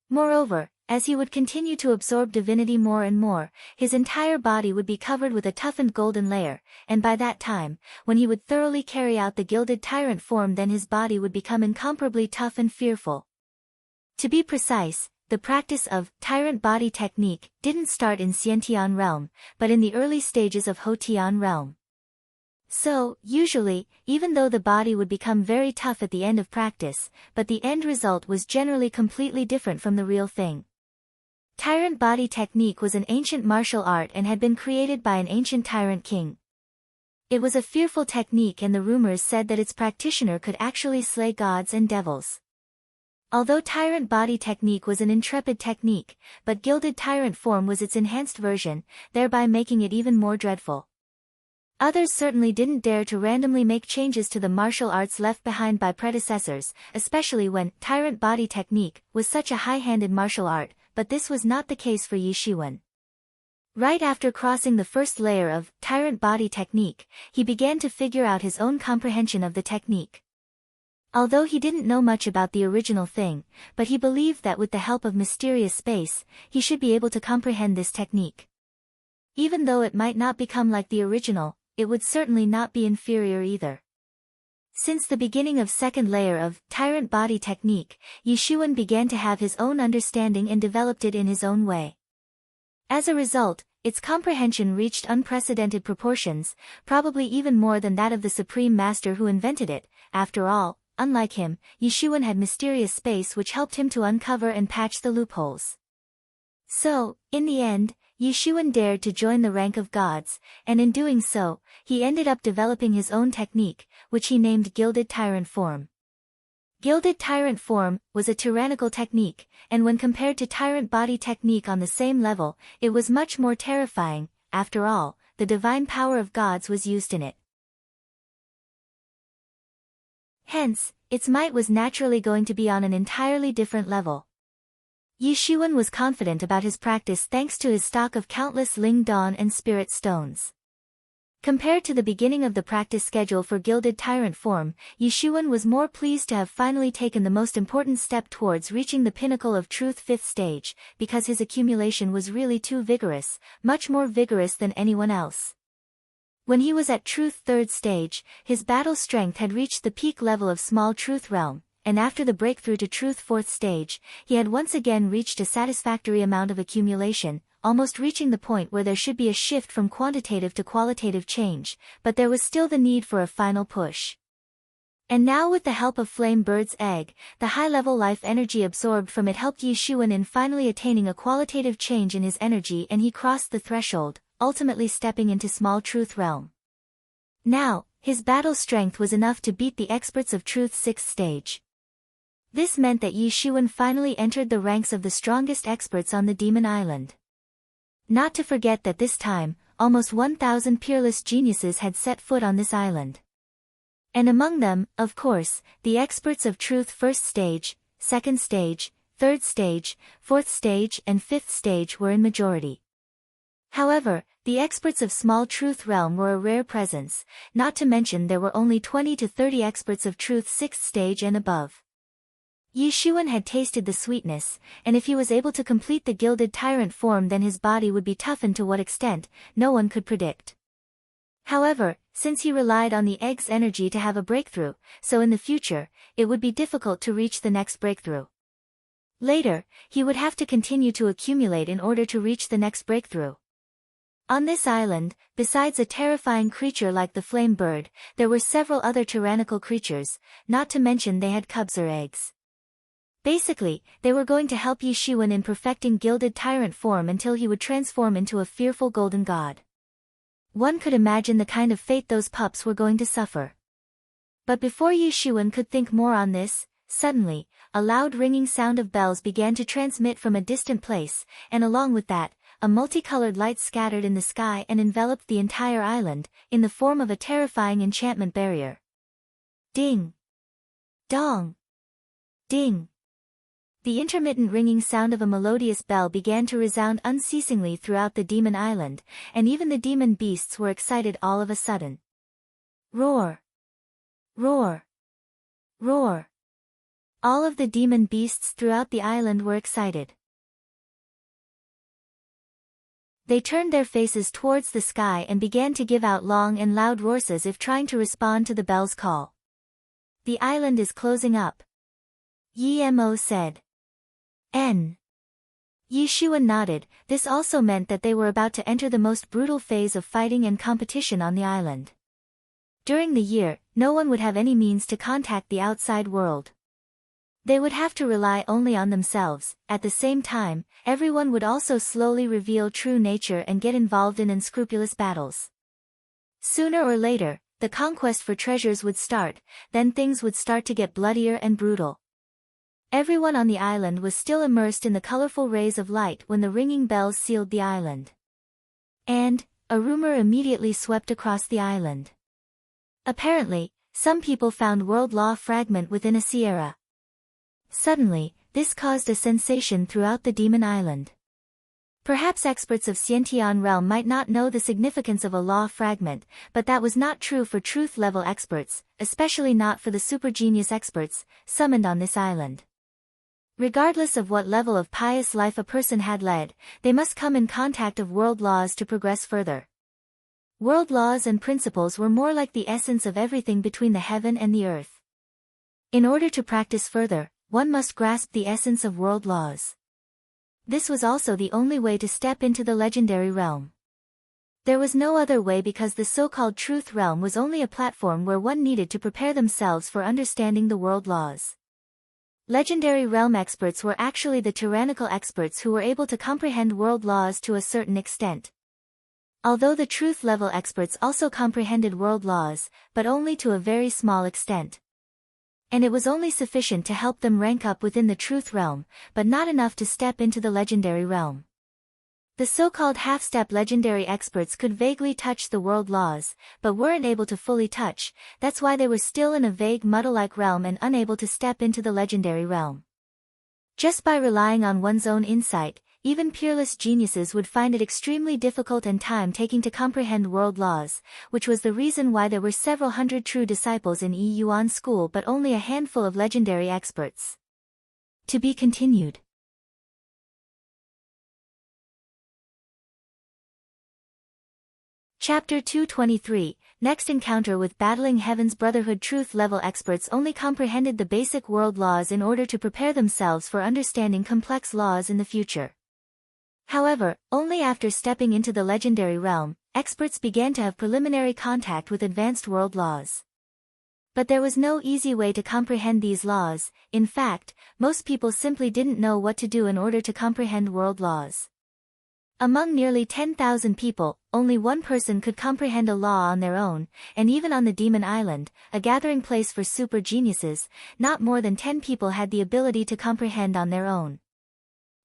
Speaker 1: Moreover, as he would continue to absorb divinity more and more, his entire body would be covered with a toughened golden layer, and by that time, when he would thoroughly carry out the gilded tyrant form, then his body would become incomparably tough and fearful. To be precise, the practice of Tyrant Body Technique didn't start in Xiantian realm, but in the early stages of Hotian realm. So, usually, even though the body would become very tough at the end of practice, but the end result was generally completely different from the real thing. Tyrant Body Technique was an ancient martial art and had been created by an ancient tyrant king. It was a fearful technique, and the rumors said that its practitioner could actually slay gods and devils. Although Tyrant Body Technique was an intrepid technique, but gilded tyrant form was its enhanced version, thereby making it even more dreadful. Others certainly didn't dare to randomly make changes to the martial arts left behind by predecessors, especially when Tyrant Body Technique was such a high-handed martial art, but this was not the case for Yi Shiwen. Right after crossing the first layer of Tyrant Body Technique, he began to figure out his own comprehension of the technique. Although he didn't know much about the original thing, but he believed that with the help of mysterious space, he should be able to comprehend this technique. Even though it might not become like the original, it would certainly not be inferior either. Since the beginning of second layer of Tyrant Body Technique, Yi Shiwen began to have his own understanding and developed it in his own way. As a result, its comprehension reached unprecedented proportions, probably even more than that of the Supreme Master who invented it. After all, unlike him, Yi Shiwen had mysterious space which helped him to uncover and patch the loopholes. So, in the end, Yi Shiwen dared to join the rank of gods, and in doing so, he ended up developing his own technique, which he named Gilded Tyrant Form. Gilded Tyrant Form was a tyrannical technique, and when compared to Tyrant Body Technique on the same level, it was much more terrifying. After all, the divine power of gods was used in it. Hence, its might was naturally going to be on an entirely different level. Yi Shiwen was confident about his practice thanks to his stock of countless Ling Dawn and Spirit Stones. Compared to the beginning of the practice schedule for Gilded Tyrant Form, Yi Shiwen was more pleased to have finally taken the most important step towards reaching the pinnacle of Truth 5th stage, because his accumulation was really too vigorous, much more vigorous than anyone else. When he was at Truth 3rd stage, his battle strength had reached the peak level of Small Truth Realm, and after the breakthrough to Truth 4th stage, he had once again reached a satisfactory amount of accumulation, almost reaching the point where there should be a shift from quantitative to qualitative change, but there was still the need for a final push. And now with the help of Flame Bird's egg, the high-level life energy absorbed from it helped Yi Shiwen in finally attaining a qualitative change in his energy, and he crossed the threshold, ultimately stepping into Small Truth Realm. Now, his battle strength was enough to beat the experts of Truth 6th stage. This meant that Yi Shiwen finally entered the ranks of the strongest experts on the Demon Island. Not to forget that this time, almost 1,000 peerless geniuses had set foot on this island. And among them, of course, the experts of truth first stage, second stage, third stage, fourth stage and fifth stage were in majority. However, the experts of small truth realm were a rare presence, not to mention there were only 20 to 30 experts of truth sixth stage and above. Yi Xuan had tasted the sweetness, and if he was able to complete the gilded tyrant form then his body would be toughened to what extent, no one could predict. However, since he relied on the egg's energy to have a breakthrough, so in the future, it would be difficult to reach the next breakthrough. Later, he would have to continue to accumulate in order to reach the next breakthrough. On this island, besides a terrifying creature like the flame bird, there were several other tyrannical creatures, not to mention they had cubs or eggs. Basically, they were going to help Yi Xuan in perfecting gilded tyrant form until he would transform into a fearful golden god. One could imagine the kind of fate those pups were going to suffer. But before Yi Xuan could think more on this, suddenly, a loud ringing sound of bells began to transmit from a distant place, and along with that, a multicolored light scattered in the sky and enveloped the entire island, in the form of a terrifying enchantment barrier. Ding! Dong! Ding! The intermittent ringing sound of a melodious bell began to resound unceasingly throughout the demon island, and even the demon beasts were excited all of a sudden. Roar! Roar! Roar! All of the demon beasts throughout the island were excited. They turned their faces towards the sky and began to give out long and loud roars as if trying to respond to the bell's call. The island is closing up, Yi Mo said. Yi Xuan nodded. This also meant that they were about to enter the most brutal phase of fighting and competition on the island. During the year, no one would have any means to contact the outside world. They would have to rely only on themselves. At the same time, everyone would also slowly reveal true nature and get involved in unscrupulous battles. Sooner or later, the conquest for treasures would start, then things would start to get bloodier and brutal. Everyone on the island was still immersed in the colorful rays of light when the ringing bells sealed the island. And a rumor immediately swept across the island. Apparently, some people found world law fragment within a sierra. Suddenly, this caused a sensation throughout the demon island. Perhaps experts of Xiantian realm might not know the significance of a law fragment, but that was not true for truth-level experts, especially not for the super-genius experts, summoned on this island. Regardless of what level of pious life a person had led, they must come in contact of world laws to progress further. World laws and principles were more like the essence of everything between the heaven and the earth. In order to practice further, one must grasp the essence of world laws. This was also the only way to step into the legendary realm. There was no other way because the so-called truth realm was only a platform where one needed to prepare themselves for understanding the world laws. Legendary realm experts were actually the tyrannical experts who were able to comprehend world laws to a certain extent. Although the truth level experts also comprehended world laws, but only to a very small extent. And it was only sufficient to help them rank up within the truth realm, but not enough to step into the legendary realm. The so-called half-step legendary experts could vaguely touch the world laws, but weren't able to fully touch. That's why they were still in a vague muddle-like realm and unable to step into the legendary realm. Just by relying on one's own insight, even peerless geniuses would find it extremely difficult and time-taking to comprehend world laws, which was the reason why there were several hundred true disciples in Yi Yuan school but only a handful of legendary experts. To be continued. Chapter 223, Next Encounter with Battling Heaven's Brotherhood. Truth-level experts only comprehended the basic world laws in order to prepare themselves for understanding complex laws in the future. However, only after stepping into the legendary realm, experts began to have preliminary contact with advanced world laws. But there was no easy way to comprehend these laws. In fact, most people simply didn't know what to do in order to comprehend world laws. Among nearly 10,000 people, only one person could comprehend a law on their own, and even on the Demon Island, a gathering place for super geniuses, not more than 10 people had the ability to comprehend on their own.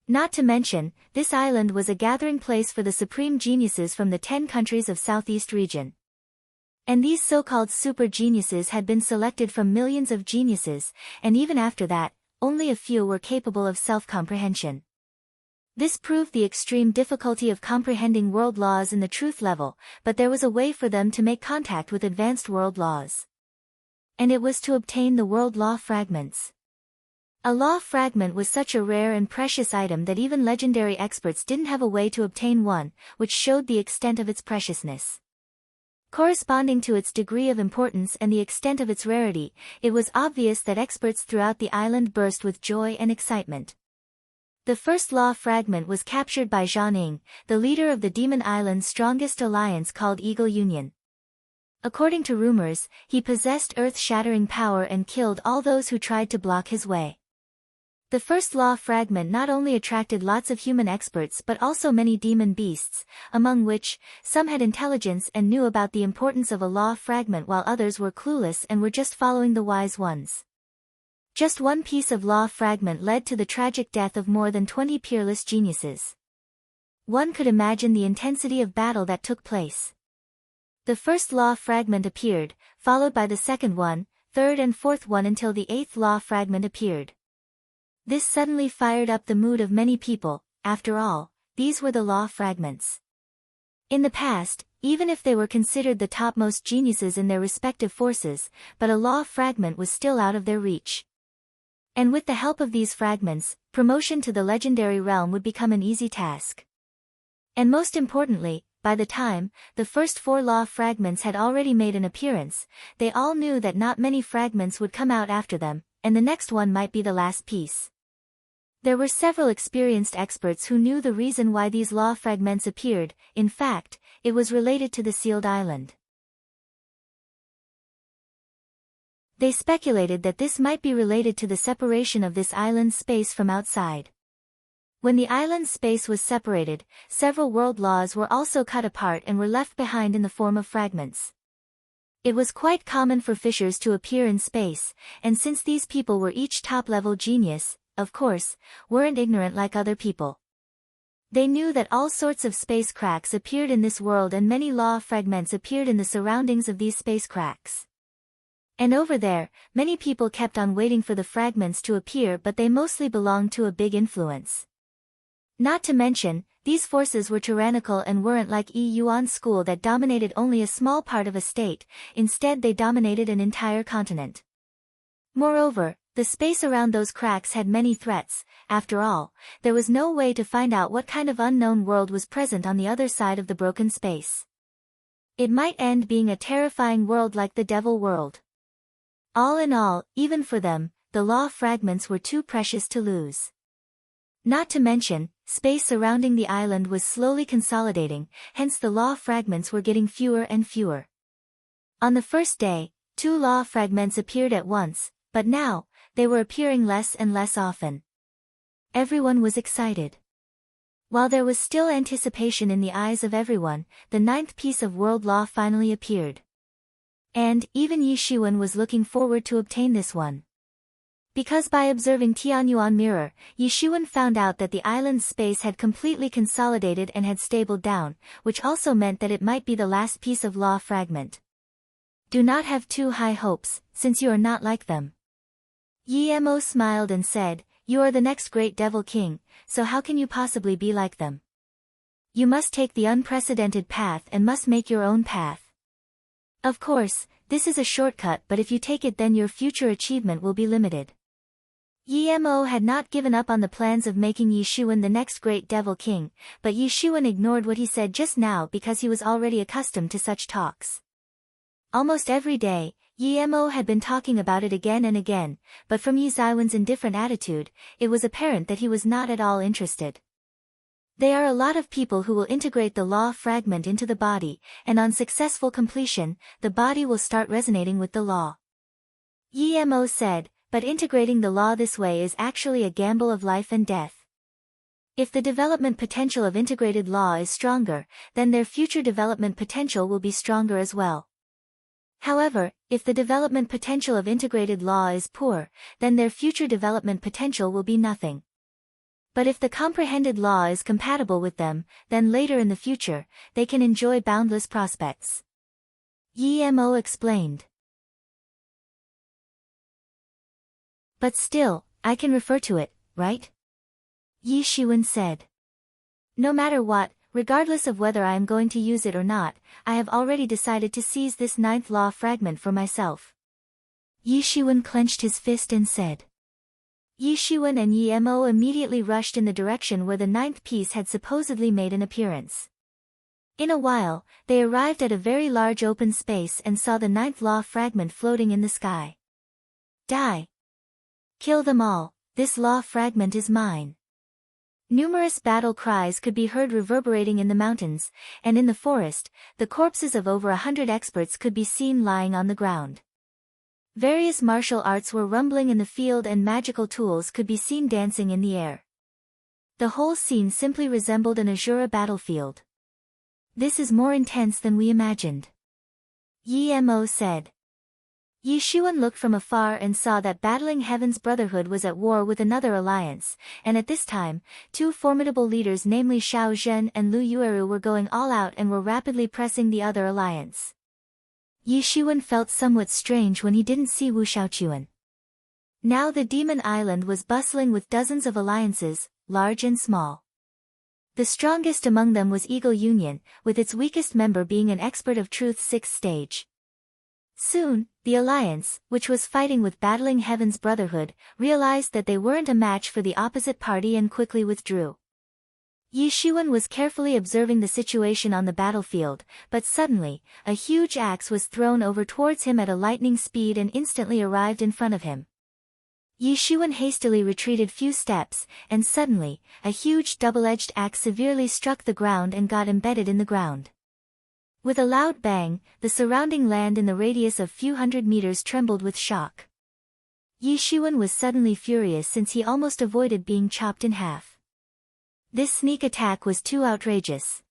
Speaker 1: Not to mention, this island was a gathering place for the supreme geniuses from the 10 countries of Southeast region. And these so-called super geniuses had been selected from millions of geniuses, and even after that, only a few were capable of self-comprehension. This proved the extreme difficulty of comprehending world laws in the truth level, but there was a way for them to make contact with advanced world laws. And it was to obtain the world law fragments. A law fragment was such a rare and precious item that even legendary experts didn't have a way to obtain one, which showed the extent of its preciousness. Corresponding to its degree of importance and the extent of its rarity, it was obvious that experts throughout the island burst with joy and excitement. The first law fragment was captured by Zhang Ying, the leader of the Demon Island's strongest alliance called Eagle Union. According to rumors, he possessed earth-shattering power and killed all those who tried to block his way. The first law fragment not only attracted lots of human experts but also many demon beasts, among which, some had intelligence and knew about the importance of a law fragment while others were clueless and were just following the wise ones. Just one piece of law fragment led to the tragic death of more than 20 peerless geniuses. One could imagine the intensity of battle that took place. The first law fragment appeared, followed by the second one, third and fourth one until the eighth law fragment appeared. This suddenly fired up the mood of many people. After all, these were the law fragments. In the past, even if they were considered the topmost geniuses in their respective forces, but a law fragment was still out of their reach. And with the help of these fragments, promotion to the legendary realm would become an easy task. And most importantly, by the time the first 4 law fragments had already made an appearance, they all knew that not many fragments would come out after them, and the next one might be the last piece. There were several experienced experts who knew the reason why these law fragments appeared. In fact, it was related to the sealed island. They speculated that this might be related to the separation of this island's space from outside. When the island's space was separated, several world laws were also cut apart and were left behind in the form of fragments. It was quite common for fissures to appear in space, and since these people were each top-level genius, of course, weren't ignorant like other people. They knew that all sorts of space cracks appeared in this world and many law fragments appeared in the surroundings of these space cracks. And over there, many people kept on waiting for the fragments to appear, but they mostly belonged to a big influence. Not to mention, these forces were tyrannical and weren't like Yuan school that dominated only a small part of a state. Instead they dominated an entire continent. Moreover, the space around those cracks had many threats. After all, there was no way to find out what kind of unknown world was present on the other side of the broken space. It might end being a terrifying world like the Devil World. All in all, even for them, the law fragments were too precious to lose. Not to mention, space surrounding the island was slowly consolidating, hence the law fragments were getting fewer and fewer. On the first day, 2 law fragments appeared at once, but now, they were appearing less and less often. Everyone was excited. While there was still anticipation in the eyes of everyone, the 9th piece of world law finally appeared. And, even Yi Shiwen was looking forward to obtain this one. Because by observing Tianyuan Mirror, Yi Shiwen found out that the island's space had completely consolidated and had stabled down, which also meant that it might be the last piece of law fragment. Do not have too high hopes, since you are not like them. Yi Mo smiled and said, "You are the next great devil king, so how can you possibly be like them? You must take the unprecedented path and must make your own path. Of course, this is a shortcut, but if you take it then your future achievement will be limited." Yi Mo had not given up on the plans of making Yi Shiwen the next great devil king, but Yi Shiwen ignored what he said just now because he was already accustomed to such talks. Almost every day, Yi Mo had been talking about it again and again, but from Yi Zaiwen's indifferent attitude, it was apparent that he was not at all interested. There are a lot of people who will integrate the law fragment into the body, and on successful completion, the body will start resonating with the law. Yi Mo said, but integrating the law this way is actually a gamble of life and death. If the development potential of integrated law is stronger, then their future development potential will be stronger as well. However, if the development potential of integrated law is poor, then their future development potential will be nothing. But if the comprehended law is compatible with them, then later in the future, they can enjoy boundless prospects. Emo explained. But still, I can refer to it, right? Yi Shiwen said. No matter what, regardless of whether I am going to use it or not, I have already decided to seize this ninth law fragment for myself. Yi Shiwen clenched his fist and said. Yi Shiwen and Emo immediately rushed in the direction where the ninth piece had supposedly made an appearance. In a while, they arrived at a very large open space and saw the ninth law fragment floating in the sky. Die! Kill them all, this law fragment is mine. Numerous battle cries could be heard reverberating in the mountains, and in the forest, the corpses of over 100 experts could be seen lying on the ground. Various martial arts were rumbling in the field and magical tools could be seen dancing in the air. The whole scene simply resembled an Azura battlefield. This is more intense than we imagined. Emo said. Yi Shiwen looked from afar and saw that battling Heaven's Brotherhood was at war with another alliance, and at this time, two formidable leaders namely Xiao Zhen and Lu Yueru were going all out and were rapidly pressing the other alliance. Yi Shiwen felt somewhat strange when he didn't see Wu Shaochuan. Now the Demon Island was bustling with dozens of alliances, large and small. The strongest among them was Eagle Union, with its weakest member being an expert of Truth's 6th stage. Soon, the alliance, which was fighting with battling Heaven's Brotherhood, realized that they weren't a match for the opposite party and quickly withdrew. Yi Shiwen was carefully observing the situation on the battlefield, but suddenly, a huge axe was thrown over towards him at a lightning speed and instantly arrived in front of him. Yi Shiwen hastily retreated few steps, and suddenly, a huge double-edged axe severely struck the ground and got embedded in the ground. With a loud bang, the surrounding land in the radius of few hundred meters trembled with shock. Yi Shiwen was suddenly furious since he almost avoided being chopped in half. This sneak attack was too outrageous.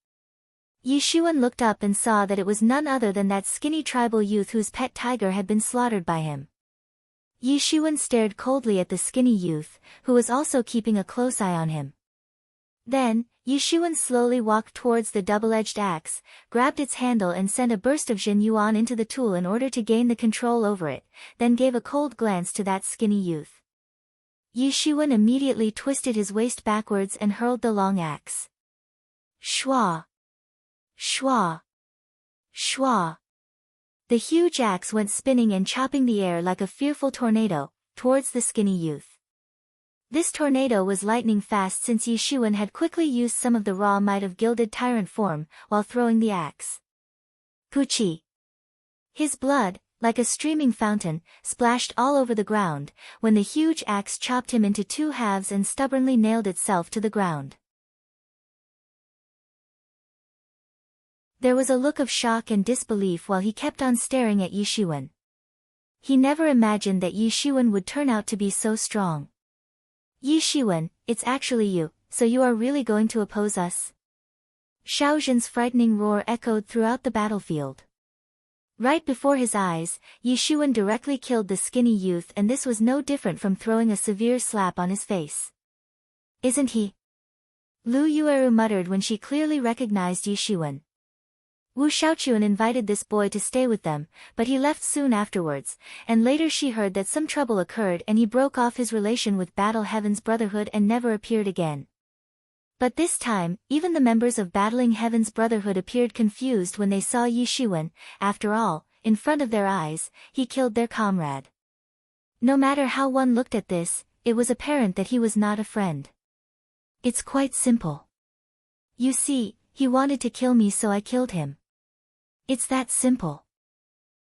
Speaker 1: Yi Shiwen looked up and saw that it was none other than that skinny tribal youth whose pet tiger had been slaughtered by him. Yi Shiwen stared coldly at the skinny youth, who was also keeping a close eye on him. Then, Yi Shiwen slowly walked towards the double-edged axe, grabbed its handle and sent a burst of Jin Yuan into the tool in order to gain the control over it, then gave a cold glance to that skinny youth. Yi Shiwen immediately twisted his waist backwards and hurled the long axe. Shwa! Shwa! Shwa! The huge axe went spinning and chopping the air like a fearful tornado, towards the skinny youth. This tornado was lightning fast since Yi Shiwen had quickly used some of the raw might of gilded tyrant form, while throwing the axe. Puchi! His blood, like a streaming fountain, splashed all over the ground, when the huge axe chopped him into two halves and stubbornly nailed itself to the ground. There was a look of shock and disbelief while he kept on staring at Yi Shiwen. He never imagined that Yi Shiwen would turn out to be so strong. Yi Shiwen, it's actually you, so you are really going to oppose us? Xiao Zhen's frightening roar echoed throughout the battlefield. Right before his eyes, Yi Shiwen directly killed the skinny youth, and this was no different from throwing a severe slap on his face. Isn't he? Lu Yueru muttered when she clearly recognized Yi Shiwen. Wu Shaochuan invited this boy to stay with them, but he left soon afterwards, and later she heard that some trouble occurred and he broke off his relation with Battle Heaven's Brotherhood and never appeared again. But this time, even the members of Battling Heaven's Brotherhood appeared confused when they saw Yi Shiwen. After all, in front of their eyes, he killed their comrade. No matter how one looked at this, it was apparent that he was not a friend. It's quite simple. You see, he wanted to kill me, so I killed him. It's that simple.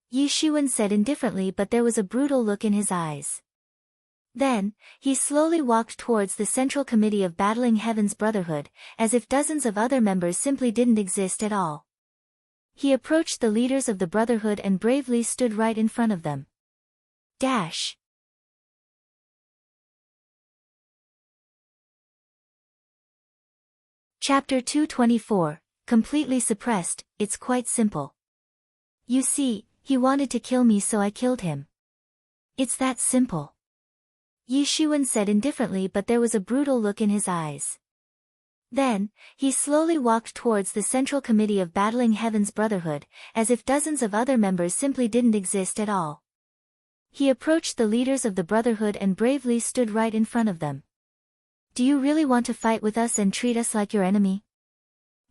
Speaker 1: Yi Shiwen said indifferently, but there was a brutal look in his eyes. Then, he slowly walked towards the Central Committee of Battling Heaven's Brotherhood, as if dozens of other members simply didn't exist at all. He approached the leaders of the Brotherhood and bravely stood right in front of them. Dash. Chapter 224, Completely Suppressed. It's quite simple. You see, he wanted to kill me, so I killed him. It's that simple. Yi Shiwen said indifferently, but there was a brutal look in his eyes. Then, he slowly walked towards the Central Committee of Battling Heaven's Brotherhood, as if dozens of other members simply didn't exist at all. He approached the leaders of the Brotherhood and bravely stood right in front of them. "Do you really want to fight with us and treat us like your enemy?"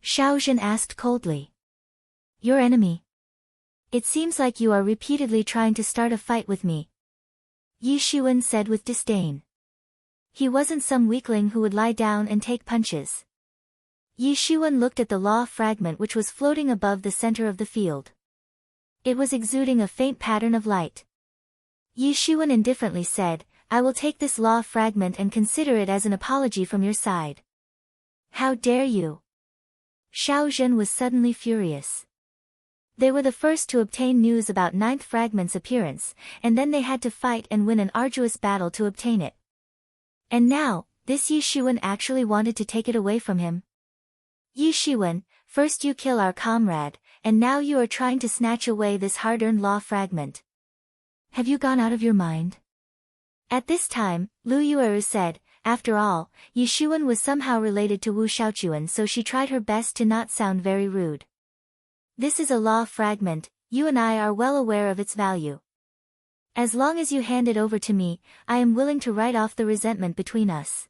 Speaker 1: Xiao Zhen asked coldly. "Your enemy? It seems like you are repeatedly trying to start a fight with me," Yi Shiwen said with disdain. He wasn't some weakling who would lie down and take punches. Yi Shiwen looked at the law fragment which was floating above the center of the field. It was exuding a faint pattern of light. Yi Shiwen indifferently said, "I will take this law fragment and consider it as an apology from your side." "How dare you?" Xiao Zhen was suddenly furious. They were the first to obtain news about Ninth Fragment's appearance, and then they had to fight and win an arduous battle to obtain it. And now, this Yi Shiwen actually wanted to take it away from him. "Yi Shiwen, first you kill our comrade, and now you are trying to snatch away this hard-earned law fragment. Have you gone out of your mind?" At this time, Lu Yueru said, after all, Yi Shiwen was somehow related to Wu Xiaochuan, so she tried her best to not sound very rude. "This is a law fragment, you and I are well aware of its value. As long as you hand it over to me, I am willing to write off the resentment between us,"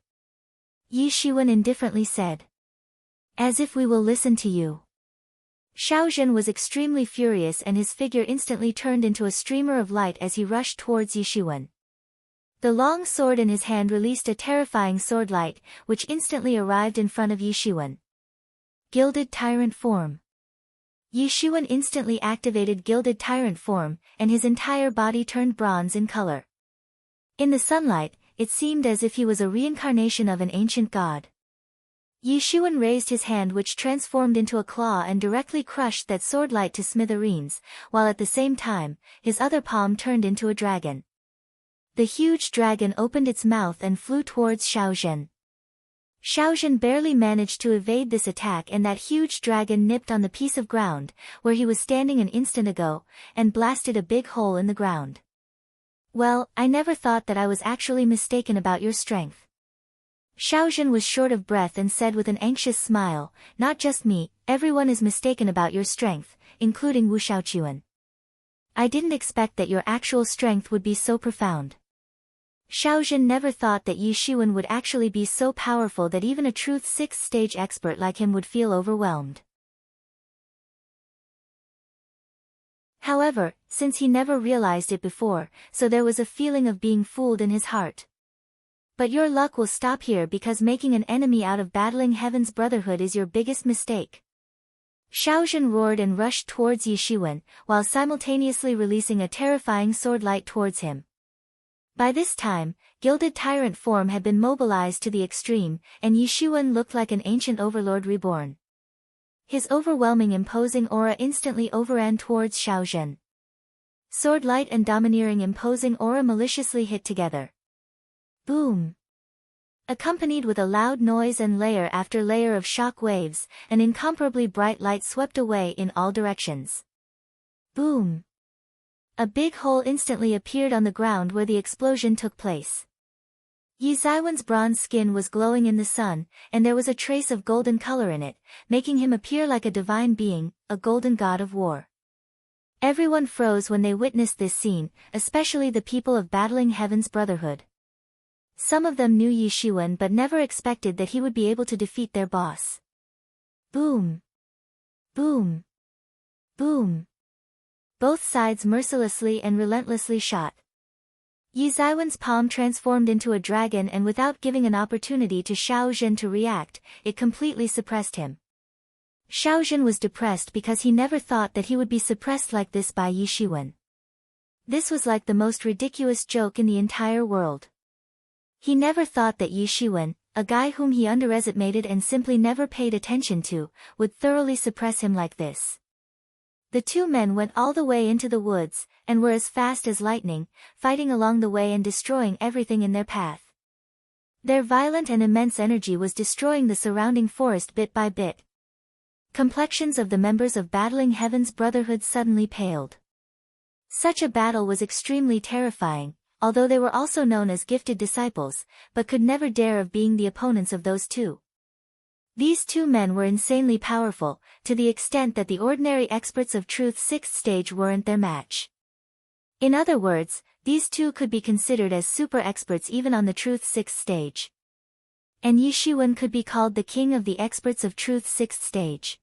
Speaker 1: Yi Shiwen indifferently said. "As if we will listen to you." Xiao Zhen was extremely furious and his figure instantly turned into a streamer of light as he rushed towards Yi Shiwen. The long sword in his hand released a terrifying sword light, which instantly arrived in front of Yi Shiwen. Gilded Tyrant Form. Yi Shiwen instantly activated Gilded Tyrant Form, and his entire body turned bronze in color. In the sunlight, it seemed as if he was a reincarnation of an ancient god. Yi Shiwen raised his hand, which transformed into a claw and directly crushed that sword light to smithereens, while at the same time, his other palm turned into a dragon. The huge dragon opened its mouth and flew towards Xiao Zhen. Xiao Zhen barely managed to evade this attack, and that huge dragon nipped on the piece of ground, where he was standing an instant ago, and blasted a big hole in the ground. "Well, I never thought that I was actually mistaken about your strength." Xiao Zhen was short of breath and said with an anxious smile, "Not just me, everyone is mistaken about your strength, including Wu Xiaochuan. I didn't expect that your actual strength would be so profound." Xiao Zhen never thought that Yi Shiwen would actually be so powerful that even a Truth 6th stage expert like him would feel overwhelmed. However, since he never realized it before, so there was a feeling of being fooled in his heart. "But your luck will stop here, because making an enemy out of Battling Heaven's Brotherhood is your biggest mistake." Xiao Zhen roared and rushed towards Yi Shiwen, while simultaneously releasing a terrifying sword light towards him. By this time, Gilded Tyrant Form had been mobilized to the extreme, and Yi Shiwen looked like an ancient overlord reborn. His overwhelming imposing aura instantly overran towards Xiao Zhen. Sword light and domineering imposing aura maliciously hit together. Boom! Accompanied with a loud noise and layer after layer of shock waves, an incomparably bright light swept away in all directions. Boom! A big hole instantly appeared on the ground where the explosion took place. Yi Zaiwen's bronze skin was glowing in the sun, and there was a trace of golden color in it, making him appear like a divine being, a golden god of war. Everyone froze when they witnessed this scene, especially the people of Battling Heaven's Brotherhood. Some of them knew Yi Shiwen but never expected that he would be able to defeat their boss. Boom! Boom! Boom! Both sides mercilessly and relentlessly shot. Yi Zaiwen's palm transformed into a dragon, and without giving an opportunity to Xiao Zhen to react, it completely suppressed him. Xiao Zhen was depressed because he never thought that he would be suppressed like this by Yi Shiwen. This was like the most ridiculous joke in the entire world. He never thought that Yi Shiwen, a guy whom he underestimated and simply never paid attention to, would thoroughly suppress him like this. The two men went all the way into the woods, and were as fast as lightning, fighting along the way and destroying everything in their path. Their violent and immense energy was destroying the surrounding forest bit by bit. Complexions of the members of Battling Heaven's Brotherhood suddenly paled. Such a battle was extremely terrifying, although they were also known as gifted disciples, but could never dare of being the opponents of those two. These two men were insanely powerful, to the extent that the ordinary experts of Truth's 6th stage weren't their match. In other words, these two could be considered as super experts even on the Truth's 6th stage. And Yishuan could be called the king of the experts of Truth's 6th stage.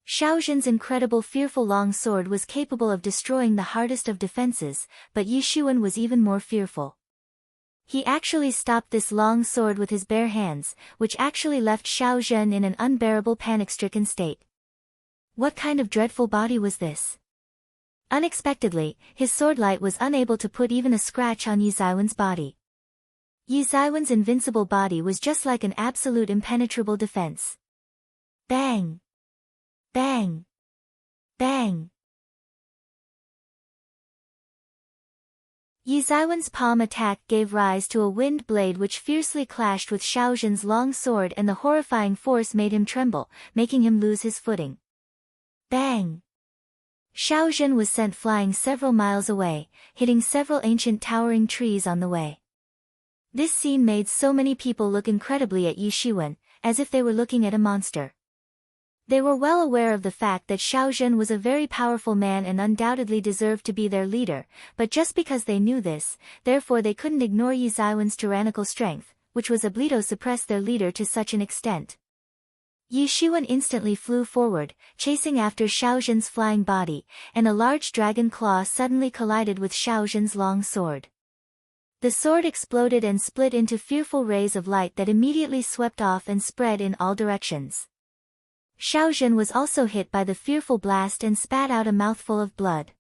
Speaker 1: Shaozhen's incredible fearful long sword was capable of destroying the hardest of defenses, but Yishuan was even more fearful. He actually stopped this long sword with his bare hands, which actually left Shaozhen in an unbearable panic-stricken state. What kind of dreadful body was this? Unexpectedly, his swordlight was unable to put even a scratch on Yizaiwen's body. Yizaiwen's invincible body was just like an absolute impenetrable defense. Bang! Bang! Bang! Yizaiwen's palm attack gave rise to a wind blade which fiercely clashed with Shaozhen's long sword, and the horrifying force made him tremble, making him lose his footing. Bang! Shaozhen was sent flying several miles away, hitting several ancient towering trees on the way. This scene made so many people look incredibly at Yishuan, as if they were looking at a monster. They were well aware of the fact that Shaozhen was a very powerful man and undoubtedly deserved to be their leader, but just because they knew this, therefore they couldn't ignore Yizaiwen's tyrannical strength, which was able to suppress their leader to such an extent. Yishuan instantly flew forward, chasing after Shaozhen's flying body, and a large dragon claw suddenly collided with Shaozhen's long sword. The sword exploded and split into fearful rays of light that immediately swept off and spread in all directions. Shaozhen was also hit by the fearful blast and spat out a mouthful of blood.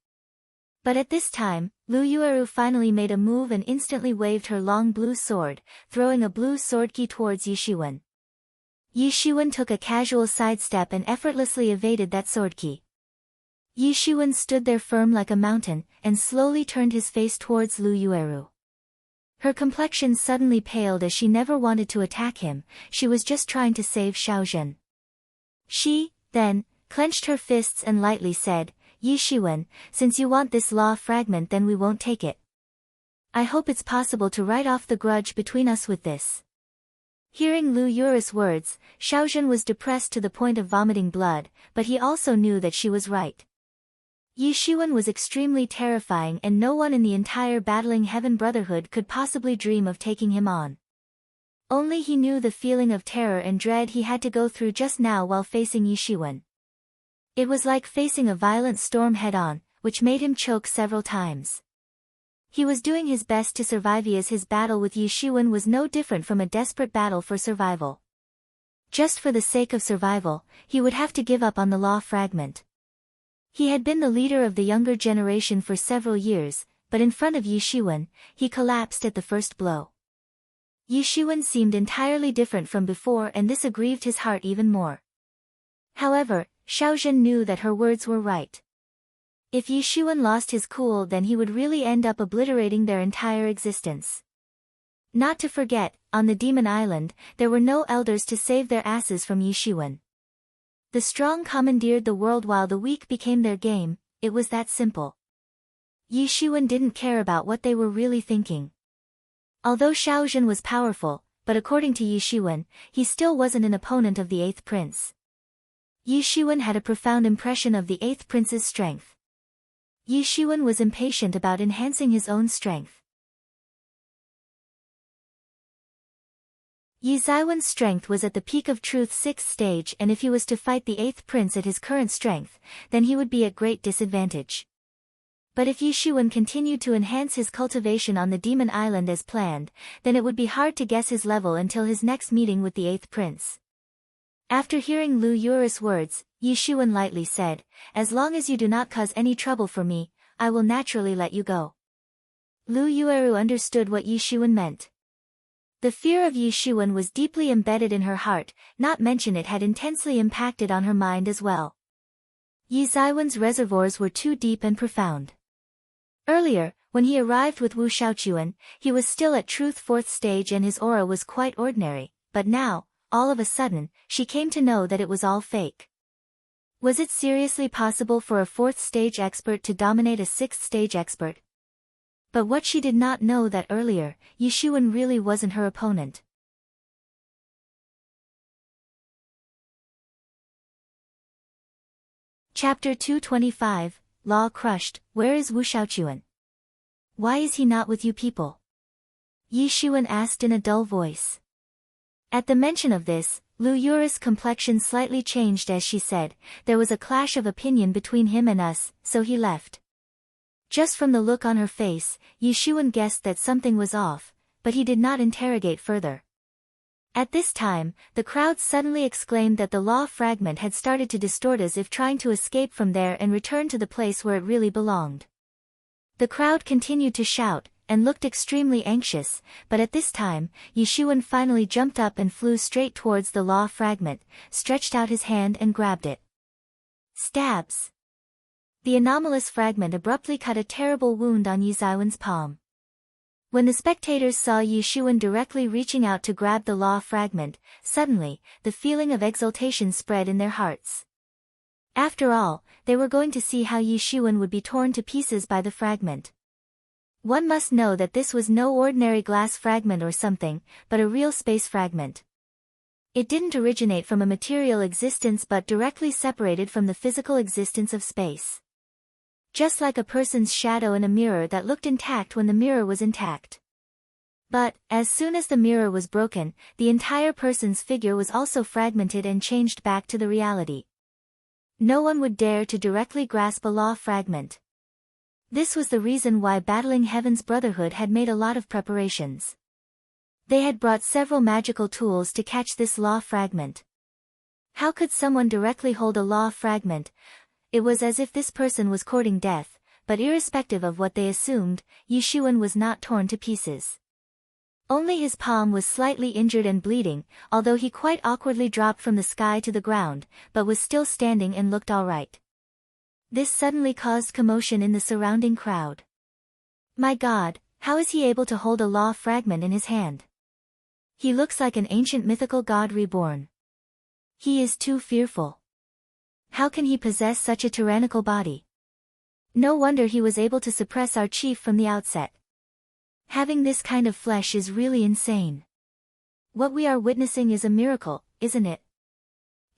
Speaker 1: But at this time, Lu Yueru finally made a move and instantly waved her long blue sword, throwing a blue swordki towards Yishuan. Yishuan took a casual sidestep and effortlessly evaded that swordki. Yishuan stood there firm like a mountain, and slowly turned his face towards Lu Yueru. Her complexion suddenly paled as she never wanted to attack him, she was just trying to save Shaozhen. She, then, clenched her fists and lightly said, "Yishuan, since you want this law fragment, then we won't take it. I hope it's possible to write off the grudge between us with this." Hearing Lu Yueru's words, Shaozhen was depressed to the point of vomiting blood, but he also knew that she was right. Yishuan was extremely terrifying and no one in the entire Battling Heaven Brotherhood could possibly dream of taking him on. Only he knew the feeling of terror and dread he had to go through just now while facing Yishuan. It was like facing a violent storm head-on, which made him choke several times. He was doing his best to survive as his battle with Yishuan was no different from a desperate battle for survival. Just for the sake of survival, he would have to give up on the law fragment. He had been the leader of the younger generation for several years, but in front of Yishuan, he collapsed at the first blow. Yishuan seemed entirely different from before, and this aggrieved his heart even more. However, Shaozhen knew that her words were right. If Yishuan lost his cool, then he would really end up obliterating their entire existence. Not to forget, on the Demon Island, there were no elders to save their asses from Yishuan. The strong commandeered the world while the weak became their game, it was that simple. Yishuan didn't care about what they were really thinking. Although Shaozhen was powerful, but according to Yishuan, he still wasn't an opponent of the 8th prince. Yishuan had a profound impression of the 8th prince's strength. Yishuan was impatient about enhancing his own strength. Yizaiwen's strength was at the peak of Truth's 6th stage, and if he was to fight the 8th prince at his current strength, then he would be at great disadvantage. But if Yishuan continued to enhance his cultivation on the Demon Island as planned, then it would be hard to guess his level until his next meeting with the 8th prince. After hearing Lu Yueru's words, Yishuan lightly said, "As long as you do not cause any trouble for me, I will naturally let you go." Lu Yueru understood what Yishuan meant. The fear of Yishuan was deeply embedded in her heart, not mention it had intensely impacted on her mind as well. Yizaiwen's reservoirs were too deep and profound. Earlier, when he arrived with Wu Shaochuan, he was still at Truth 4th stage and his aura was quite ordinary, but now, all of a sudden, she came to know that it was all fake. Was it seriously possible for a 4th stage expert to dominate a 6th stage expert? But what she did not know that earlier, Yishuan really wasn't her opponent. Chapter 225, Law Crushed. Where is Wu Shaochuan? Why is he not with you people? Yishuan asked in a dull voice. At the mention of this, Lu Yura's complexion slightly changed as she said, there was a clash of opinion between him and us, so he left. Just from the look on her face, Yishuan guessed that something was off, but he did not interrogate further. At this time, the crowd suddenly exclaimed that the law fragment had started to distort as if trying to escape from there and return to the place where it really belonged. The crowd continued to shout, and looked extremely anxious, but at this time, Yishuan finally jumped up and flew straight towards the law fragment, stretched out his hand and grabbed it. Stabs! The anomalous fragment abruptly cut a terrible wound on Yizaiwen's palm. When the spectators saw Yishuan directly reaching out to grab the law fragment, suddenly, the feeling of exultation spread in their hearts. After all, they were going to see how Yishuan would be torn to pieces by the fragment. One must know that this was no ordinary glass fragment or something, but a real space fragment. It didn't originate from a material existence but directly separated from the physical existence of space. Just like a person's shadow in a mirror that looked intact when the mirror was intact. But, as soon as the mirror was broken, the entire person's figure was also fragmented and changed back to the reality. No one would dare to directly grasp a law fragment. This was the reason why Battling Heaven's Brotherhood had made a lot of preparations. They had brought several magical tools to catch this law fragment. How could someone directly hold a law fragment? It was as if this person was courting death, but irrespective of what they assumed, Yishuan was not torn to pieces. Only his palm was slightly injured and bleeding, although he quite awkwardly dropped from the sky to the ground, but was still standing and looked all right. This suddenly caused commotion in the surrounding crowd. My God, how is he able to hold a law fragment in his hand? He looks like an ancient mythical god reborn. He is too fearful. How can he possess such a tyrannical body? No wonder he was able to suppress our chief from the outset. Having this kind of flesh is really insane. What we are witnessing is a miracle, isn't it?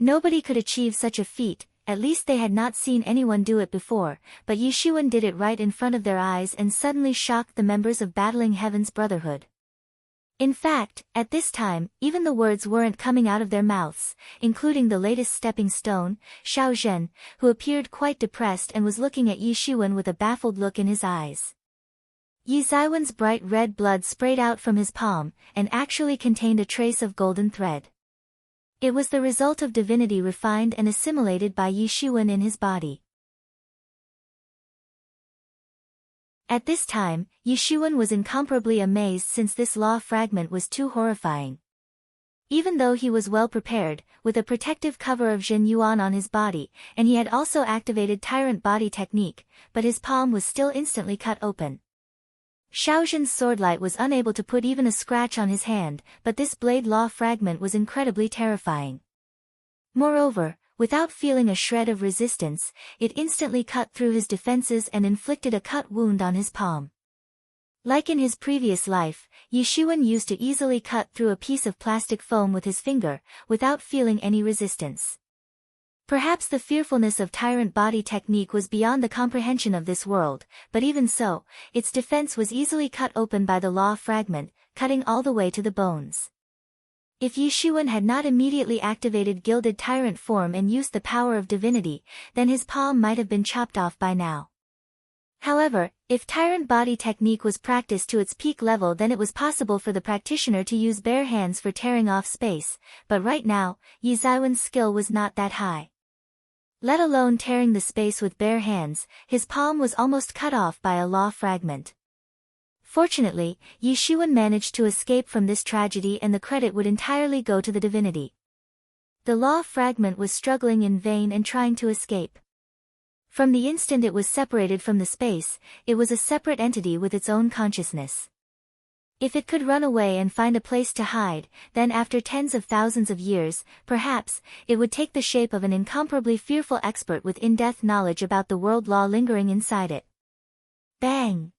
Speaker 1: Nobody could achieve such a feat, at least they had not seen anyone do it before, but Yishuan did it right in front of their eyes and suddenly shocked the members of Battling Heaven's Brotherhood. In fact, at this time, even the words weren't coming out of their mouths, including the latest stepping stone, Xiao Zhen, who appeared quite depressed and was looking at Yishuan with a baffled look in his eyes. Yizaiwen's bright red blood sprayed out from his palm, and actually contained a trace of golden thread. It was the result of divinity refined and assimilated by Yishuan in his body. At this time, Yishuan was incomparably amazed since this law fragment was too horrifying. Even though he was well prepared, with a protective cover of Zhen Yuan on his body, and he had also activated Tyrant Body technique, but his palm was still instantly cut open. Xiao Zhen's swordlight was unable to put even a scratch on his hand, but this blade law fragment was incredibly terrifying. Moreover, without feeling a shred of resistance, it instantly cut through his defenses and inflicted a cut wound on his palm. Like in his previous life, Yishuan used to easily cut through a piece of plastic foam with his finger, without feeling any resistance. Perhaps the fearfulness of Tyrant Body technique was beyond the comprehension of this world, but even so, its defense was easily cut open by the law fragment, cutting all the way to the bones. If Yishuan had not immediately activated Gilded Tyrant form and used the power of divinity, then his palm might have been chopped off by now. However, if Tyrant Body technique was practiced to its peak level, then it was possible for the practitioner to use bare hands for tearing off space, but right now, Yizaiwen's skill was not that high. Let alone tearing the space with bare hands, his palm was almost cut off by a law fragment. Fortunately, Yishuan managed to escape from this tragedy and the credit would entirely go to the divinity. The law fragment was struggling in vain and trying to escape. From the instant it was separated from the space, it was a separate entity with its own consciousness. If it could run away and find a place to hide, then after tens of thousands of years, perhaps, it would take the shape of an incomparably fearful expert with in-depth knowledge about the world law lingering inside it. Bang!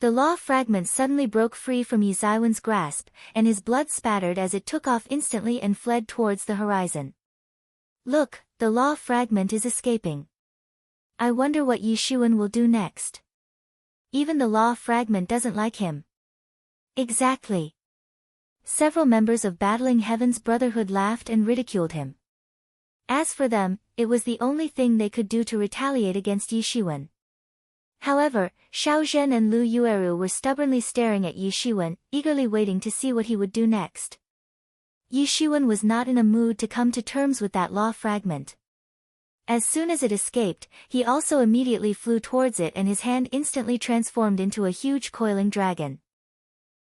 Speaker 1: The law fragment suddenly broke free from Yi Zaiwen's grasp, and his blood spattered as it took off instantly and fled towards the horizon. Look, the law fragment is escaping. I wonder what Yi Shiwen will do next. Even the law fragment doesn't like him. Exactly. Several members of Battling Heaven's Brotherhood laughed and ridiculed him. As for them, it was the only thing they could do to retaliate against Yi Shiwen. However, Xiao Zhen and Lu Yueru were stubbornly staring at Yi Shiwen, eagerly waiting to see what he would do next. Yi Shiwen was not in a mood to come to terms with that law fragment. As soon as it escaped, he also immediately flew towards it and his hand instantly transformed into a huge coiling dragon.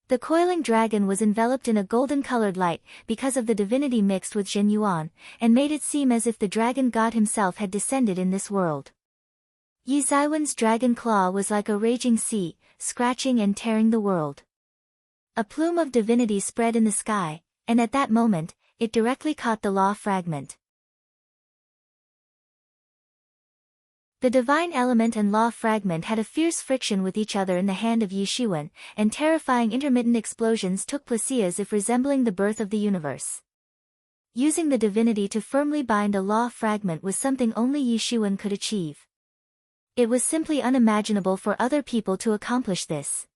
Speaker 1: The coiling dragon was enveloped in a golden-colored light because of the divinity mixed with Zhen Yuan, and made it seem as if the dragon god himself had descended in this world. Yi Zaiwen's dragon claw was like a raging sea, scratching and tearing the world. A plume of divinity spread in the sky, and at that moment, it directly caught the law fragment. The divine element and law fragment had a fierce friction with each other in the hand of Yi Shiwen, and terrifying intermittent explosions took place as if resembling the birth of the universe. Using the divinity to firmly bind a law fragment was something only Yi Shiwen could achieve. It was simply unimaginable for other people to accomplish this.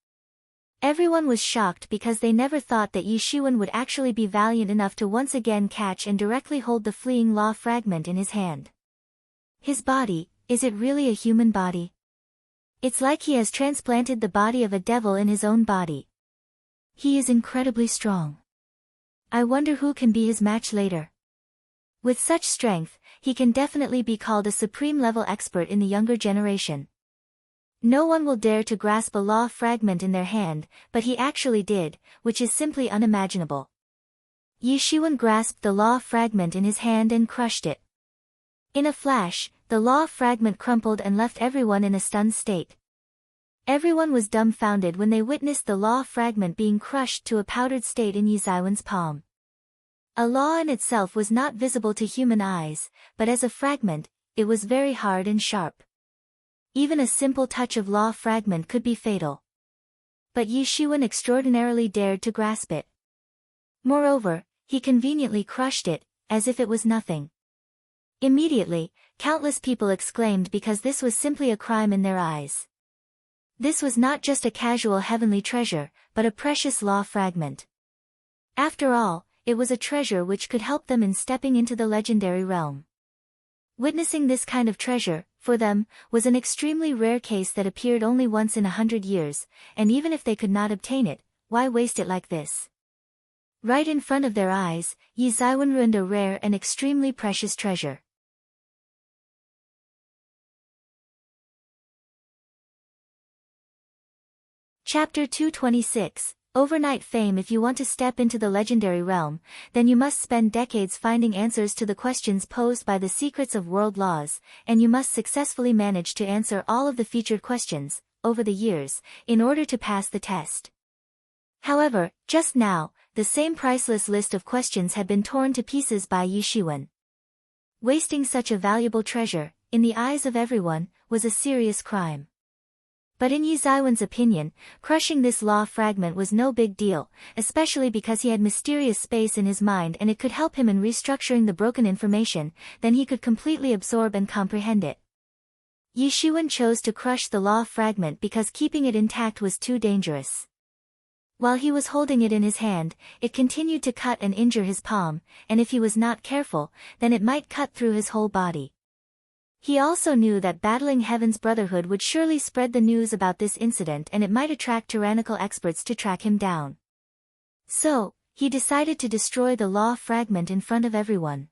Speaker 1: Everyone was shocked because they never thought that Yi Shiwen would actually be valiant enough to once again catch and directly hold the fleeing law fragment in his hand. His body, is it really a human body? It's like he has transplanted the body of a devil in his own body. He is incredibly strong. I wonder who can be his match later. With such strength, he can definitely be called a supreme-level expert in the younger generation. No one will dare to grasp a law fragment in their hand, but he actually did, which is simply unimaginable. Yi Shiwen grasped the law fragment in his hand and crushed it. In a flash, the law fragment crumpled and left everyone in a stunned state. Everyone was dumbfounded when they witnessed the law fragment being crushed to a powdered state in Yi Zaiwen's palm. A law in itself was not visible to human eyes, but as a fragment, it was very hard and sharp. Even a simple touch of law fragment could be fatal. But Yi Shiwen extraordinarily dared to grasp it. Moreover, he conveniently crushed it, as if it was nothing. Immediately, countless people exclaimed because this was simply a crime in their eyes. This was not just a casual heavenly treasure, but a precious law fragment. After all, it was a treasure which could help them in stepping into the legendary realm. Witnessing this kind of treasure, for them, was an extremely rare case that appeared only once in 100 years, and even if they could not obtain it, why waste it like this? Right in front of their eyes, Yi Zaiwen ruined a rare and extremely precious treasure. Chapter 226, Overnight Fame. If you want to step into the legendary realm, then you must spend decades finding answers to the questions posed by the secrets of world laws, and you must successfully manage to answer all of the featured questions, over the years, in order to pass the test. However, just now, the same priceless list of questions had been torn to pieces by Yi Shiwen. Wasting such a valuable treasure, in the eyes of everyone, was a serious crime. But in Yi Zaiwen's opinion, crushing this law fragment was no big deal, especially because he had mysterious space in his mind and it could help him in restructuring the broken information, then he could completely absorb and comprehend it. Yi Shiwen chose to crush the law fragment because keeping it intact was too dangerous. While he was holding it in his hand, it continued to cut and injure his palm, and if he was not careful, then it might cut through his whole body. He also knew that Battling Heaven's Brotherhood would surely spread the news about this incident and it might attract tyrannical experts to track him down. So, he decided to destroy the law fragment in front of everyone.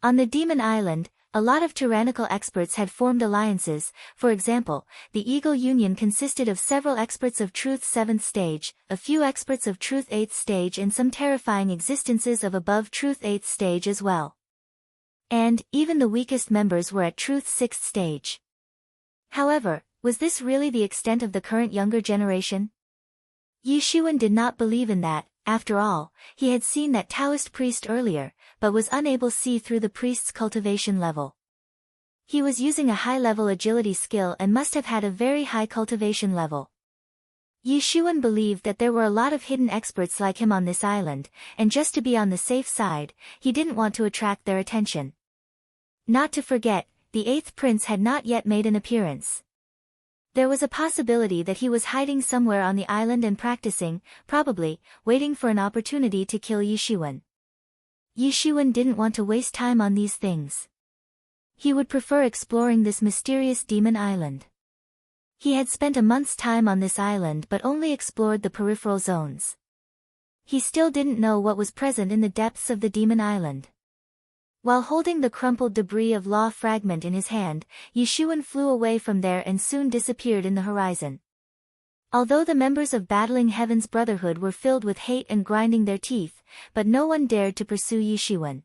Speaker 1: On the Demon Island, a lot of tyrannical experts had formed alliances. For example, the Eagle Union consisted of several experts of Truth 7th stage, a few experts of Truth 8th stage and some terrifying existences of above Truth 8th stage as well. And, even the weakest members were at Truth 6th stage. However, was this really the extent of the current younger generation? Yi Shiwen did not believe in that. After all, he had seen that Taoist priest earlier, but was unable to see through the priest's cultivation level. He was using a high-level agility skill and must have had a very high cultivation level. Yishuan believed that there were a lot of hidden experts like him on this island, and just to be on the safe side, he didn't want to attract their attention. Not to forget, the eighth prince had not yet made an appearance. There was a possibility that he was hiding somewhere on the island and practicing, probably, waiting for an opportunity to kill Yishuan. Yishuan didn't want to waste time on these things. He would prefer exploring this mysterious demon island. He had spent a month's time on this island but only explored the peripheral zones. He still didn't know what was present in the depths of the demon island. While holding the crumpled debris of law fragment in his hand, Yishuan flew away from there and soon disappeared in the horizon. Although the members of Battling Heaven's Brotherhood were filled with hate and grinding their teeth, but no one dared to pursue Yishuan.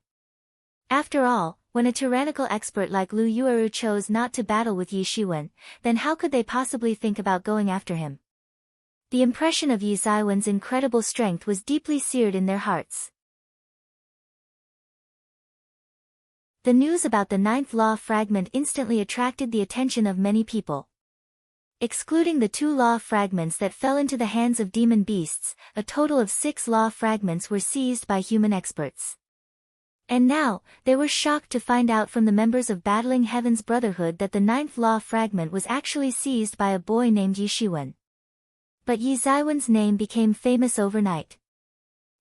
Speaker 1: After all, when a tyrannical expert like Lu Yueru chose not to battle with Yishuan, then how could they possibly think about going after him? The impression of Yizaiwen's incredible strength was deeply seared in their hearts. The news about the ninth law fragment instantly attracted the attention of many people. Excluding the 2 law fragments that fell into the hands of demon beasts, a total of 6 law fragments were seized by human experts. And now, they were shocked to find out from the members of Battling Heaven's Brotherhood that the 9th law fragment was actually seized by a boy named Yishuan. But Yizaiwen's name became famous overnight.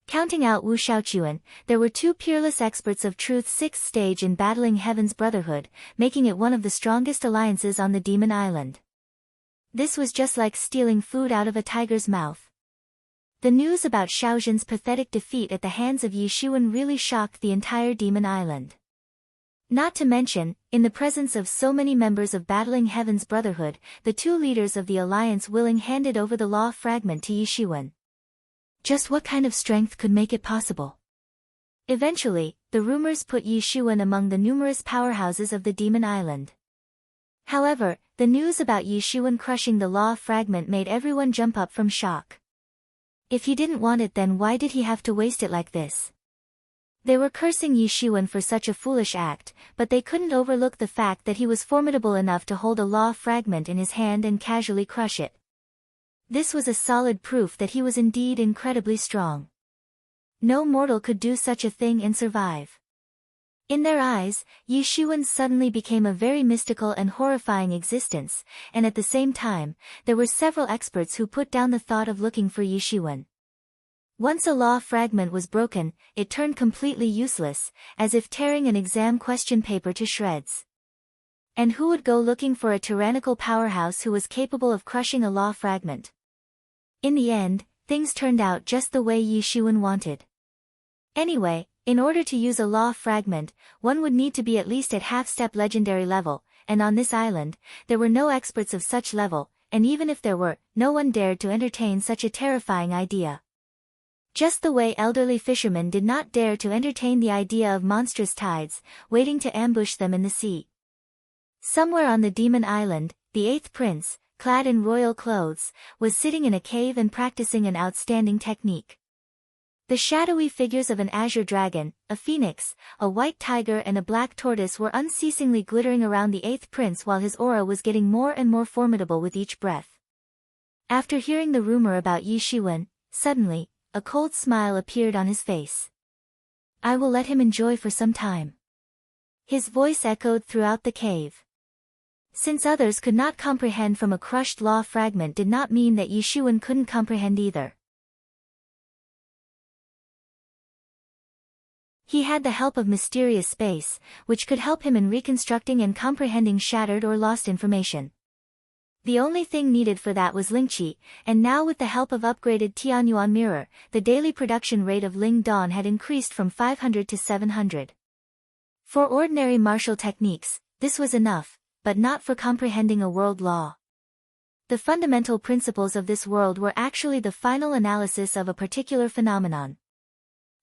Speaker 1: Counting out Wu Shaochuan, there were 2 peerless experts of truth's 6th stage in Battling Heaven's Brotherhood, making it one of the strongest alliances on the Demon Island. This was just like stealing food out of a tiger's mouth. The news about Xiaozhen's pathetic defeat at the hands of Yishuan really shocked the entire Demon Island. Not to mention, in the presence of so many members of Battling Heaven's Brotherhood, the 2 leaders of the alliance willingly handed over the law fragment to Yishuan. Just what kind of strength could make it possible? Eventually, the rumors put Yishuan among the numerous powerhouses of the Demon Island. However, the news about Yishuan crushing the law fragment made everyone jump up from shock. If he didn't want it, then why did he have to waste it like this? They were cursing Yishuan for such a foolish act, but they couldn't overlook the fact that he was formidable enough to hold a law fragment in his hand and casually crush it. This was a solid proof that he was indeed incredibly strong. No mortal could do such a thing and survive. In their eyes, Yishuan suddenly became a very mystical and horrifying existence, and at the same time, there were several experts who put down the thought of looking for Yishuan. Once a law fragment was broken, it turned completely useless, as if tearing an exam question paper to shreds. And who would go looking for a tyrannical powerhouse who was capable of crushing a law fragment? In the end, things turned out just the way Yishuan wanted. Anyway, in order to use a law fragment, one would need to be at least at half-step legendary level, and on this island, there were no experts of such level, and even if there were, no one dared to entertain such a terrifying idea. Just the way elderly fishermen did not dare to entertain the idea of monstrous tides, waiting to ambush them in the sea. Somewhere on the Demon Island, the 8th prince, clad in royal clothes, was sitting in a cave and practicing an outstanding technique. The shadowy figures of an azure dragon, a phoenix, a white tiger and a black tortoise were unceasingly glittering around the 8th prince while his aura was getting more and more formidable with each breath. After hearing the rumor about Yishuan, suddenly, a cold smile appeared on his face. I will let him enjoy for some time. His voice echoed throughout the cave. Since others could not comprehend from a crushed law fragment did not mean that Yishuan couldn't comprehend either. He had the help of mysterious space, which could help him in reconstructing and comprehending shattered or lost information. The only thing needed for that was Lingqi, and now with the help of upgraded Tianyuan mirror, the daily production rate of Ling Dawn had increased from 500 to 700. For ordinary martial techniques, this was enough, but not for comprehending a world law. The fundamental principles of this world were actually the final analysis of a particular phenomenon.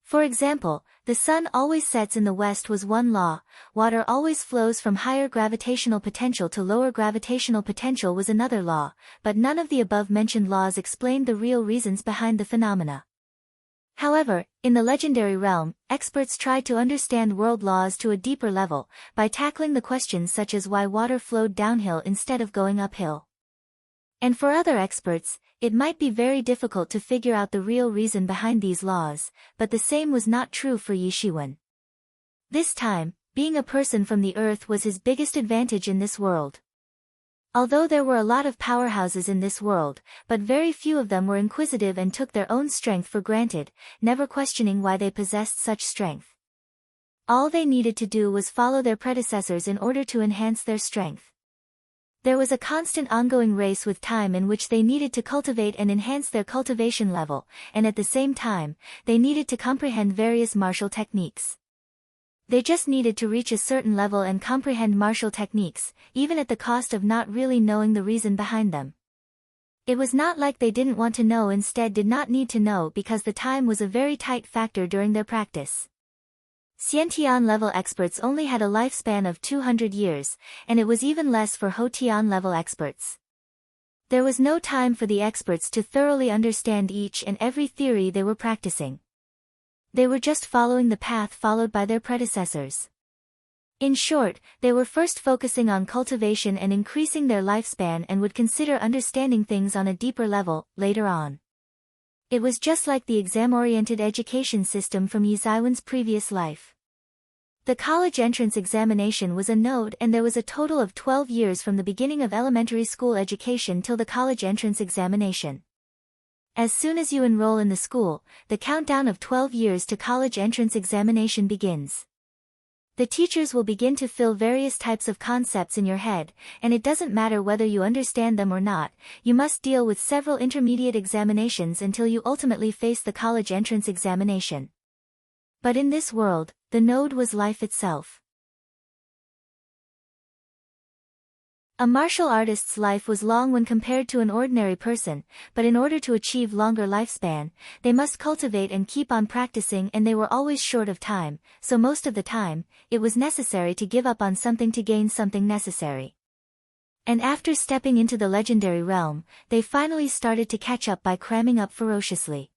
Speaker 1: For example, the sun always sets in the west was one law, water always flows from higher gravitational potential to lower gravitational potential was another law, but none of the above-mentioned laws explained the real reasons behind the phenomena. However, in the legendary realm, experts tried to understand world laws to a deeper level, by tackling the questions such as why water flowed downhill instead of going uphill. And for other experts, It might be very difficult to figure out the real reason behind these laws, but the same was not true for Yi Shiwen. This time, being a person from the earth was his biggest advantage in this world. Although there were a lot of powerhouses in this world, but very few of them were inquisitive and took their own strength for granted, never questioning why they possessed such strength. All they needed to do was follow their predecessors in order to enhance their strength. There was a constant ongoing race with time in which they needed to cultivate and enhance their cultivation level, and at the same time, they needed to comprehend various martial techniques. They just needed to reach a certain level and comprehend martial techniques, even at the cost of not really knowing the reason behind them. It was not like they didn't want to know, instead did not need to know, because the time was a very tight factor during their practice. Xiantian level experts only had a lifespan of 200 years, and it was even less for Hotian level experts. There was no time for the experts to thoroughly understand each and every theory they were practicing. They were just following the path followed by their predecessors. In short, they were first focusing on cultivation and increasing their lifespan and would consider understanding things on a deeper level, later on. It was just like the exam-oriented education system from Yi Ziwen's previous life. The college entrance examination was a node, and there was a total of 12 years from the beginning of elementary school education till the college entrance examination. As soon as you enroll in the school, the countdown of 12 years to college entrance examination begins. The teachers will begin to fill various types of concepts in your head, and it doesn't matter whether you understand them or not, you must deal with several intermediate examinations until you ultimately face the college entrance examination. But in this world, the node was life itself. A martial artist's life was long when compared to an ordinary person, but in order to achieve longer lifespan, they must cultivate and keep on practicing, and they were always short of time, so most of the time, it was necessary to give up on something to gain something necessary. And after stepping into the legendary realm, they finally started to catch up by cramming up ferociously.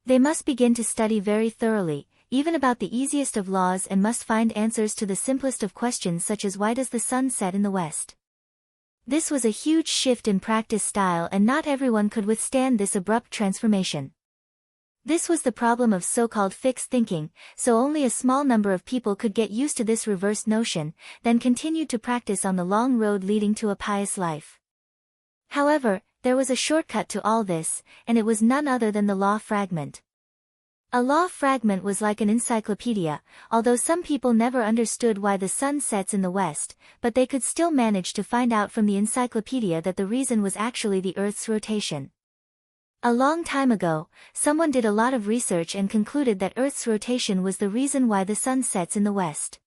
Speaker 1: They must begin to study very thoroughly, even about the easiest of laws, and must find answers to the simplest of questions such as why does the sun set in the west? This was a huge shift in practice style, and not everyone could withstand this abrupt transformation. This was the problem of so-called fixed thinking, so only a small number of people could get used to this reversed notion, then continued to practice on the long road leading to a pious life. However, there was a shortcut to all this, and it was none other than the law fragment. A law fragment was like an encyclopedia, although some people never understood why the sun sets in the west, but they could still manage to find out from the encyclopedia that the reason was actually the Earth's rotation. A long time ago, someone did a lot of research and concluded that Earth's rotation was the reason why the sun sets in the west.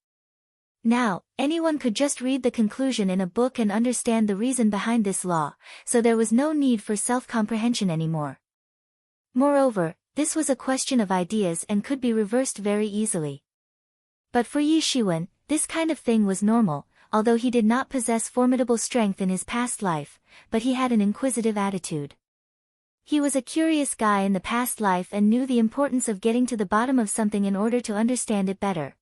Speaker 1: Now, anyone could just read the conclusion in a book and understand the reason behind this law, so there was no need for self-comprehension anymore. Moreover, this was a question of ideas and could be reversed very easily. But for Yi Shiwen, this kind of thing was normal, although he did not possess formidable strength in his past life, but he had an inquisitive attitude. He was a curious guy in the past life and knew the importance of getting to the bottom of something in order to understand it better.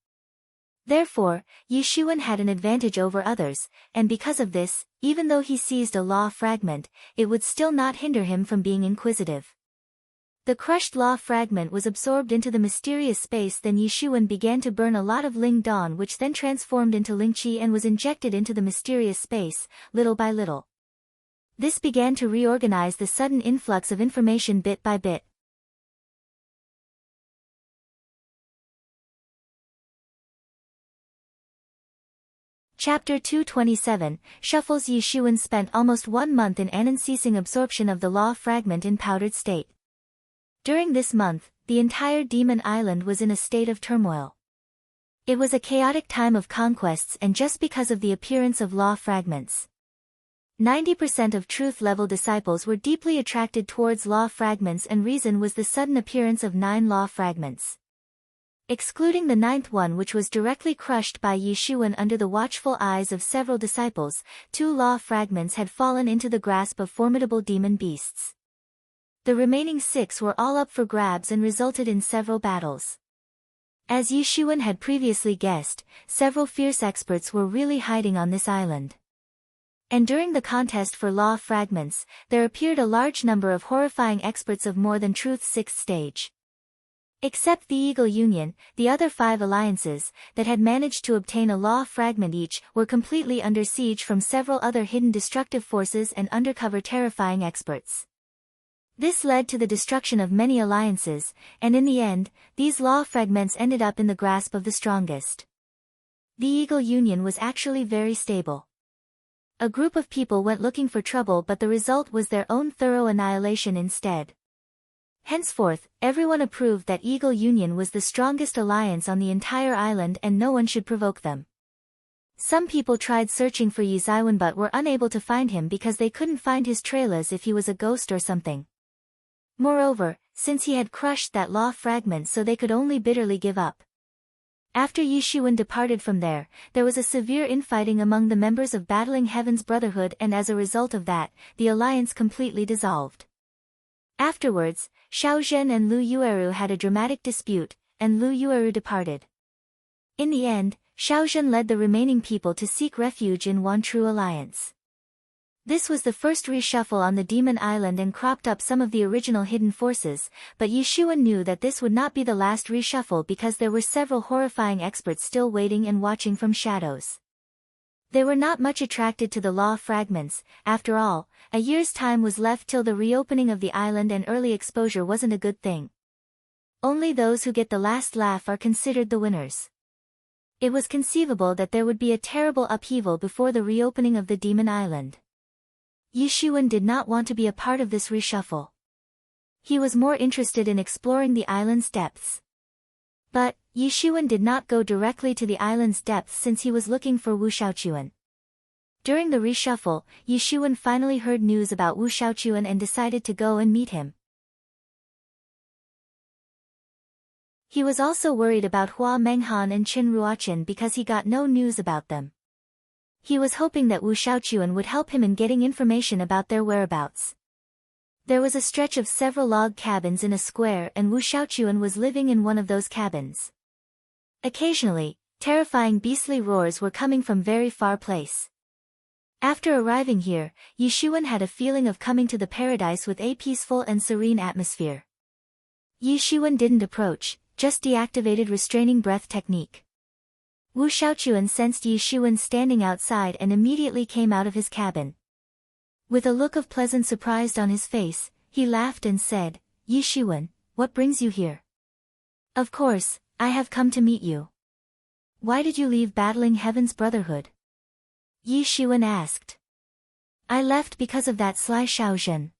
Speaker 1: Therefore, Yi Shiwen had an advantage over others, and because of this, even though he seized a law fragment, it would still not hinder him from being inquisitive. The crushed law fragment was absorbed into the mysterious space, then Yi Shiwen began to burn a lot of Ling Dawn, which then transformed into Ling Qi and was injected into the mysterious space, little by little. This began to reorganize the sudden influx of information bit by bit. Chapter 227, Shuffles. Yi Shiwen spent almost 1 month in an unceasing absorption of the law fragment in powdered state. During this month, the entire Demon Island was in a state of turmoil. It was a chaotic time of conquests, and just because of the appearance of law fragments. 90% of truth-level disciples were deeply attracted towards law fragments, and reason was the sudden appearance of 9 law fragments. Excluding the 9th one, which was directly crushed by Yi Shiwen under the watchful eyes of several disciples, 2 law fragments had fallen into the grasp of formidable demon beasts. The remaining 6 were all up for grabs and resulted in several battles. As Yi Shiwen had previously guessed, several fierce experts were really hiding on this island. And during the contest for law fragments, there appeared a large number of horrifying experts of more than truth's sixth stage. Except the Eagle Union, the other 5 alliances, that had managed to obtain a law fragment each, were completely under siege from several other hidden destructive forces and undercover terrifying experts. This led to the destruction of many alliances, and in the end, these law fragments ended up in the grasp of the strongest. The Eagle Union was actually very stable. A group of people went looking for trouble, but the result was their own thorough annihilation instead. Henceforth, everyone approved that Eagle Union was the strongest alliance on the entire island and no one should provoke them. Some people tried searching for Yi Zaiwen but were unable to find him because they couldn't find his trail as if he was a ghost or something. Moreover, since he had crushed that law fragment, so they could only bitterly give up. After Yi Shiwen departed from there was a severe infighting among the members of Battling Heaven's Brotherhood, and as a result of that, the alliance completely dissolved. Afterwards, Xiao Zhen and Lu Yueru had a dramatic dispute, and Lu Yueru departed. In the end, Xiao Zhen led the remaining people to seek refuge in one true alliance. This was the first reshuffle on the Demon Island and cropped up some of the original hidden forces, but Yi Shiwen knew that this would not be the last reshuffle because there were several horrifying experts still waiting and watching from shadows. They were not much attracted to the law fragments. After all, a year's time was left till the reopening of the island, and early exposure wasn't a good thing. Only those who get the last laugh are considered the winners. It was conceivable that there would be a terrible upheaval before the reopening of the Demon Island. Yi Shiwen did not want to be a part of this reshuffle. He was more interested in exploring the island's depths. But, Yi Shiwen did not go directly to the island's depths since he was looking for Wu Xiaochuan. During the reshuffle, Yi Shiwen finally heard news about Wu Xiaochuan and decided to go and meet him. He was also worried about Hua Menghan and Qin Ruochen because he got no news about them. He was hoping that Wu Xiaochuan would help him in getting information about their whereabouts. There was a stretch of several log cabins in a square, and Wu Xiaochuan was living in one of those cabins. Occasionally, terrifying beastly roars were coming from very far place. After arriving here, Yi Shiwen had a feeling of coming to the paradise with a peaceful and serene atmosphere. Yi Shiwen didn't approach, just deactivated restraining breath technique. Wu Xiaochuan sensed Yi Shiwen standing outside and immediately came out of his cabin. With a look of pleasant surprise on his face, he laughed and said, "Yi Shiwen, what brings you here?" "Of course, I have come to meet you." "Why did you leave Battling Heaven's Brotherhood?" Yi Shiwen asked. "I left because of that sly Xiao Zhen.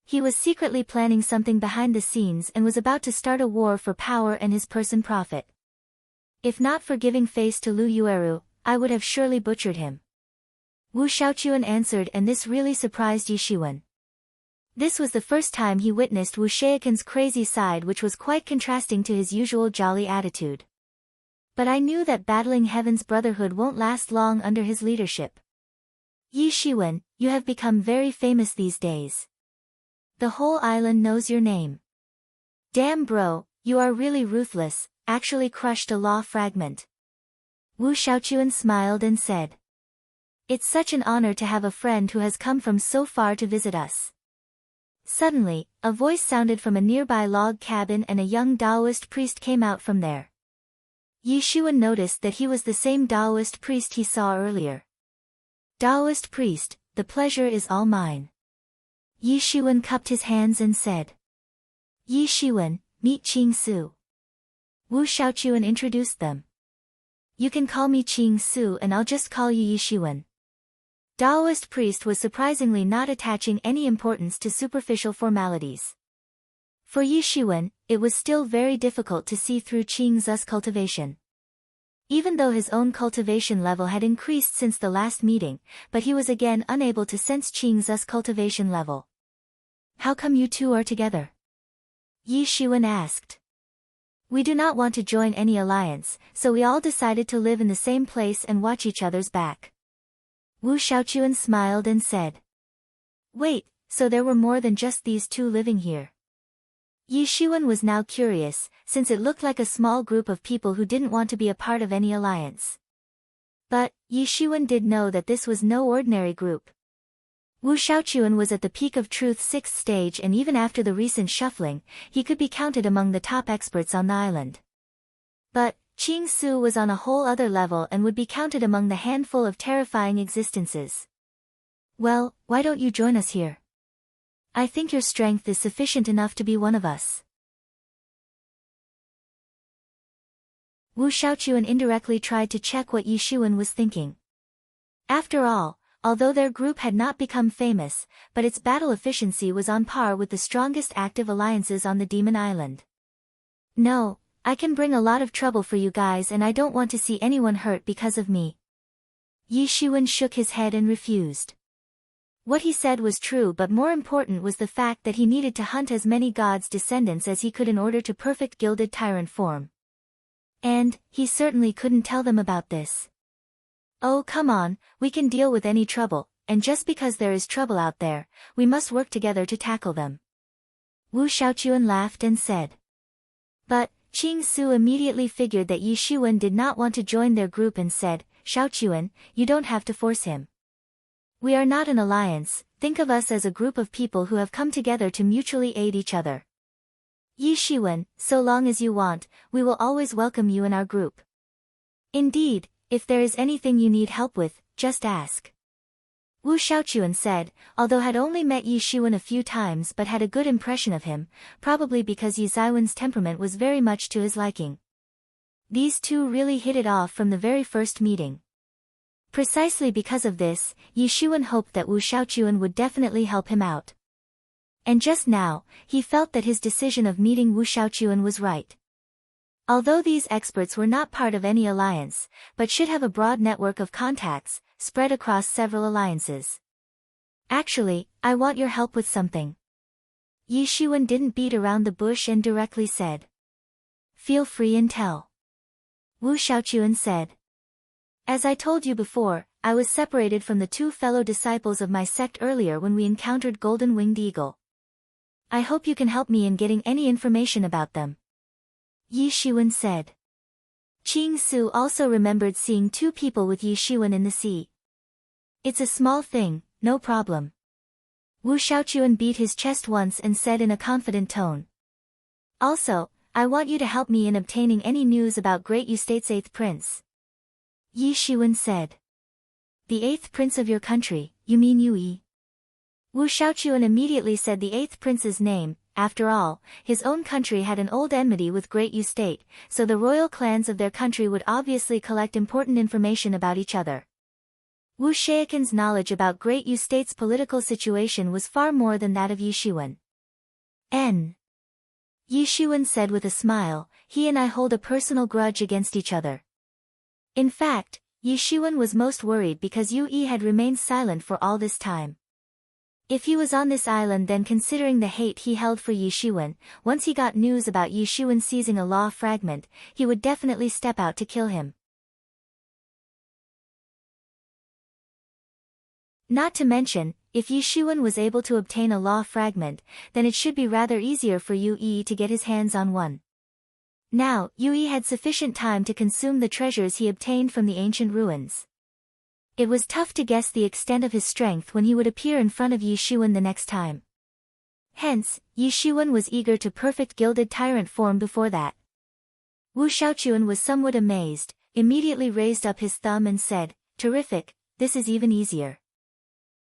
Speaker 1: He was secretly planning something behind the scenes and was about to start a war for power and his person profit. If not for giving face to Lu Yueru, I would have surely butchered him." Wu Xiaochuan answered, and this really surprised Yi Shiwen. This was the first time he witnessed Wu Shaoquan's crazy side, which was quite contrasting to his usual jolly attitude. "But I knew that Battling Heaven's Brotherhood won't last long under his leadership. Yi Shiwen, you have become very famous these days. The whole island knows your name. Damn bro, you are really ruthless, actually crushed a law fragment." Wu Xiaochuan smiled and said, "It's such an honor to have a friend who has come from so far to visit us." Suddenly, a voice sounded from a nearby log cabin and a young Taoist priest came out from there. Yi Shiwen noticed that he was the same Taoist priest he saw earlier. "Taoist priest, the pleasure is all mine." Yi Shiwen cupped his hands and said, "Yi Shiwen, meet Qing Su." Wu Xiaochuan introduced them. "You can call me Qing Su and I'll just call you Yi Shiwen." Taoist priest was surprisingly not attaching any importance to superficial formalities. For Yi Shiwen, it was still very difficult to see through Qing Zu's cultivation. Even though his own cultivation level had increased since the last meeting, but he was again unable to sense Qing Zu's cultivation level. "How come you two are together?" Yi Shiwen asked. "We do not want to join any alliance, so we all decided to live in the same place and watch each other's back." Wu Xiaochuan smiled and said, "Wait, so there were more than just these two living here?" Yi Shiwen was now curious, since it looked like a small group of people who didn't want to be a part of any alliance. But, Yi Shiwen did know that this was no ordinary group. Wu Shaochuan was at the peak of truth's 6th stage, and even after the recent shuffling, he could be counted among the top experts on the island. But, Qing Su was on a whole other level and would be counted among the handful of terrifying existences. Well, why don't you join us here? I think your strength is sufficient enough to be one of us. Wu Shaochuan indirectly tried to check what Yi Shiwen was thinking. After all, although their group had not become famous, but its battle efficiency was on par with the strongest active alliances on the Demon Island. No, I can bring a lot of trouble for you guys, and I don't want to see anyone hurt because of me. Yi Shiwen shook his head and refused. What he said was true, but more important was the fact that he needed to hunt as many gods' descendants as he could in order to perfect gilded tyrant form. And, he certainly couldn't tell them about this. Oh come on, we can deal with any trouble, and just because there is trouble out there, we must work together to tackle them. Wu Shaochuan laughed and said. But, Qing Su immediately figured that Yi Shiwen did not want to join their group and said, Shaochuan, you don't have to force him. We are not an alliance, think of us as a group of people who have come together to mutually aid each other. Yi Shiwen, so long as you want, we will always welcome you in our group. Indeed, if there is anything you need help with, just ask. Wu Shaochuan said, although had only met Yi Shiwen a few times but had a good impression of him, probably because Yi Zaiwen's temperament was very much to his liking. These two really hit it off from the very first meeting. Precisely because of this, Yi Shiwen hoped that Wu Shaochuan would definitely help him out. And just now, he felt that his decision of meeting Wu Shaochuan was right. Although these experts were not part of any alliance, but should have a broad network of contacts, spread across several alliances. Actually, I want your help with something. Yi Shiwen didn't beat around the bush and directly said. Feel free and tell. Wu Shaochuan said. As I told you before, I was separated from the 2 fellow disciples of my sect earlier when we encountered Golden Winged Eagle. I hope you can help me in getting any information about them. Yi Shiwen said. Qing Su also remembered seeing 2 people with Yi Shiwen in the sea. It's a small thing, no problem. Wu Shaochuan beat his chest once and said in a confident tone. Also, I want you to help me in obtaining any news about Great Yu State's 8th prince. Yi Shiwen said. The 8th prince of your country, you mean Yui? Wu Shaochuan immediately said the 8th prince's name. After all, his own country had an old enmity with Great Yu State, so the royal clans of their country would obviously collect important information about each other. Wu Shaochuan's knowledge about Great Yu State's political situation was far more than that of Yi Shiwen. Yi Shiwen said with a smile, he and I hold a personal grudge against each other. In fact, Yi Shiwen was most worried because Yui had remained silent for all this time. If he was on this island, then considering the hate he held for Yi Shiwen, once he got news about Yi Shiwen seizing a law fragment, he would definitely step out to kill him. Not to mention, if Yi Shiwen was able to obtain a law fragment, then it should be rather easier for Yui to get his hands on one. Now, Yui had sufficient time to consume the treasures he obtained from the ancient ruins. It was tough to guess the extent of his strength when he would appear in front of Yi Shiwen the next time. Hence, Yi Shiwen was eager to perfect gilded tyrant form before that. Wu Shaochuan was somewhat amazed, immediately raised up his thumb and said, terrific, this is even easier.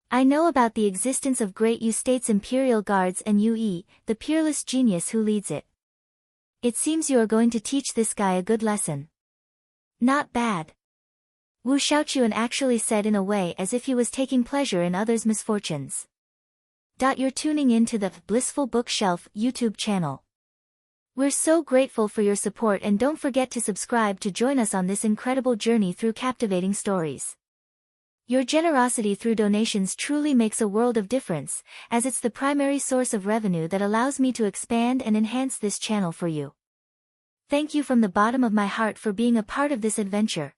Speaker 1: I know about the existence of Great Yu State's Imperial Guards and Yui, the peerless genius who leads it. It seems you are going to teach this guy a good lesson. Not bad. Wu Shaochuan actually said in a way as if he was taking pleasure in others' misfortunes. You're tuning in to the Blissful Bookshelf YouTube channel. We're so grateful for your support, and don't forget to subscribe to join us on this incredible journey through captivating stories. Your generosity through donations truly makes a world of difference, as it's the primary source of revenue that allows me to expand and enhance this channel for you. Thank you from the bottom of my heart for being a part of this adventure.